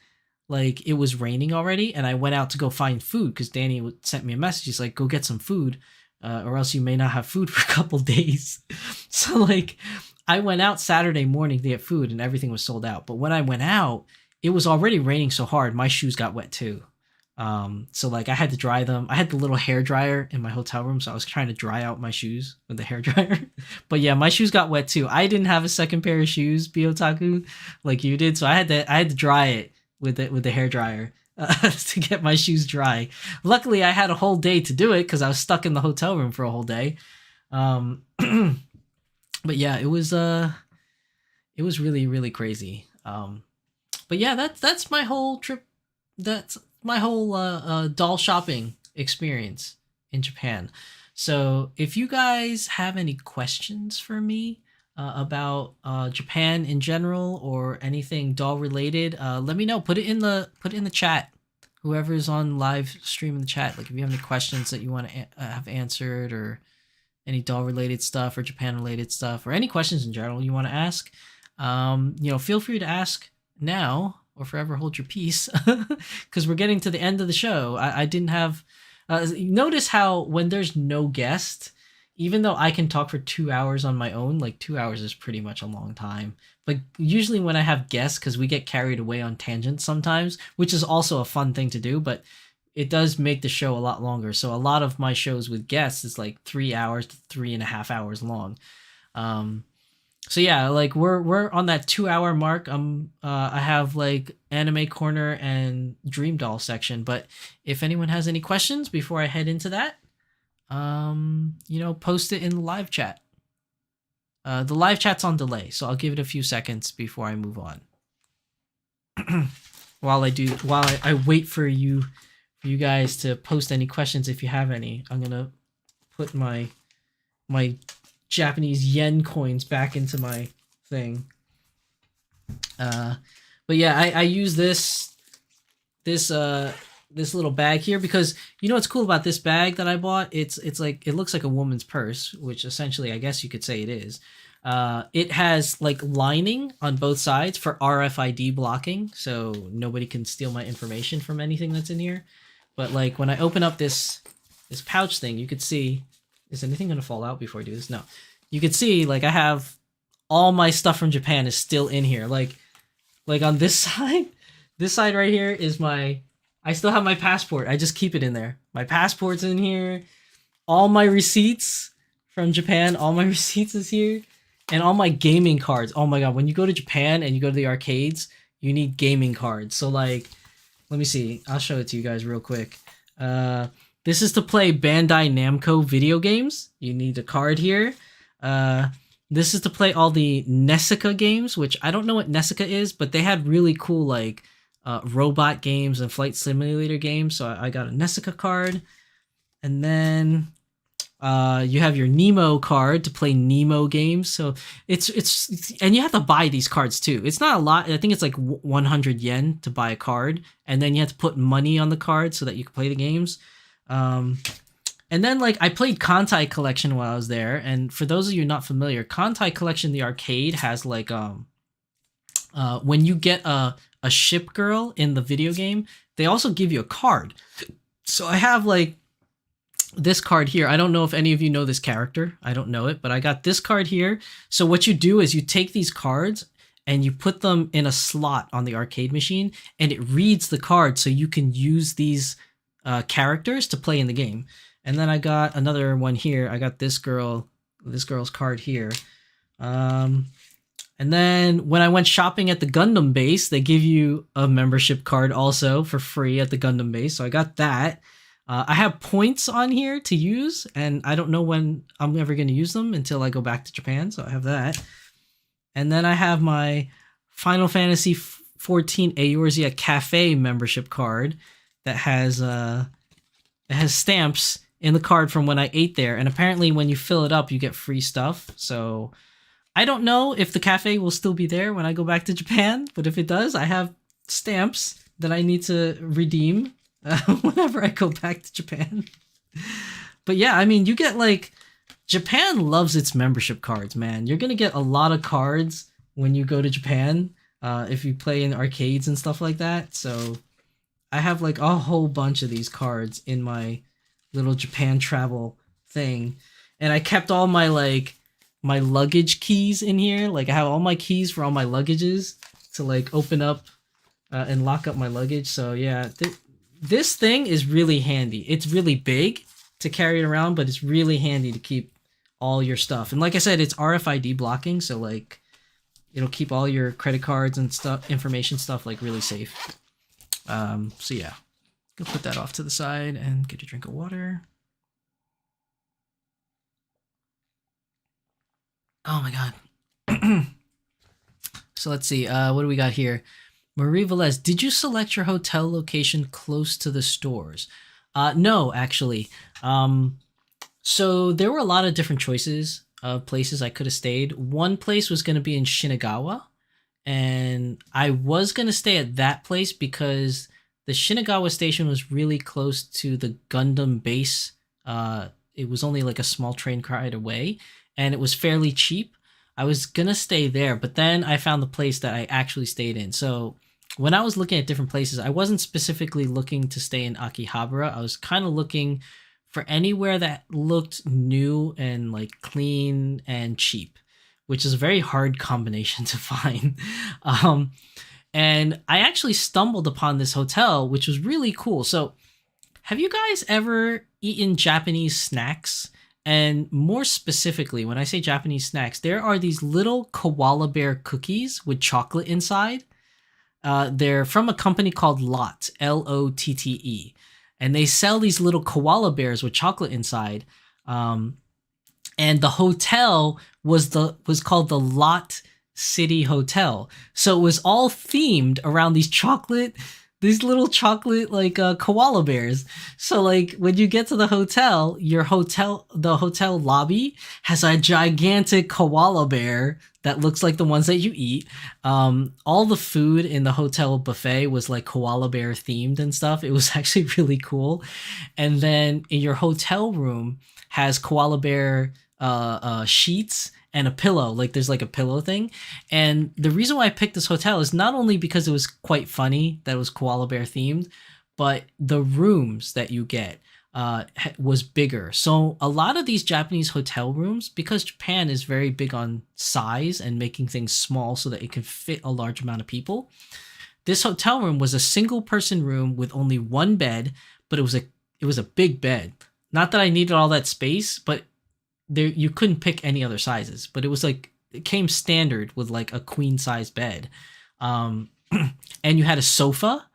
like it was raining already, and I went out to go find food because Danny sent me a message. He's like, "Go get some food, or else you may not have food for a couple days." So like, I went out Saturday morning to get food, and everything was sold out. But when I went out, it was already raining so hard, my shoes got wet too. So like I had to dry them. I had the little hair dryer in my hotel room, so I was trying to dry out my shoes with the hair dryer. But yeah, my shoes got wet too. I didn't have a second pair of shoes, Biotaku, like you did, so I had to dry it with the hair dryer to get my shoes dry. Luckily, I had a whole day to do it because I was stuck in the hotel room for a whole day. But yeah, it was really crazy. But yeah, that's my whole trip. That's my whole doll shopping experience in Japan. So if you guys have any questions for me about Japan in general or anything doll related, let me know. Put it in the chat. Whoever's on live stream in the chat, like if you have any questions that you want to have answered, or any doll related stuff or Japan related stuff, or any questions in general you want to ask, feel free to ask now or forever hold your peace, because we're getting to the end of the show. I didn't have. Notice how when there's no guest, even though I can talk for 2 hours on my own, like 2 hours is pretty much a long time. But usually when I have guests, because we get carried away on tangents sometimes, which is also a fun thing to do, but it does make the show a lot longer. So a lot of my shows with guests is like 3 hours to 3.5 hours long. Um, so yeah, like we're on that 2 hour mark. I have like anime corner and dream doll section. But if anyone has any questions before I head into that, post it in the live chat. The live chat's on delay, so I'll give it a few seconds before I move on. while I wait for you guys to post any questions if you have any, I'm gonna put my Japanese yen coins back into my thing. But yeah, I use this little bag here because you know what's cool about this bag that I bought? It's like it looks like a woman's purse, which essentially I guess you could say it is. It has like lining on both sides for RFID blocking, so nobody can steal my information from anything that's in here. But like when I open up this pouch thing, you could see. Is anything gonna fall out before I do this? No. You could see like I have all my stuff from Japan is still in here. Like on this side, this side right here is I still have my passport. I just keep it in there. My passport's in here. All my receipts from Japan, all my receipts is here. And all my gaming cards. Oh my god, when you go to Japan and you go to the arcades, you need gaming cards. So like, let me see. I'll show it to you guys real quick. This is to play Bandai Namco video games. You need a card here. This is to play all the Nessica games, which I don't know what Nessica is, but they had really cool like robot games and flight simulator games. So I got a Nessica card. And then you have your Nemo card to play Nemo games. So it's and you have to buy these cards too. It's not a lot. I think it's like 100 yen to buy a card, and then you have to put money on the card so that you can play the games. And then like I played Kantai Collection while I was there, and for those of you not familiar, Kantai Collection the arcade has like when you get a ship girl in the video game, they also give you a card. So I have like this card here. I don't know if any of you know this character. I don't know it, but I got this card here. So what you do is you take these cards and you put them in a slot on the arcade machine, and it reads the card so you can use these characters to play in the game. And then I got another one here. I got this girl's card here. And then when I went shopping at the Gundam base, they give you a membership card also for free at the Gundam base. So I got that. I have points on here to use, and I don't know when I'm ever going to use them until I go back to Japan. So I have that. And then I have my Final Fantasy XIV Eorzea Cafe membership card that has stamps in the card from when I ate there. And apparently when you fill it up, you get free stuff. So I don't know if the cafe will still be there when I go back to Japan, but if it does, I have stamps that I need to redeem whenever I go back to Japan. But yeah, I mean, you get like, Japan loves its membership cards, man. You're going to get a lot of cards when you go to Japan if you play in arcades and stuff like that. So I have like a whole bunch of these cards in my little Japan travel thing. And I kept all my my luggage keys in here. Like I have all my keys for all my luggages to like open up and lock up my luggage. So yeah, this thing is really handy. It's really big to carry it around, but it's really handy to keep all your stuff. And like I said, it's RFID blocking, so like it'll keep all your credit cards and stuff, information stuff, like really safe. So yeah, go put that off to the side and get a drink of water. Oh my god. So let's see, what do we got here? Marie Velez, did you select your hotel location close to the stores? No, actually. So there were a lot of different choices of places I could have stayed. One place was going to be in Shinagawa, and I was going to stay at that place because the Shinagawa station was really close to the Gundam base. It was only like a small train ride away, and it was fairly cheap. I was going to stay there, but then I found the place that I actually stayed in. So when I was looking at different places, I wasn't specifically looking to stay in Akihabara. I was kind of looking for anywhere that looked new and like clean and cheap, which is a very hard combination to find. Um, and I actually stumbled upon this hotel, which was really cool. So, have you guys ever eaten Japanese snacks? And more specifically, when I say Japanese snacks, there are these little koala bear cookies with chocolate inside. They're from a company called Lotte, Lotte, and they sell these little koala bears with chocolate inside. Um, and the hotel was called the Lot City Hotel. So it was all themed around these little chocolate like koala bears. So like when you get to the hotel lobby has a gigantic koala bear that looks like the ones that you eat. All the food in the hotel buffet was like koala bear themed and stuff. It was actually really cool. And then in your hotel room has koala bear sheets and a pillow. Like there's like a pillow thing. And the reason why I picked this hotel is not only because it was quite funny that it was koala bear themed, but the rooms that you get was bigger. So a lot of these Japanese hotel rooms, because Japan is very big on size and making things small so that it can fit a large amount of people, this hotel room was a single person room with only one bed, but it was a big bed. Not that I needed all that space, but there you couldn't pick any other sizes. But it was like it came standard with like a queen size bed, and you had a sofa,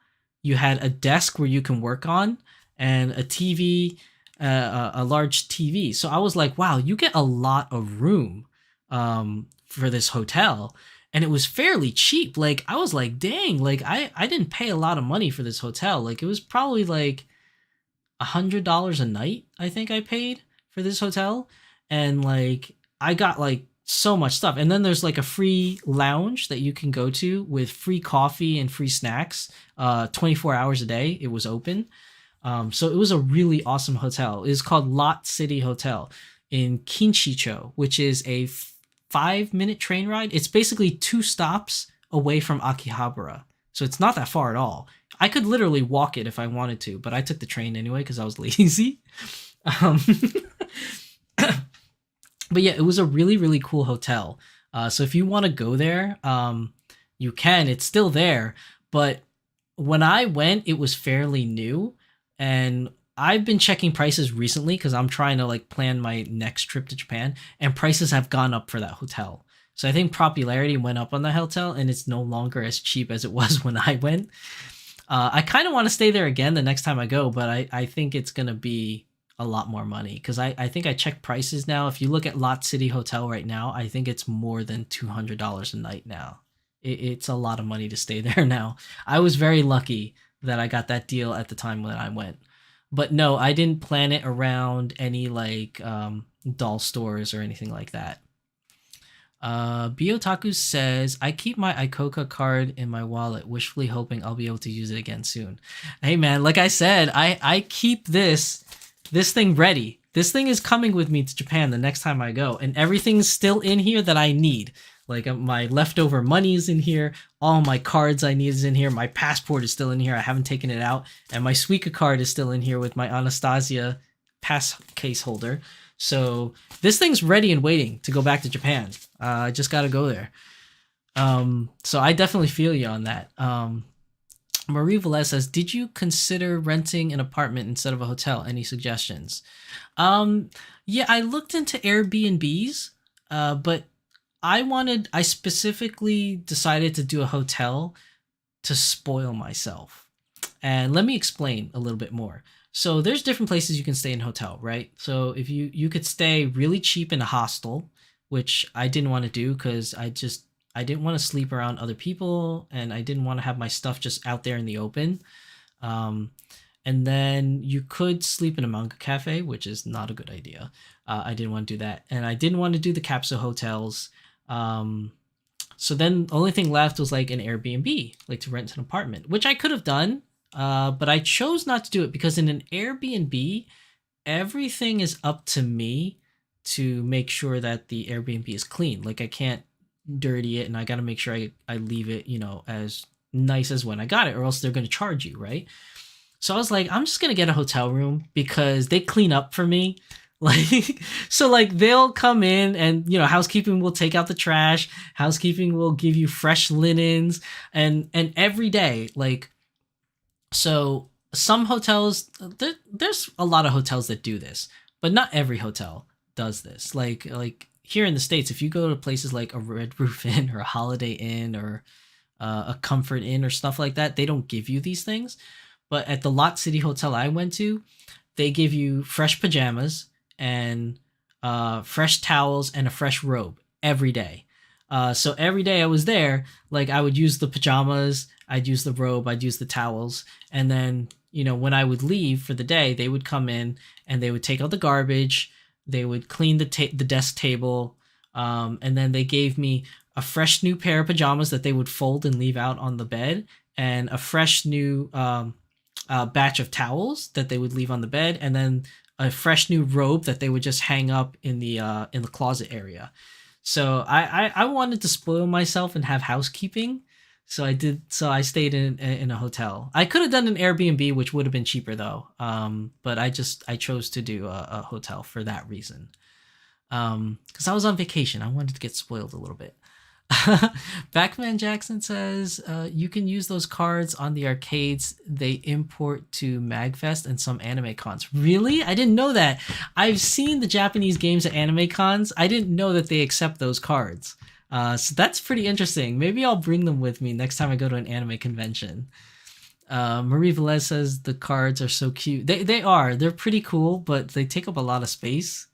you had a desk where you can work on, and a TV, a large TV. So I was like, wow, you get a lot of room for this hotel. And it was fairly cheap. Like I was like, dang, like I didn't pay a lot of money for this hotel. Like it was probably like $100 a night, I think I paid for this hotel. And like I got like so much stuff. And then there's like a free lounge that you can go to with free coffee and free snacks 24 hours a day. It was open. So it was a really awesome hotel. It's called Lot City Hotel in Kinshicho, which is a 5-minute train ride. It's basically 2 stops away from Akihabara. So it's not that far at all. I could literally walk it if I wanted to, but I took the train anyway because I was lazy. Um, but yeah, it was a really, really cool hotel. So if you want to go there, you can. It's still there. But when I went, it was fairly new. And I've been checking prices recently because I'm trying to like plan my next trip to Japan, and prices have gone up for that hotel. So I think popularity went up on the hotel, and it's no longer as cheap as it was when I went. I kind of want to stay there again the next time I go, but I think it's going to be a lot more money because I think I checked prices now. If you look at Lot City Hotel right now, I think it's more than $200 a night now. It's a lot of money to stay there now. I was very lucky that I got that deal at the time when I went. But no, I didn't plan it around any like doll stores or anything like that. Biotaku says, I keep my Ikoka card in my wallet, wishfully hoping I'll be able to use it again soon. Hey man, like I said, I keep this thing ready. This thing is coming with me to Japan the next time I go, and everything's still in here that I need. Like my leftover money is in here, all my cards I need is in here, my passport is still in here, I haven't taken it out, and my Suica card is still in here with my Anastasia pass case holder. So this thing's ready and waiting to go back to Japan. I just gotta go there. So I definitely feel you on that. Marie Velez says, did you consider renting an apartment instead of a hotel? Any suggestions? Yeah, I looked into Airbnbs, but I specifically decided to do a hotel to spoil myself. And let me explain a little bit more. So there's different places you can stay in a hotel, right? So if you could stay really cheap in a hostel, which I didn't want to do because I didn't want to sleep around other people, and I didn't want to have my stuff just out there in the open. And then you could sleep in a manga cafe, which is not a good idea. I didn't want to do that. And I didn't want to do the capsule hotels. So then the only thing left was like an Airbnb, like to rent an apartment, which I could have done. But I chose not to do it because in an Airbnb, everything is up to me to make sure that the Airbnb is clean. Like I can't dirty it, and I got to make sure I leave it, as nice as when I got it, or else they're going to charge you, right? So I was like, I'm just gonna get a hotel room because they clean up for me. Like, so like they'll come in and housekeeping will take out the trash. Housekeeping will give you fresh linens, and every day, like, so some hotels, there's a lot of hotels that do this, but not every hotel does this. Like here in the States, if you go to places like a Red Roof Inn or a Holiday Inn or a Comfort Inn or stuff like that, they don't give you these things. But at the Lot City Hotel I went to, they give you fresh pajamas and fresh towels and a fresh robe every day. So every day I was there, like I would use the pajamas, I'd use the robe, I'd use the towels, and then when I would leave for the day, they would come in and they would take out the garbage, they would clean the desk table, and then they gave me a fresh new pair of pajamas that they would fold and leave out on the bed, and a fresh new batch of towels that they would leave on the bed, and then a fresh new robe that they would just hang up in the closet area. So I wanted to spoil myself and have housekeeping. So I did. So I stayed in a hotel. I could have done an Airbnb, which would have been cheaper though. But I chose to do a hotel for that reason. Because I was on vacation. I wanted to get spoiled a little bit. Backman Jackson says you can use those cards on the arcades they import to MagFest and some anime cons. Really? I didn't know that. I've seen the Japanese games at anime cons. I didn't know that they accept those cards. So that's pretty interesting. Maybe I'll bring them with me next time I go to an anime convention. Marie Velez says the cards are so cute. They are. They're pretty cool, but they take up a lot of space.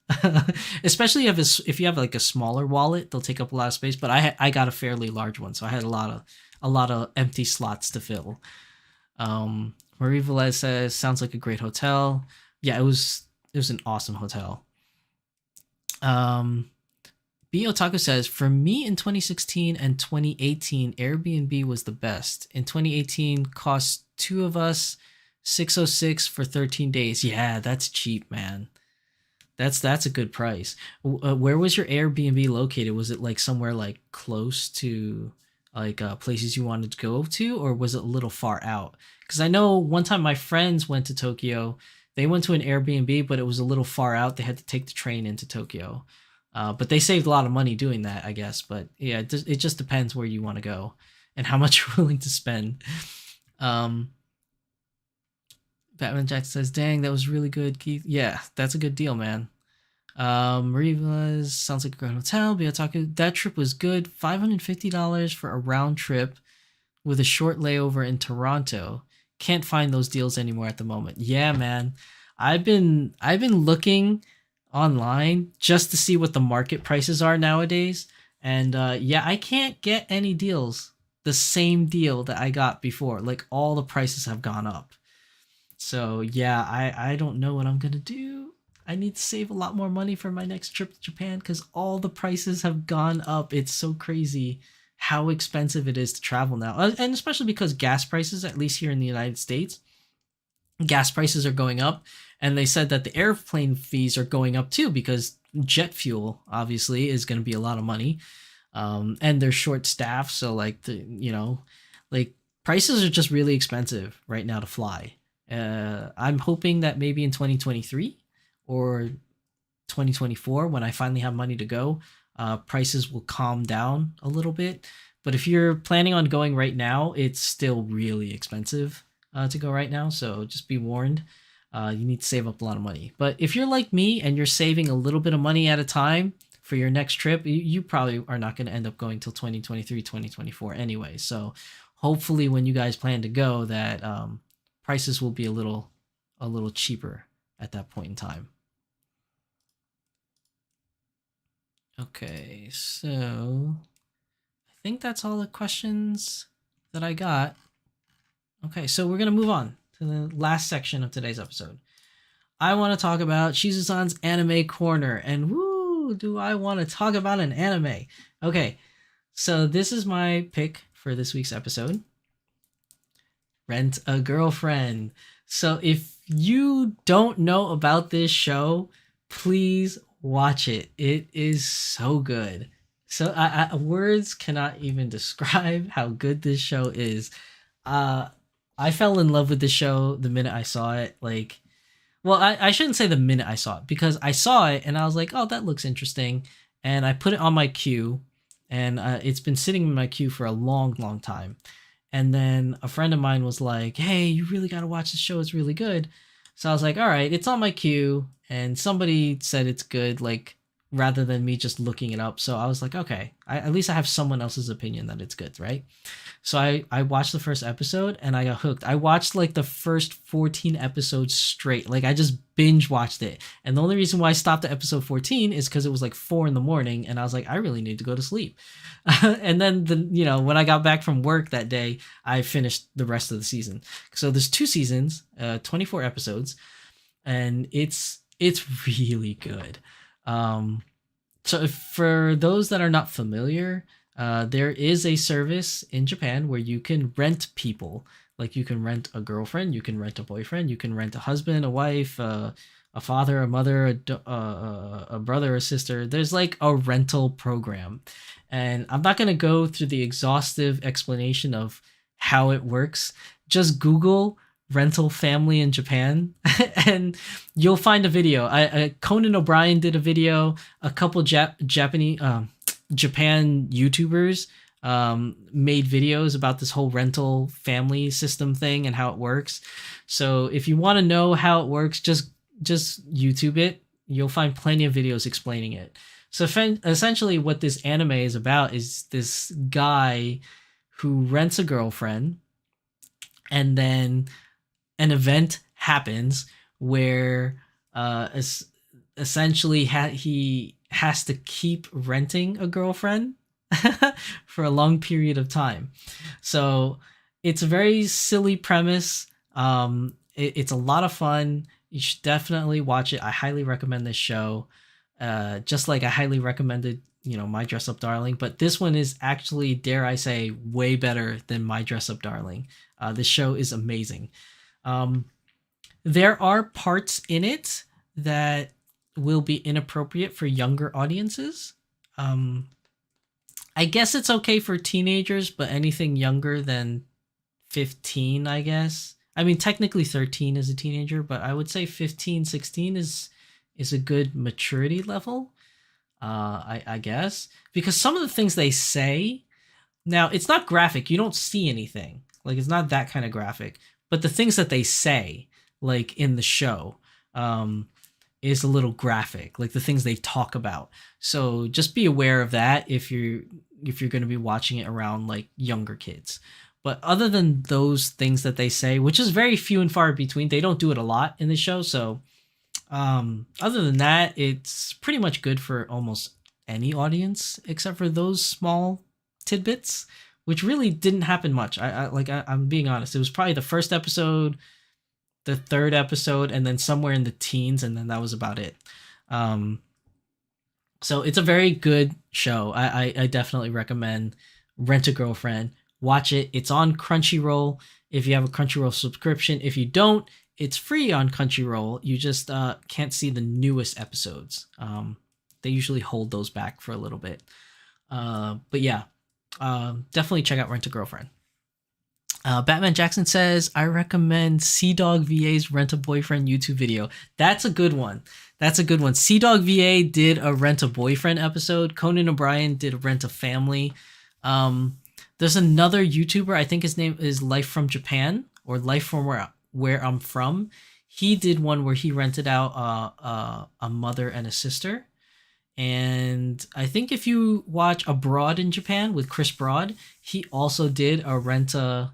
Especially if you have like a smaller wallet, they'll take up a lot of space. But I got a fairly large one, so I had a lot of empty slots to fill. Marie Velez says sounds like a great hotel. Yeah, it was an awesome hotel. B Otaku says, for me in 2016 and 2018, Airbnb was the best. In 2018, cost two of us $606 for 13 days. Yeah, that's cheap, man. That's a good price. Where was your Airbnb located? Was it like somewhere like close to like places you wanted to go to, or was it a little far out? Because I know one time my friends went to Tokyo. They went to an Airbnb, but it was a little far out. They had to take the train into Tokyo. But they saved a lot of money doing that, I guess. But yeah, it just depends where you want to go and how much you're willing to spend. Batman Jack says, dang, that was really good, Keith. Yeah, that's a good deal, man. Mariva's sounds like a great hotel. Biotaku, that trip was good. $550 for a round trip with a short layover in Toronto. Can't find those deals anymore at the moment. Yeah, man. I've been looking online just to see what the market prices are nowadays. And yeah, I can't get any deals. The same deal that I got before. Like all the prices have gone up. So yeah, I don't know what I'm gonna do. I need to save a lot more money for my next trip to Japan because all the prices have gone up. It's so crazy how expensive it is to travel now. And especially because gas prices, at least here in the United States, gas prices are going up. And they said that the airplane fees are going up too because jet fuel obviously is going to be a lot of money. And they're short staffed. So like like prices are just really expensive right now to fly. I'm hoping that maybe in 2023 or 2024, when I finally have money to go, prices will calm down a little bit. But if you're planning on going right now, it's still really expensive to go right now. So just be warned. You need to save up a lot of money. But if you're like me and you're saving a little bit of money at a time for your next trip, you probably are not going to end up going till 2023, 2024 anyway. So hopefully when you guys plan to go, that prices will be a little cheaper at that point in time. Okay, so I think that's all the questions that I got. Okay, so we're going to move on to the last section of today's episode. I want to talk about Shizusan's Anime Corner, and woo, do I want to talk about an anime. Okay, so this is my pick for this week's episode. Rent a Girlfriend. So if you don't know about this show, please watch it. It is so good. So words cannot even describe how good this show is. I fell in love with the show the minute I saw it. Like, well, I shouldn't say the minute I saw it because I saw it and I was like, oh, that looks interesting. And I put it on my queue and it's been sitting in my queue for a long, long time. And then a friend of mine was like, hey, you really got to watch the show. It's really good. So I was like, all right, it's on my queue. And somebody said it's good, like, rather than me just looking it up. So I was like, okay, at least I have someone else's opinion that it's good, right? So I watched the first episode and I got hooked. I watched like the first 14 episodes straight. Like I just binge watched it. And the only reason why I stopped at episode 14 is because it was like 4 in the morning and I was like, I really need to go to sleep. And then when I got back from work that day, I finished the rest of the season. So there's 2 seasons, 24 episodes, and it's really good. So for those that are not familiar, there is a service in Japan where you can rent people. Like you can rent a girlfriend, you can rent a boyfriend, you can rent a husband, a wife, a father, a mother, a brother, a sister. There's like a rental program. And I'm not going to go through the exhaustive explanation of how it works. Just Google rental family in Japan and you'll find a video. Conan O'Brien did a video, a couple Japanese Japan YouTubers made videos about this whole rental family system thing and how it works. So if you want to know how it works, just YouTube it. You'll find plenty of videos explaining it. So essentially what this anime is about is this guy who rents a girlfriend and then an event happens where essentially he has to keep renting a girlfriend for a long period of time. So it's a very silly premise. It's a lot of fun. You should definitely watch it. I highly recommend this show. Just like I highly recommended, My Dress Up Darling, but this one is actually, dare I say, way better than My Dress Up Darling. This show is amazing. There are parts in it that will be inappropriate for younger audiences. I guess it's okay for teenagers, but anything younger than 15, I guess. I mean, technically 13 is a teenager, but I would say 15, 16 is a good maturity level. I guess. Because some of the things they say, now it's not graphic. You don't see anything. Like it's not that kind of graphic. But the things that they say, like in the show, is a little graphic. Like the things they talk about. So just be aware of that if you're going to be watching it around like younger kids. But other than those things that they say, which is very few and far between, they don't do it a lot in the show. So other than that, it's pretty much good for almost any audience except for those small tidbits, which really didn't happen much. I'm being honest. It was probably the first episode, the third episode, and then somewhere in the teens, and then that was about it. So it's a very good show. I definitely recommend Rent a Girlfriend. Watch it. It's on Crunchyroll if you have a Crunchyroll subscription. If you don't, it's free on Crunchyroll. You just can't see the newest episodes. They usually hold those back for a little bit. But yeah, definitely check out Rent a Girlfriend. Batman Jackson says, I recommend Sea Dog VA's Rent a Boyfriend YouTube video. That's a good one. Sea Dog VA did a Rent a Boyfriend episode. Conan O'Brien did a Rent a Family. There's another YouTuber, I think his name is Life from Japan, or Life from where I'm from. He did one where he rented out a mother and a sister. And I think if you watch Abroad in Japan with Chris Broad, he also did a rent a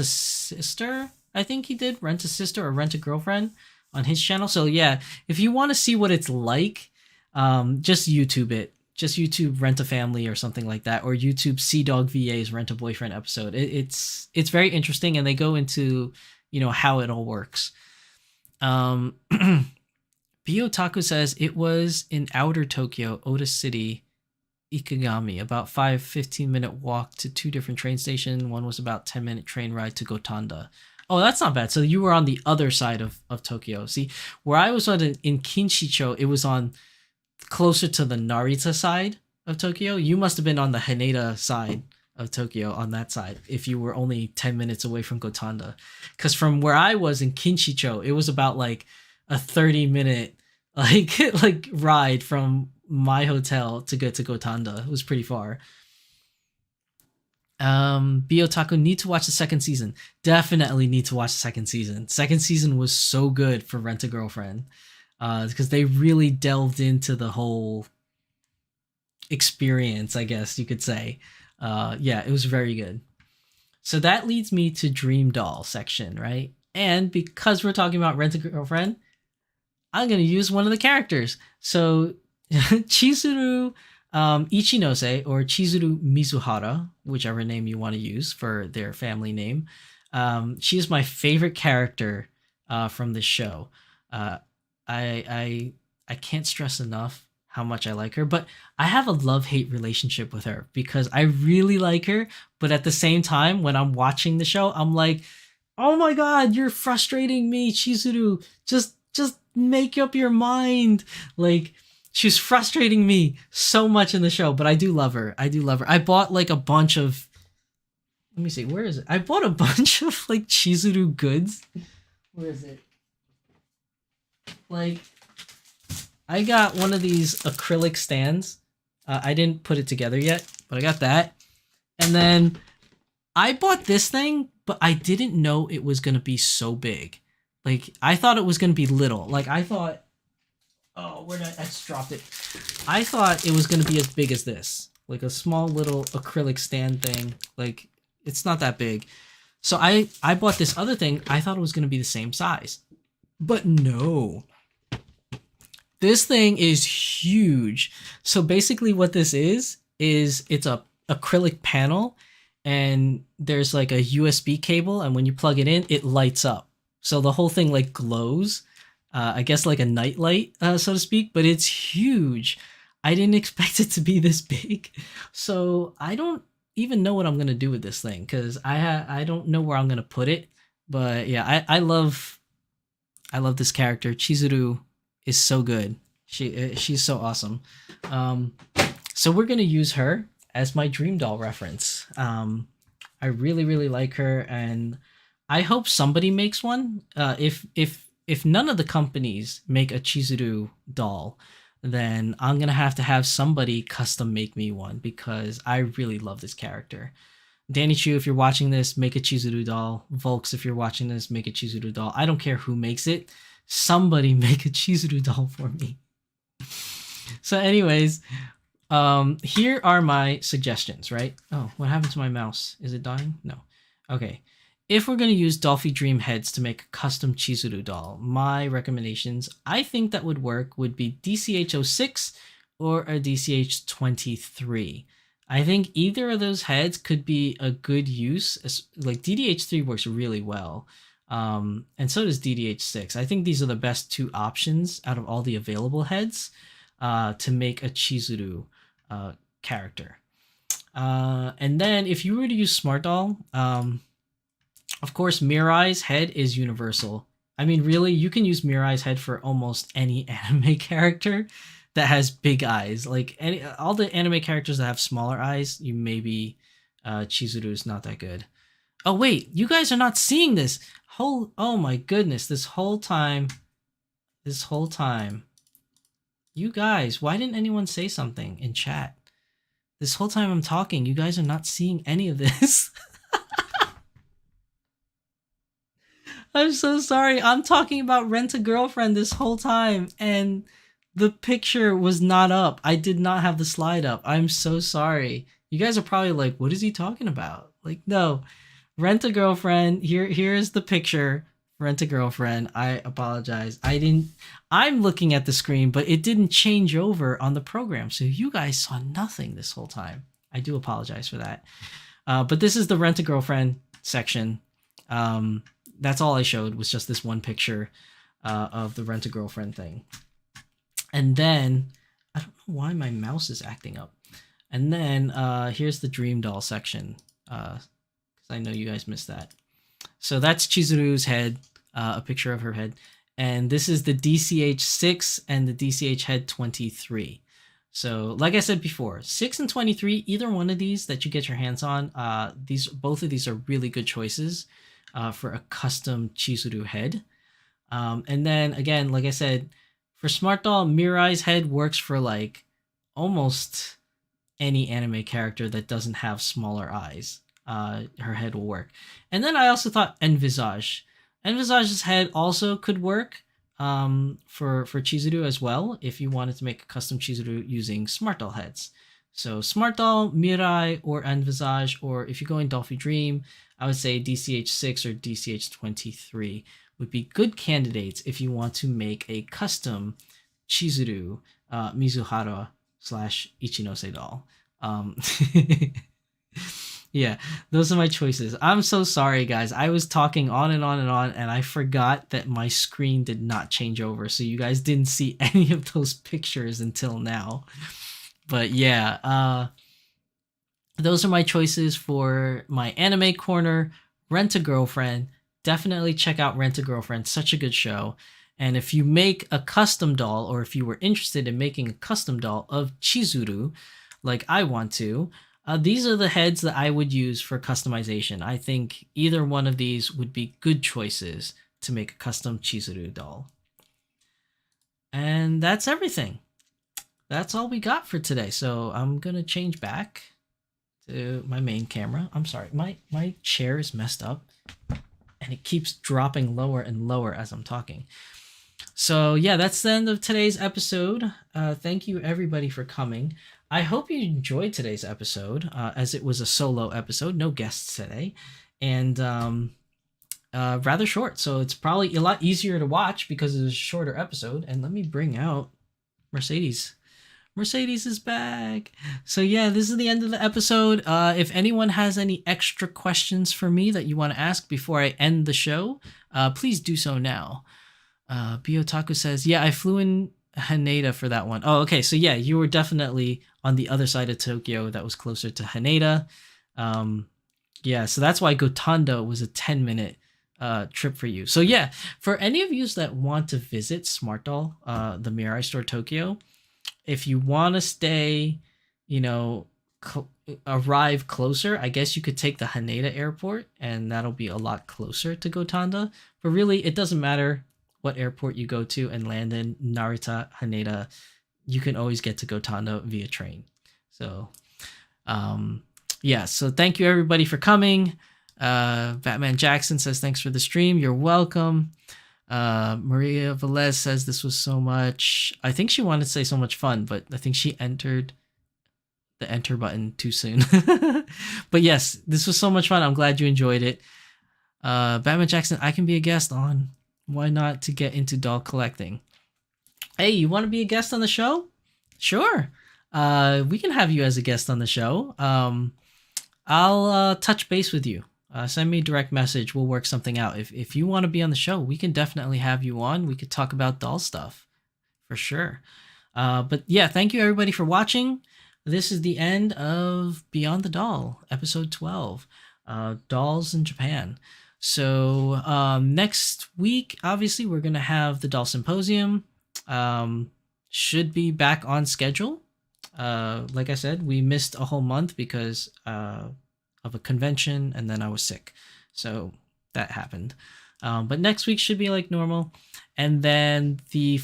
sister. I think he did Rent a Sister or Rent a Girlfriend on his channel. So yeah, if you want to see what it's like, just YouTube it. Just YouTube Rent a Family or something like that, or YouTube Sea Dog VA's Rent a Boyfriend episode. It's very interesting, and they go into how it all works. Biotaku says it was in outer Tokyo, Ota City, Ikegami, about 15 minute walk to 2 different train stations. One was about 10-minute train ride to Gotanda. Oh, that's not bad. So you were on the other side of Tokyo. See, where I was in Kinshicho, it was on closer to the Narita side of Tokyo. You must have been on the Haneda side of Tokyo on that side if you were only 10 minutes away from Gotanda. Because from where I was in Kinshicho, it was about like a 30-minute like ride from my hotel to get to Gotanda. It was pretty far. Biotaku, need to watch the second season. Definitely need to watch the second season. Second season was so good for Rent a Girlfriend. Because they really delved into the whole experience, I guess you could say. Yeah, it was very good. So that leads me to Dream Doll section, right? And because we're talking about Rent a Girlfriend, I'm going to use one of the characters. So Chizuru Ichinose, or Chizuru Mizuhara, whichever name you want to use for their family name. She is my favorite character from this show. I can't stress enough how much I like her, but I have a love-hate relationship with her because I really like her, but at the same time, when I'm watching the show, I'm like, oh my god, you're frustrating me, Chizuru. Just make up your mind. Like, she's frustrating me so much in the show, but I do love her. I do love her. I bought like a bunch of, let me see, where is it? I bought a bunch of like Chizuru goods. Where is it? Like, I got one of these acrylic stands. I didn't put it together yet, but I got that. And then I bought this thing, but I didn't know it was going to be so big. Like, I thought it was going to be little. Like, I thought, oh, where did I just dropped it? I thought it was going to be as big as this. Like a small little acrylic stand thing. Like, it's not that big. So I bought this other thing. I thought it was going to be the same size. But no. This thing is huge. So basically what this is it's a acrylic panel, and there's like a USB cable, and when you plug it in, it lights up. So the whole thing like glows. I guess like a night light, so to speak, but it's huge. I didn't expect it to be this big. So I don't even know what I'm going to do with this thing, because I don't know where I'm going to put it. But yeah, I love this character. Chizuru is so good. She's so awesome. So we're going to use her as my dream doll reference. I really like her, and I hope somebody makes one. If none of the companies make a Chizuru doll, then I'm going to have somebody custom make me one, because I really love this character. Danny Chu, if you're watching this, make a Chizuru doll. Volks, if you're watching this, make a Chizuru doll. I don't care who makes it. Somebody make a Chizuru doll for me. So anyways, here are my suggestions, right? Oh, what happened to my mouse? Is it dying? No. Okay. If we're going to use Dolphy Dream heads to make a custom Chizuru doll, my recommendations, I think that would work, would be DCH06 or a DCH23. I think either of those heads could be a good use. Like, DDH3 works really well, and so does DDH6. I think these are the best two options out of all the available heads to make a Chizuru character. And then if you were to use Smart Doll, of course, Mirai's head is universal. I mean, really, you can use Mirai's head for almost any anime character that has big eyes. Like, all the anime characters that have smaller eyes, you maybe Chizuru is not that good. Oh wait, you guys are not seeing this. Oh my goodness, this whole time, you guys, why didn't anyone say something in chat? This whole time I'm talking, you guys are not seeing any of this. I'm so sorry. I'm talking about Rent a Girlfriend this whole time, and the picture was not up. I did not have the slide up. I'm so sorry. You guys are probably like, what is he talking about? Like, no. Rent a Girlfriend. Here's the picture. Rent a Girlfriend. I apologize. I'm looking at the screen, but it didn't change over on the program. So you guys saw nothing this whole time. I do apologize for that. But this is the Rent a Girlfriend section. That's all I showed, was just this one picture of the Rent a Girlfriend thing. And then, I don't know why my mouse is acting up. And then here's the Dream Doll section, because I know you guys missed that. So that's Chizuru's head, a picture of her head. And this is the DCH6 and the DCH head 23. So, like I said before, 6 and 23, either one of these that you get your hands on, both of these are really good choices for a custom Chizuru head. And then again, like I said, for Smart Doll, Mirai's head works for like almost any anime character that doesn't have smaller eyes. Her head will work. And then I also thought Envisage. Envisage's head also could work for Chizuru as well if you wanted to make a custom Chizuru using Smart Doll heads. So Smart Doll, Mirai, or Envisage, or if you're going Dolphy Dream, I would say DCH6 or DCH23 would be good candidates if you want to make a custom Chizuru Mizuhara / Ichinose doll. Yeah, those are my choices. I'm so sorry, guys. I was talking on and on and on, and I forgot that my screen did not change over, so you guys didn't see any of those pictures until now. But yeah, those are my choices for my anime corner. Rent a Girlfriend. Definitely check out Rent a Girlfriend. Such a good show. And if you make a custom doll, or if you were interested in making a custom doll of Chizuru, like I want to, these are the heads that I would use for customization. I think either one of these would be good choices to make a custom Chizuru doll. And that's everything. That's all we got for today. So I'm going to change back to my main camera. I'm sorry, my chair is messed up and it keeps dropping lower and lower as I'm talking. So yeah, that's the end of today's episode. Thank you everybody for coming. I hope you enjoyed today's episode, as it was a solo episode, no guests today, and rather short. So it's probably a lot easier to watch because it's a shorter episode. And let me bring out Mercedes. Mercedes is back. So yeah, this is the end of the episode. If anyone has any extra questions for me that you want to ask before I end the show, please do so now. Biotaku says, yeah, I flew in Haneda for that one. Oh, okay. So yeah, you were definitely on the other side of Tokyo that was closer to Haneda. Yeah, so that's why Gotanda was a 10-minute trip for you. So yeah, for any of you that want to visit Smart Doll, the Mirai Store Tokyo, if you want to stay, arrive closer, I guess you could take the Haneda airport, and that'll be a lot closer to Gotanda. But really, it doesn't matter what airport you go to and land in, Narita, Haneda, you can always get to Gotanda via train. So, yeah, so thank you everybody for coming. Batman Jackson says, thanks for the stream. You're welcome. Maria Velez says, this was so much. I think she wanted to say so much fun, but I think she entered the enter button too soon. But yes, this was so much fun. I'm glad you enjoyed it. Batman Jackson, I can be a guest on Why Not to Get Into Doll Collecting. Hey, you want to be a guest on the show? Sure. We can have you as a guest on the show. I'll touch base with you. Send me a direct message. We'll work something out. If you want to be on the show, we can definitely have you on. We could talk about doll stuff for sure. But yeah, thank you everybody for watching. This is the end of Beyond the Doll, episode 12, Dolls in Japan. So next week, obviously, we're going to have the Doll Symposium. Should be back on schedule. Like I said, we missed a whole month because of a convention, and then I was sick. So that happened. But next week should be like normal. And then the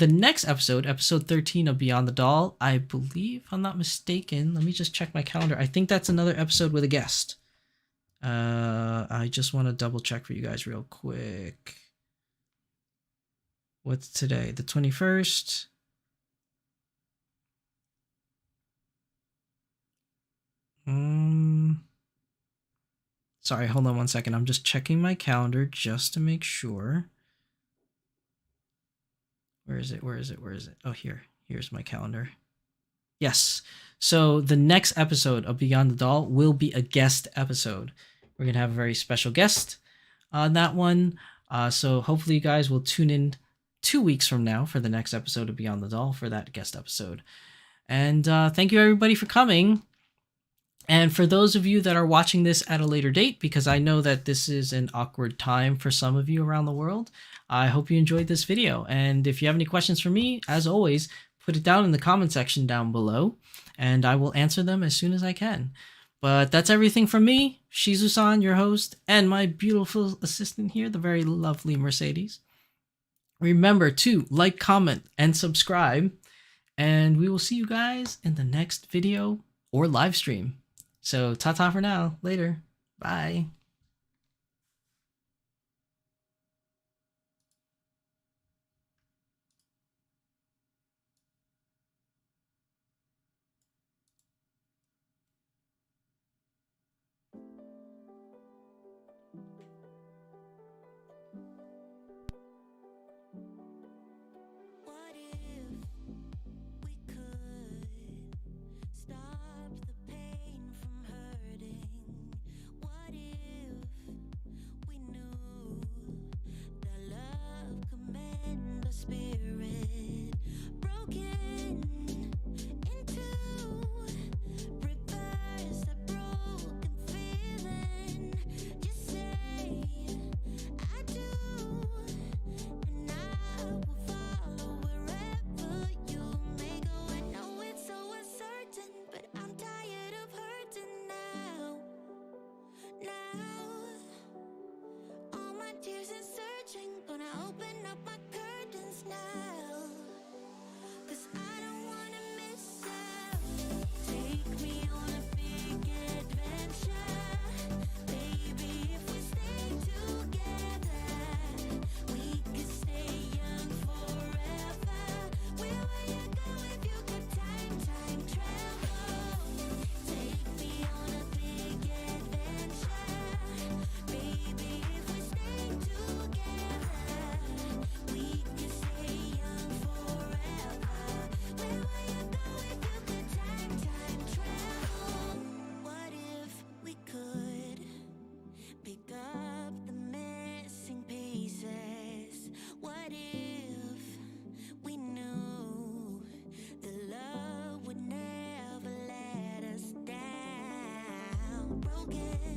next episode, episode 13 of Beyond the Doll, I believe, if I'm not mistaken, let me just check my calendar. I think that's another episode with a guest. I just want to double check for you guys real quick. What's today? The 21st. Sorry, hold on one second. I'm just checking my calendar just to make sure. Where is it? Oh, here. Here's my calendar. Yes. So the next episode of Beyond the Doll will be a guest episode. We're going to have a very special guest on that one. So hopefully you guys will tune in 2 weeks from now for the next episode of Beyond the Doll for that guest episode. And thank you everybody for coming. And for those of you that are watching this at a later date, because I know that this is an awkward time for some of you around the world, I hope you enjoyed this video. And if you have any questions for me, as always, put it down in the comment section down below, and I will answer them as soon as I can. But that's everything from me, Shizusan, your host, and my beautiful assistant here, the very lovely Mercedes. Remember to like, comment, and subscribe, and we will see you guys in the next video or live stream. So ta-ta for now. Later. Bye. What if we could stop the pain from hurting? What if we knew that love could mend the spirit? Broken into reverse a broken feeling. Just say I do, and I will follow wherever you may go. I know it's so uncertain, but I'm tired of hurting now. All my tears and searching, gonna open up my curtains now. 'Cause I don't wanna miss out. Take me on a big adventure. Baby, if we stay together, we could stay young forever. Where would you go if you could time travel? Take me on a big adventure. Baby, if we stay together, we could stay young forever. Where would you go if you could time travel? What if we could pick up the missing pieces? What if we knew that love would never let us down? Broken